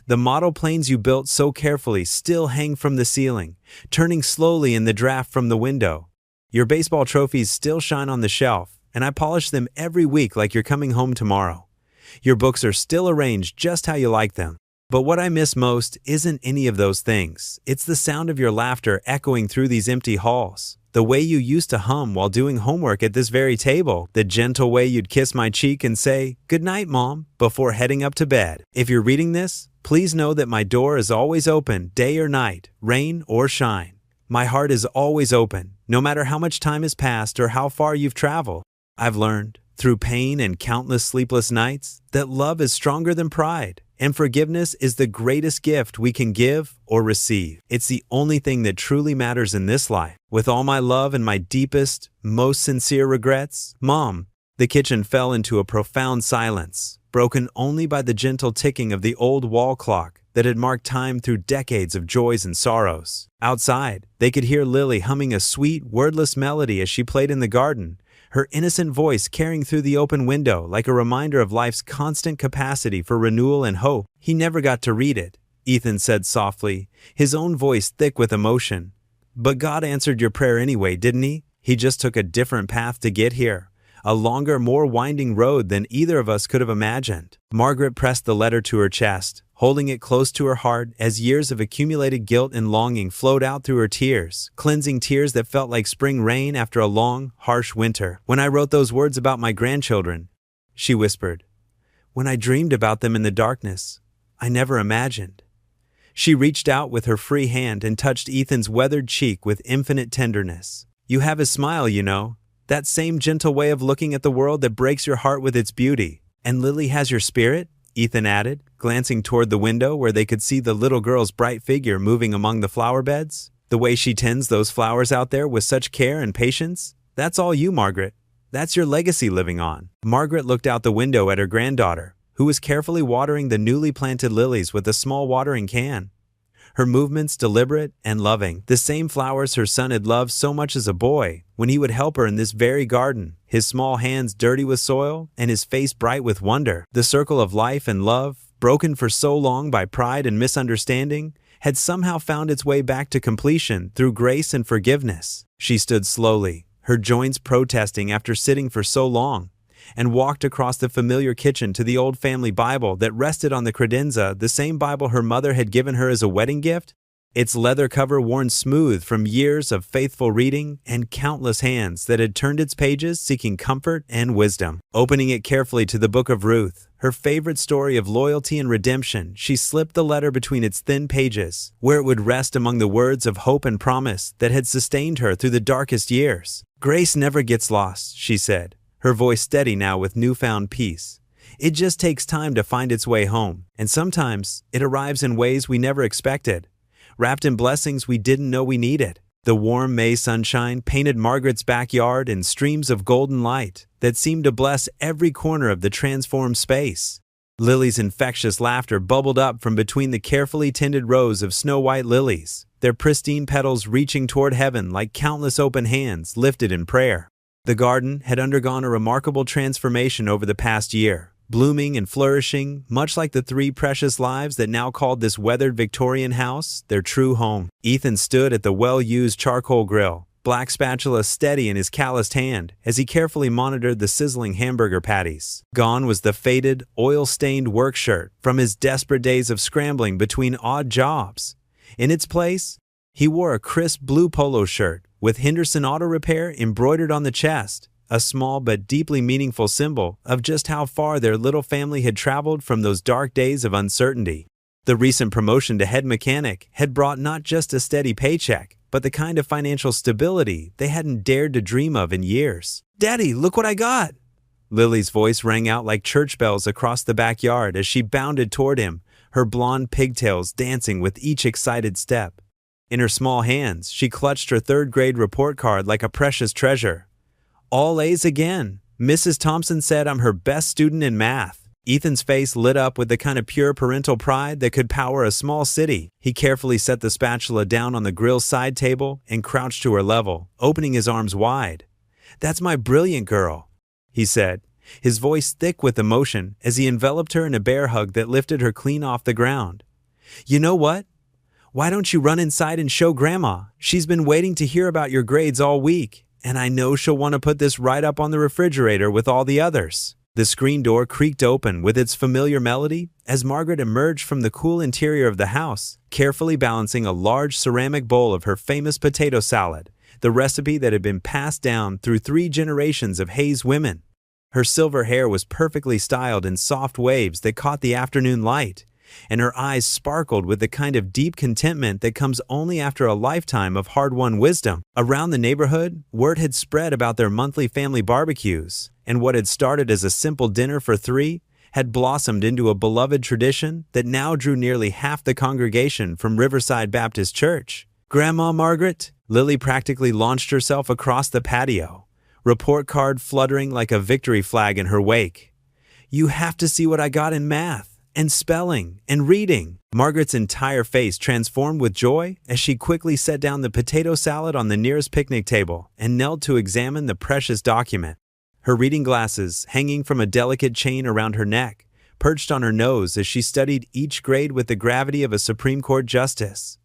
The model planes you built so carefully still hang from the ceiling, turning slowly in the draft from the window. Your baseball trophies still shine on the shelf, and I polish them every week like you're coming home tomorrow. Your books are still arranged just how you like them. But what I miss most isn't any of those things. It's the sound of your laughter echoing through these empty halls. The way you used to hum while doing homework at this very table. The gentle way you'd kiss my cheek and say, "Good night, Mom," before heading up to bed. If you're reading this, please know that my door is always open, day or night, rain or shine. My heart is always open, no matter how much time has passed or how far you've traveled. I've learned, through pain and countless sleepless nights, that love is stronger than pride. And forgiveness is the greatest gift we can give or receive. It's the only thing that truly matters in this life. With all my love and my deepest, most sincere regrets, Mom. The kitchen fell into a profound silence, broken only by the gentle ticking of the old wall clock that had marked time through decades of joys and sorrows. Outside, they could hear Lily humming a sweet, wordless melody as she played in the garden, her innocent voice carrying through the open window like a reminder of life's constant capacity for renewal and hope. He never got to read it, Ethan said softly, his own voice thick with emotion. But God answered your prayer anyway, didn't He? He just took a different path to get here, a longer, more winding road than either of us could have imagined. Margaret pressed the letter to her chest, holding it close to her heart as years of accumulated guilt and longing flowed out through her tears, cleansing tears that felt like spring rain after a long, harsh winter. When I wrote those words about my grandchildren, she whispered, when I dreamed about them in the darkness, I never imagined. She reached out with her free hand and touched Ethan's weathered cheek with infinite tenderness. You have his smile, you know, that same gentle way of looking at the world that breaks your heart with its beauty. And Lily has your spirit, Ethan added, glancing toward the window where they could see the little girl's bright figure moving among the flower beds. The way she tends those flowers out there with such care and patience, that's all you, Margaret. That's your legacy living on. Margaret looked out the window at her granddaughter, who was carefully watering the newly planted lilies with a small watering can. Her movements deliberate and loving, the same flowers her son had loved so much as a boy when he would help her in this very garden, his small hands dirty with soil and his face bright with wonder. The circle of life and love, broken for so long by pride and misunderstanding, had somehow found its way back to completion through grace and forgiveness. She stood slowly, her joints protesting after sitting for so long, and walked across the familiar kitchen to the old family Bible that rested on the credenza, the same Bible her mother had given her as a wedding gift, its leather cover worn smooth from years of faithful reading and countless hands that had turned its pages seeking comfort and wisdom. Opening it carefully to the book of Ruth, her favorite story of loyalty and redemption, she slipped the letter between its thin pages, where it would rest among the words of hope and promise that had sustained her through the darkest years. Grace never gets lost, she said, her voice steady now with newfound peace. It just takes time to find its way home, and sometimes it arrives in ways we never expected, wrapped in blessings we didn't know we needed. The warm May sunshine painted Margaret's backyard in streams of golden light that seemed to bless every corner of the transformed space. Lily's infectious laughter bubbled up from between the carefully tended rows of snow-white lilies, their pristine petals reaching toward heaven like countless open hands lifted in prayer. The garden had undergone a remarkable transformation over the past year, blooming and flourishing, much like the three precious lives that now called this weathered Victorian house their true home. Ethan stood at the well-used charcoal grill, black spatula steady in his calloused hand as he carefully monitored the sizzling hamburger patties. Gone was the faded, oil-stained work shirt from his desperate days of scrambling between odd jobs. In its place, he wore a crisp blue polo shirt with Henderson Auto Repair embroidered on the chest, a small but deeply meaningful symbol of just how far their little family had traveled from those dark days of uncertainty. The recent promotion to head mechanic had brought not just a steady paycheck, but the kind of financial stability they hadn't dared to dream of in years. "Daddy, look what I got!" Lily's voice rang out like church bells across the backyard as she bounded toward him, her blonde pigtails dancing with each excited step. In her small hands, she clutched her third-grade report card like a precious treasure. "All A's again. Mrs. Thompson said I'm her best student in math." Ethan's face lit up with the kind of pure parental pride that could power a small city. He carefully set the spatula down on the grill's side table and crouched to her level, opening his arms wide. "That's my brilliant girl," he said, his voice thick with emotion as he enveloped her in a bear hug that lifted her clean off the ground. "You know what? Why don't you run inside and show Grandma? She's been waiting to hear about your grades all week, and I know she'll want to put this right up on the refrigerator with all the others." The screen door creaked open with its familiar melody as Margaret emerged from the cool interior of the house, carefully balancing a large ceramic bowl of her famous potato salad, the recipe that had been passed down through 3 generations of Hayes women. Her silver hair was perfectly styled in soft waves that caught the afternoon light, and her eyes sparkled with the kind of deep contentment that comes only after a lifetime of hard-won wisdom. Around the neighborhood, word had spread about their monthly family barbecues, and what had started as a simple dinner for 3 had blossomed into a beloved tradition that now drew nearly half the congregation from Riverside Baptist Church. "Grandma Margaret," Lily practically launched herself across the patio, report card fluttering like a victory flag in her wake. "You have to see what I got in math, and spelling, and reading." Margaret's entire face transformed with joy as she quickly set down the potato salad on the nearest picnic table and knelt to examine the precious document. Her reading glasses, hanging from a delicate chain around her neck, perched on her nose as she studied each grade with the gravity of a Supreme Court justice.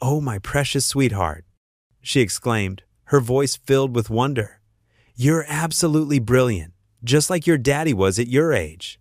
"Oh, my precious sweetheart," she exclaimed, her voice filled with wonder. "You're absolutely brilliant, just like your daddy was at your age."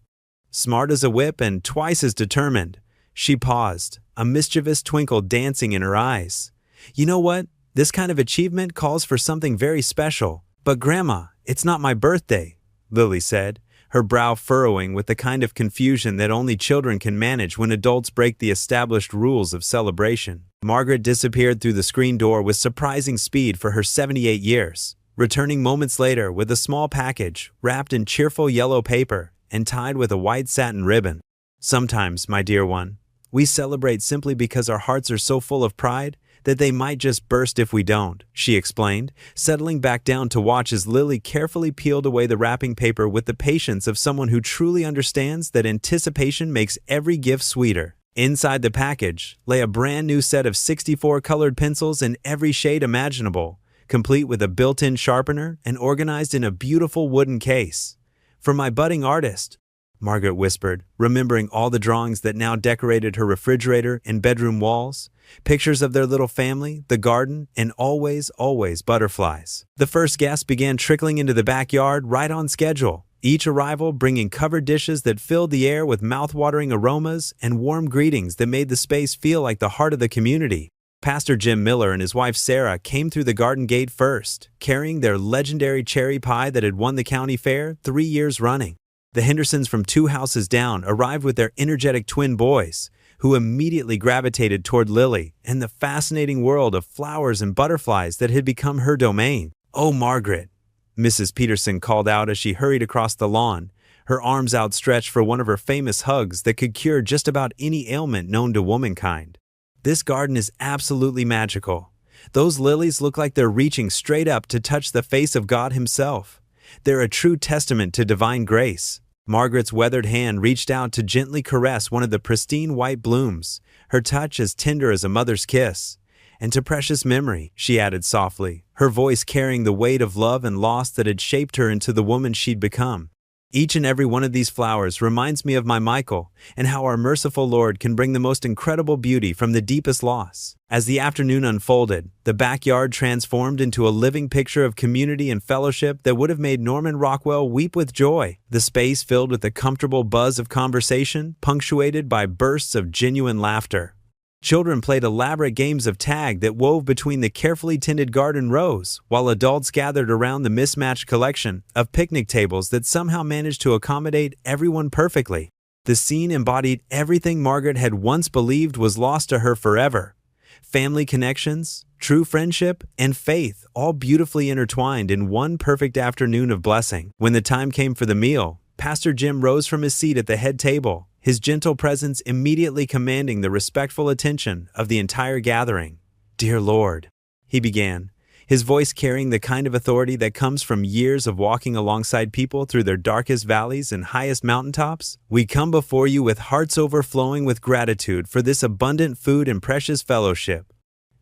Smart as a whip and twice as determined, she paused, a mischievous twinkle dancing in her eyes. "You know what? This kind of achievement calls for something very special." "But Grandma, it's not my birthday," Lily said, her brow furrowing with the kind of confusion that only children can manage when adults break the established rules of celebration. Margaret disappeared through the screen door with surprising speed for her 78 years, returning moments later with a small package wrapped in cheerful yellow paper and tied with a white satin ribbon. "Sometimes, my dear one, we celebrate simply because our hearts are so full of pride that they might just burst if we don't," she explained, settling back down to watch as Lily carefully peeled away the wrapping paper with the patience of someone who truly understands that anticipation makes every gift sweeter. Inside the package lay a brand new set of 64 colored pencils in every shade imaginable, complete with a built-in sharpener and organized in a beautiful wooden case. "For my budding artist," Margaret whispered, remembering all the drawings that now decorated her refrigerator and bedroom walls, pictures of their little family, the garden, and always, always butterflies. The first guests began trickling into the backyard right on schedule, each arrival bringing covered dishes that filled the air with mouth-watering aromas and warm greetings that made the space feel like the heart of the community. Pastor Jim Miller and his wife Sarah came through the garden gate first, carrying their legendary cherry pie that had won the county fair 3 years running. The Hendersons from 2 houses down arrived with their energetic twin boys, who immediately gravitated toward Lily and the fascinating world of flowers and butterflies that had become her domain. "Oh, Margaret," Mrs. Peterson called out as she hurried across the lawn, her arms outstretched for one of her famous hugs that could cure just about any ailment known to womankind. This garden is absolutely magical. Those lilies look like they're reaching straight up to touch the face of God Himself. They're a true testament to divine grace. Margaret's weathered hand reached out to gently caress one of the pristine white blooms, her touch as tender as a mother's kiss. "And to precious memory," she added softly, her voice carrying the weight of love and loss that had shaped her into the woman she'd become. "Each and every one of these flowers reminds me of my Michael and how our merciful Lord can bring the most incredible beauty from the deepest loss." As the afternoon unfolded, the backyard transformed into a living picture of community and fellowship that would have made Norman Rockwell weep with joy. The space filled with a comfortable buzz of conversation, punctuated by bursts of genuine laughter. Children played elaborate games of tag that wove between the carefully tended garden rows, while adults gathered around the mismatched collection of picnic tables that somehow managed to accommodate everyone perfectly. The scene embodied everything Margaret had once believed was lost to her forever. Family connections, true friendship, and faith all beautifully intertwined in one perfect afternoon of blessing. When the time came for the meal, Pastor Jim rose from his seat at the head table, his gentle presence immediately commanding the respectful attention of the entire gathering. "Dear Lord," he began, his voice carrying the kind of authority that comes from years of walking alongside people through their darkest valleys and highest mountaintops, "we come before you with hearts overflowing with gratitude for this abundant food and precious fellowship.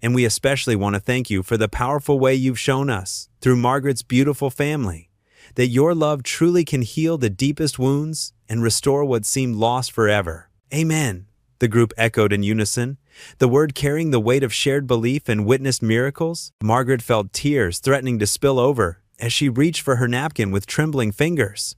And we especially want to thank you for the powerful way you've shown us, through Margaret's beautiful family, that your love truly can heal the deepest wounds and restore what seemed lost forever." "Amen," the group echoed in unison, the word carrying the weight of shared belief and witnessed miracles. Margaret felt tears threatening to spill over as she reached for her napkin with trembling fingers.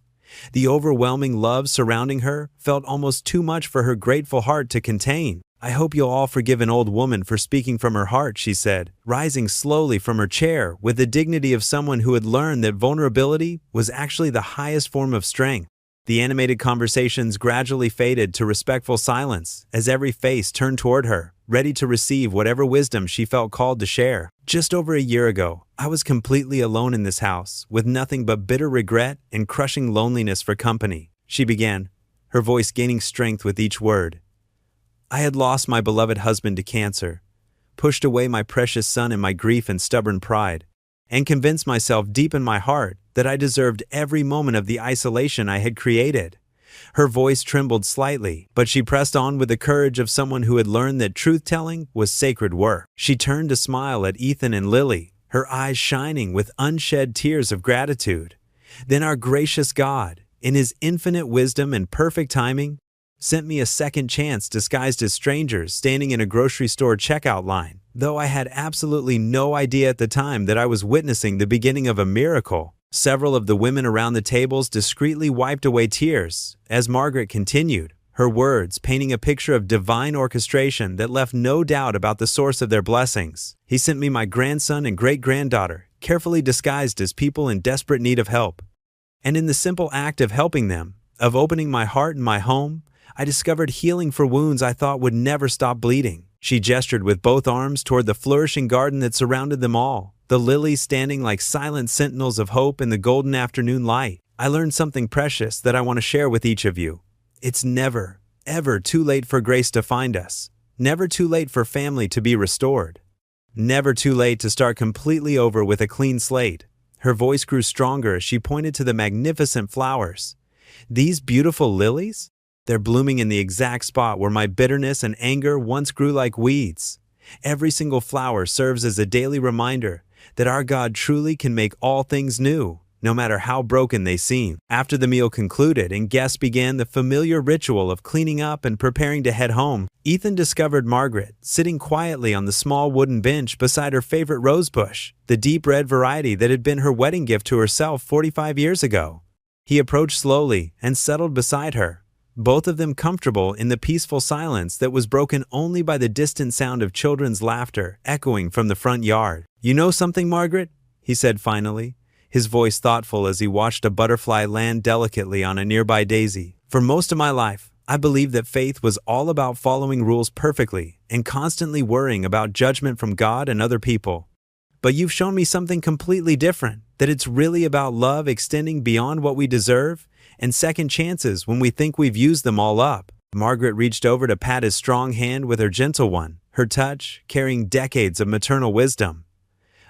The overwhelming love surrounding her felt almost too much for her grateful heart to contain. "I hope you'll all forgive an old woman for speaking from her heart," she said, rising slowly from her chair with the dignity of someone who had learned that vulnerability was actually the highest form of strength. The animated conversations gradually faded to respectful silence as every face turned toward her, ready to receive whatever wisdom she felt called to share. "Just over a year ago, I was completely alone in this house, with nothing but bitter regret and crushing loneliness for company," she began, her voice gaining strength with each word. "I had lost my beloved husband to cancer, pushed away my precious son in my grief and stubborn pride, and convinced myself deep in my heart that I deserved every moment of the isolation I had created." Her voice trembled slightly, but she pressed on with the courage of someone who had learned that truth-telling was sacred work. She turned to smile at Ethan and Lily, her eyes shining with unshed tears of gratitude. "Then our gracious God, in His infinite wisdom and perfect timing, sent me a second chance disguised as strangers standing in a grocery store checkout line, though I had absolutely no idea at the time that I was witnessing the beginning of a miracle." Several of the women around the tables discreetly wiped away tears as Margaret continued, her words painting a picture of divine orchestration that left no doubt about the source of their blessings. "He sent me my grandson and great-granddaughter, carefully disguised as people in desperate need of help. And in the simple act of helping them, of opening my heart and my home, I discovered healing for wounds I thought would never stop bleeding." She gestured with both arms toward the flourishing garden that surrounded them all, the lilies standing like silent sentinels of hope in the golden afternoon light. "I learned something precious that I want to share with each of you. It's never, ever too late for grace to find us. Never too late for family to be restored. Never too late to start completely over with a clean slate." Her voice grew stronger as she pointed to the magnificent flowers. "These beautiful lilies? They're blooming in the exact spot where my bitterness and anger once grew like weeds. Every single flower serves as a daily reminder that our God truly can make all things new, no matter how broken they seem." After the meal concluded and guests began the familiar ritual of cleaning up and preparing to head home, Ethan discovered Margaret sitting quietly on the small wooden bench beside her favorite rosebush, the deep red variety that had been her wedding gift to herself 45 years ago. He approached slowly and settled beside her, both of them comfortable in the peaceful silence that was broken only by the distant sound of children's laughter echoing from the front yard. "You know something, Margaret?" he said finally, his voice thoughtful as he watched a butterfly land delicately on a nearby daisy. "For most of my life, I believed that faith was all about following rules perfectly and constantly worrying about judgment from God and other people. But you've shown me something completely different, that it's really about love extending beyond what we deserve and second chances when we think we've used them all up. Margaret reached over to pat his strong hand with her gentle one, her touch carrying decades of maternal wisdom.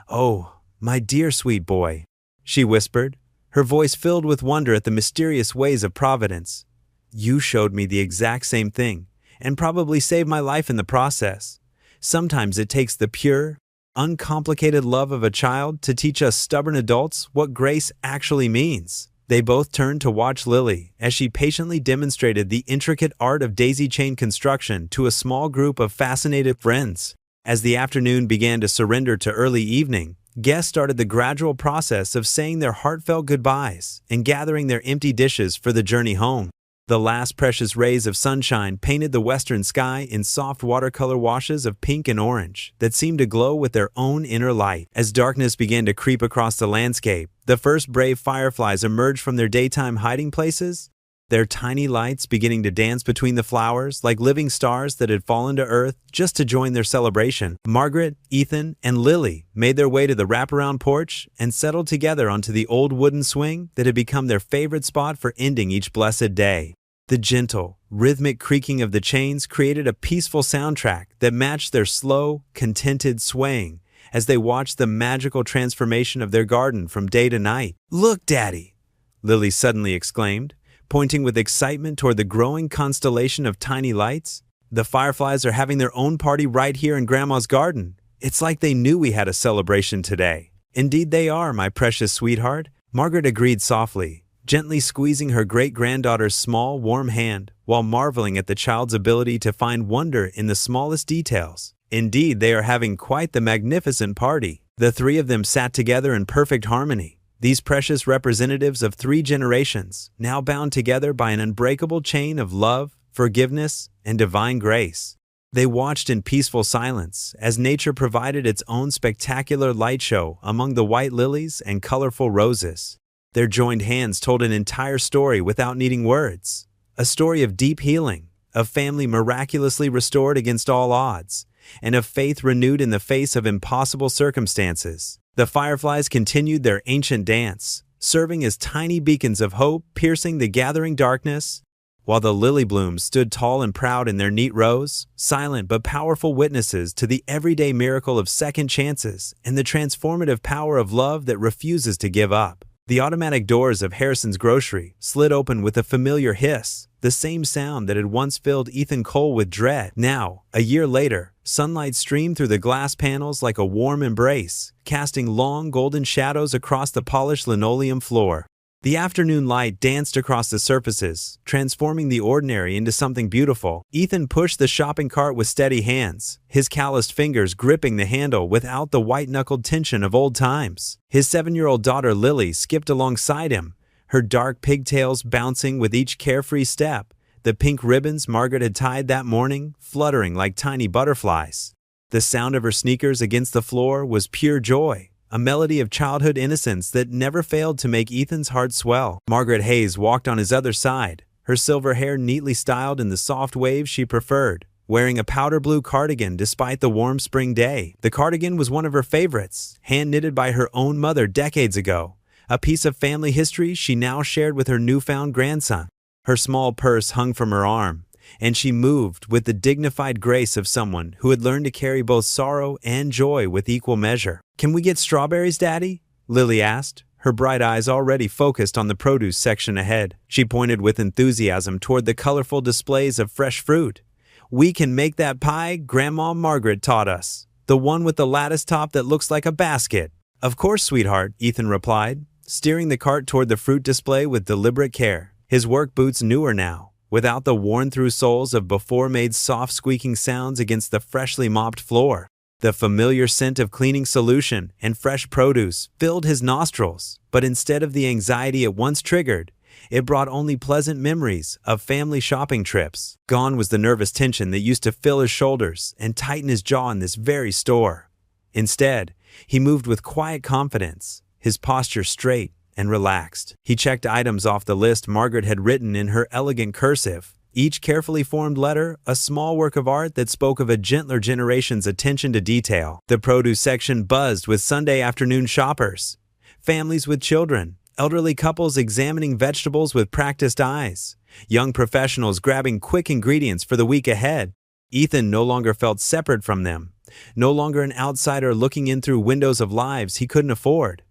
"Oh, my dear sweet boy," she whispered, her voice filled with wonder at the mysterious ways of Providence. "You showed me the exact same thing, and probably saved my life in the process. Sometimes it takes the pure, uncomplicated love of a child to teach us stubborn adults what grace actually means." They both turned to watch Lily as she patiently demonstrated the intricate art of daisy chain construction to a small group of fascinated friends. As the afternoon began to surrender to early evening, guests started the gradual process of saying their heartfelt goodbyes and gathering their empty dishes for the journey home. The last precious rays of sunshine painted the western sky in soft watercolor washes of pink and orange that seemed to glow with their own inner light. As darkness began to creep across the landscape, the first brave fireflies emerged from their daytime hiding places, their tiny lights beginning to dance between the flowers like living stars that had fallen to earth just to join their celebration. Margaret, Ethan, and Lily made their way to the wraparound porch and settled together onto the old wooden swing that had become their favorite spot for ending each blessed day. The gentle, rhythmic creaking of the chains created a peaceful soundtrack that matched their slow, contented swaying as they watched the magical transformation of their garden from day to night. "Look, Daddy!" Lily suddenly exclaimed, pointing with excitement toward the growing constellation of tiny lights. "The fireflies are having their own party right here in Grandma's garden. It's like they knew we had a celebration today." "Indeed they are, my precious sweetheart," Margaret agreed softly, gently squeezing her great-granddaughter's small, warm hand while marveling at the child's ability to find wonder in the smallest details. "Indeed, they are having quite the magnificent party." The three of them sat together in perfect harmony, these precious representatives of 3 generations, now bound together by an unbreakable chain of love, forgiveness, and divine grace. They watched in peaceful silence as nature provided its own spectacular light show among the white lilies and colorful roses. Their joined hands told an entire story without needing words. A story of deep healing, of family miraculously restored against all odds, and of faith renewed in the face of impossible circumstances. The fireflies continued their ancient dance, serving as tiny beacons of hope piercing the gathering darkness, while the lily blooms stood tall and proud in their neat rows, silent but powerful witnesses to the everyday miracle of second chances and the transformative power of love that refuses to give up. The automatic doors of Harrison's grocery slid open with a familiar hiss, the same sound that had once filled Ethan Cole with dread. Now, a year later, sunlight streamed through the glass panels like a warm embrace, casting long golden shadows across the polished linoleum floor. The afternoon light danced across the surfaces, transforming the ordinary into something beautiful. Ethan pushed the shopping cart with steady hands, his calloused fingers gripping the handle without the white-knuckled tension of old times. His 7-year-old daughter Lily skipped alongside him, her dark pigtails bouncing with each carefree step, the pink ribbons Margaret had tied that morning fluttering like tiny butterflies. The sound of her sneakers against the floor was pure joy, a melody of childhood innocence that never failed to make Ethan's heart swell. Margaret Hayes walked on his other side, her silver hair neatly styled in the soft waves she preferred, wearing a powder blue cardigan despite the warm spring day. The cardigan was one of her favorites, hand-knitted by her own mother decades ago, a piece of family history she now shared with her newfound grandson. Her small purse hung from her arm, and she moved with the dignified grace of someone who had learned to carry both sorrow and joy with equal measure. "Can we get strawberries, Daddy?" Lily asked, her bright eyes already focused on the produce section ahead. She pointed with enthusiasm toward the colorful displays of fresh fruit. "We can make that pie Grandma Margaret taught us, the one with the lattice top that looks like a basket." "Of course, sweetheart," Ethan replied, steering the cart toward the fruit display with deliberate care. His work boots newer now, without the worn-through soles of before-made soft squeaking sounds against the freshly mopped floor. The familiar scent of cleaning solution and fresh produce filled his nostrils, but instead of the anxiety it once triggered, it brought only pleasant memories of family shopping trips. Gone was the nervous tension that used to fill his shoulders and tighten his jaw in this very store. Instead, he moved with quiet confidence, his posture straight and relaxed. He checked items off the list Margaret had written in her elegant cursive, each carefully formed letter a small work of art that spoke of a gentler generation's attention to detail. The produce section buzzed with Sunday afternoon shoppers, families with children, elderly couples examining vegetables with practiced eyes, young professionals grabbing quick ingredients for the week ahead. Ethan no longer felt separate from them, no longer an outsider looking in through windows of lives he couldn't afford.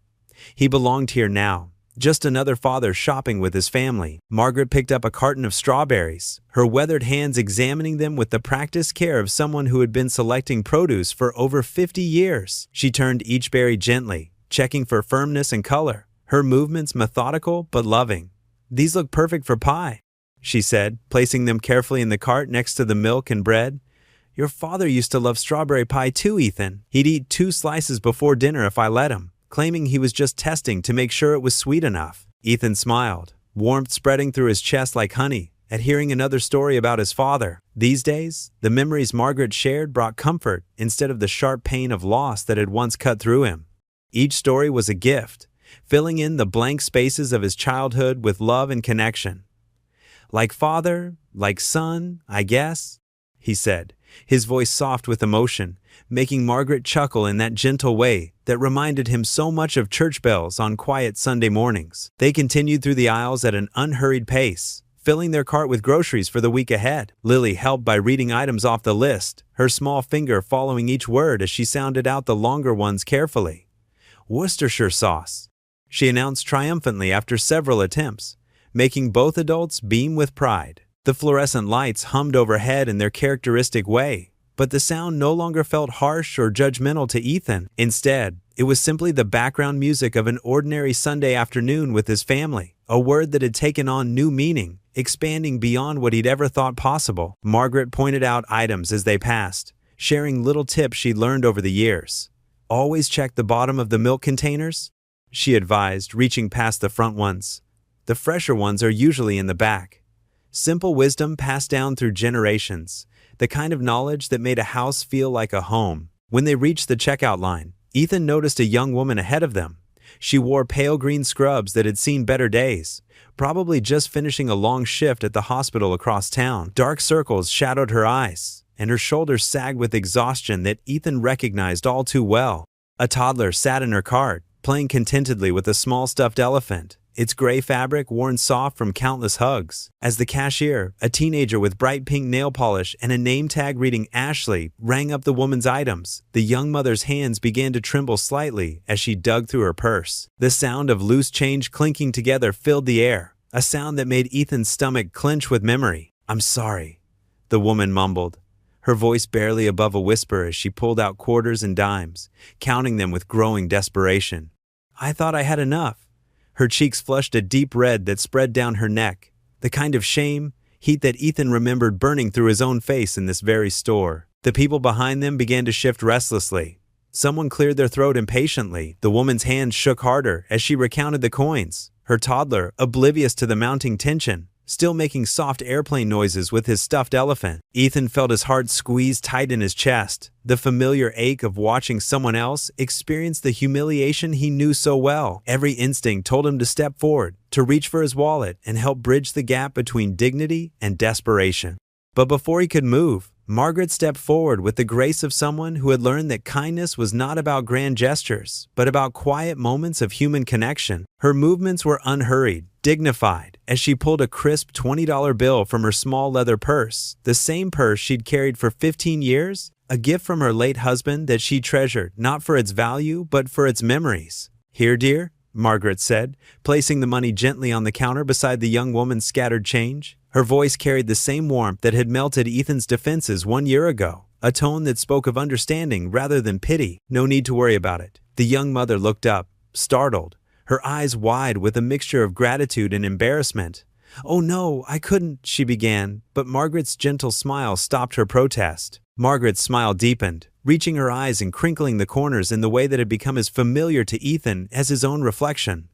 He belonged here now, just another father shopping with his family. Margaret picked up a carton of strawberries, her weathered hands examining them with the practiced care of someone who had been selecting produce for over 50 years. She turned each berry gently, checking for firmness and color, her movements methodical but loving. "These look perfect for pie," she said, placing them carefully in the cart next to the milk and bread. "Your father used to love strawberry pie too, Ethan. He'd eat 2 slices before dinner if I let him, claiming he was just testing to make sure it was sweet enough." Ethan smiled, warmth spreading through his chest like honey, at hearing another story about his father. These days, the memories Margaret shared brought comfort instead of the sharp pain of loss that had once cut through him. Each story was a gift, filling in the blank spaces of his childhood with love and connection. "Like father, like son, I guess," he said, his voice soft with emotion, making Margaret chuckle in that gentle way that reminded him so much of church bells on quiet Sunday mornings. They continued through the aisles at an unhurried pace, filling their cart with groceries for the week ahead. Lily helped by reading items off the list, her small finger following each word as she sounded out the longer ones carefully. "Worcestershire sauce," she announced triumphantly after several attempts, making both adults beam with pride. The fluorescent lights hummed overhead in their characteristic way, but the sound no longer felt harsh or judgmental to Ethan. Instead, it was simply the background music of an ordinary Sunday afternoon with his family, a word that had taken on new meaning, expanding beyond what he'd ever thought possible. Margaret pointed out items as they passed, sharing little tips she'd learned over the years. "Always check the bottom of the milk containers," she advised, reaching past the front ones. "The fresher ones are usually in the back." Simple wisdom passed down through generations, the kind of knowledge that made a house feel like a home. When they reached the checkout line, Ethan noticed a young woman ahead of them. She wore pale green scrubs that had seen better days, probably just finishing a long shift at the hospital across town. Dark circles shadowed her eyes, and her shoulders sagged with exhaustion that Ethan recognized all too well. A toddler sat in her cart, playing contentedly with a small stuffed elephant, its gray fabric worn soft from countless hugs. As the cashier, a teenager with bright pink nail polish and a name tag reading Ashley, rang up the woman's items, the young mother's hands began to tremble slightly as she dug through her purse. The sound of loose change clinking together filled the air, a sound that made Ethan's stomach clench with memory. "I'm sorry," the woman mumbled, her voice barely above a whisper as she pulled out quarters and dimes, counting them with growing desperation. "I thought I had enough." Her cheeks flushed a deep red that spread down her neck, the kind of shame, heat that Ethan remembered burning through his own face in this very store. The people behind them began to shift restlessly. Someone cleared their throat impatiently. The woman's hands shook harder as she recounted the coins, her toddler, oblivious to the mounting tension, still making soft airplane noises with his stuffed elephant. Ethan felt his heart squeeze tight in his chest, the familiar ache of watching someone else experience the humiliation he knew so well. Every instinct told him to step forward, to reach for his wallet and help bridge the gap between dignity and desperation. But before he could move, Margaret stepped forward with the grace of someone who had learned that kindness was not about grand gestures, but about quiet moments of human connection. Her movements were unhurried, dignified, as she pulled a crisp $20 bill from her small leather purse, the same purse she'd carried for 15 years, a gift from her late husband that she treasured not for its value but for its memories. "Here, dear," Margaret said, placing the money gently on the counter beside the young woman's scattered change. Her voice carried the same warmth that had melted Ethan's defenses 1 year ago, a tone that spoke of understanding rather than pity. "No need to worry about it." The young mother looked up, startled, her eyes wide with a mixture of gratitude and embarrassment. "Oh no, I couldn't," she began, but Margaret's gentle smile stopped her protest. Margaret's smile deepened, reaching her eyes and crinkling the corners in the way that had become as familiar to Ethan as his own reflection.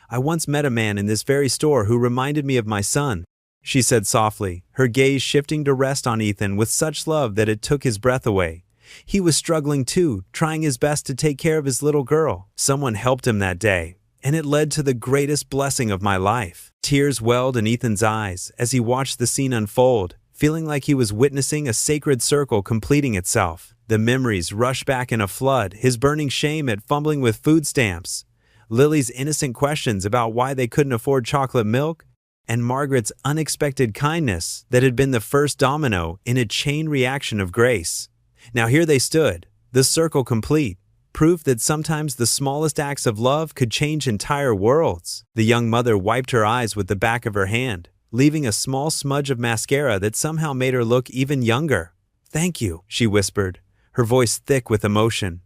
"I once met a man in this very store who reminded me of my son," she said softly, her gaze shifting to rest on Ethan with such love that it took his breath away. He was struggling too, trying his best to take care of his little girl. Someone helped him that day, and it led to the greatest blessing of my life. Tears welled in Ethan's eyes as he watched the scene unfold, feeling like he was witnessing a sacred circle completing itself. The memories rushed back in a flood, his burning shame at fumbling with food stamps, Lily's innocent questions about why they couldn't afford chocolate milk, and Margaret's unexpected kindness that had been the first domino in a chain reaction of grace. Now here they stood, the circle complete, proof that sometimes the smallest acts of love could change entire worlds. The young mother wiped her eyes with the back of her hand, leaving a small smudge of mascara that somehow made her look even younger. "Thank you," she whispered, her voice thick with emotion.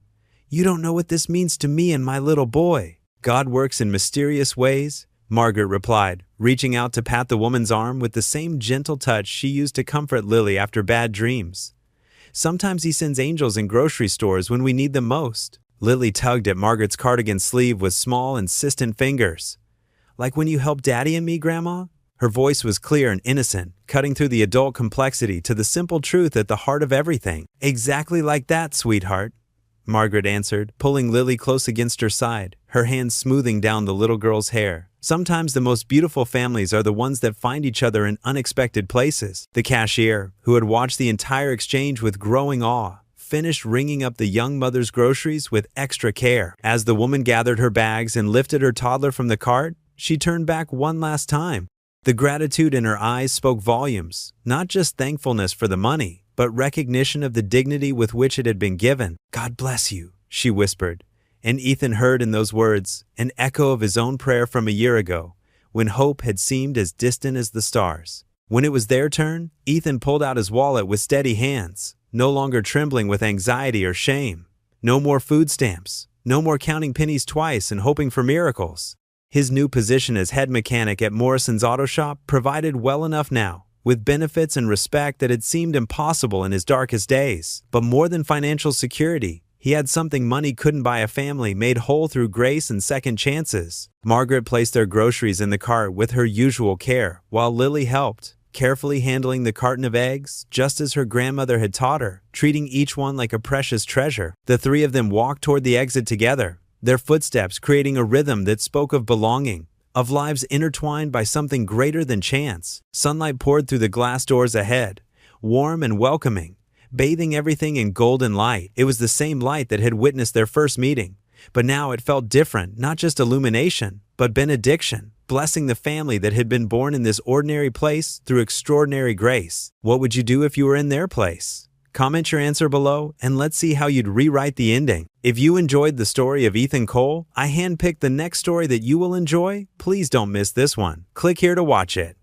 "You don't know what this means to me and my little boy." "God works in mysterious ways," Margaret replied, reaching out to pat the woman's arm with the same gentle touch she used to comfort Lily after bad dreams. "Sometimes he sends angels in grocery stores when we need them most." Lily tugged at Margaret's cardigan sleeve with small, insistent fingers. "Like when you helped Daddy and me, Grandma?" Her voice was clear and innocent, cutting through the adult complexity to the simple truth at the heart of everything. "Exactly like that, sweetheart," Margaret answered, pulling Lily close against her side, her hands smoothing down the little girl's hair. "Sometimes the most beautiful families are the ones that find each other in unexpected places." The cashier, who had watched the entire exchange with growing awe, finished ringing up the young mother's groceries with extra care. As the woman gathered her bags and lifted her toddler from the cart, she turned back one last time. The gratitude in her eyes spoke volumes, not just thankfulness for the money, but recognition of the dignity with which it had been given. "God bless you," she whispered, and Ethan heard in those words an echo of his own prayer from a year ago, when hope had seemed as distant as the stars. When it was their turn, Ethan pulled out his wallet with steady hands, no longer trembling with anxiety or shame. No more food stamps, no more counting pennies twice and hoping for miracles. His new position as head mechanic at Morrison's Auto Shop provided well enough now, with benefits and respect that had seemed impossible in his darkest days. But more than financial security, he had something money couldn't buy: a family made whole through grace and second chances. Margaret placed their groceries in the cart with her usual care, while Lily helped, carefully handling the carton of eggs, just as her grandmother had taught her, treating each one like a precious treasure. The three of them walked toward the exit together, their footsteps creating a rhythm that spoke of belonging, of lives intertwined by something greater than chance. Sunlight poured through the glass doors ahead, warm and welcoming, bathing everything in golden light. It was the same light that had witnessed their first meeting, but now it felt different, not just illumination, but benediction, blessing the family that had been born in this ordinary place through extraordinary grace. What would you do if you were in their place? Comment your answer below, and let's see how you'd rewrite the ending. If you enjoyed the story of Ethan Cole, I handpicked the next story that you will enjoy. Please don't miss this one. Click here to watch it.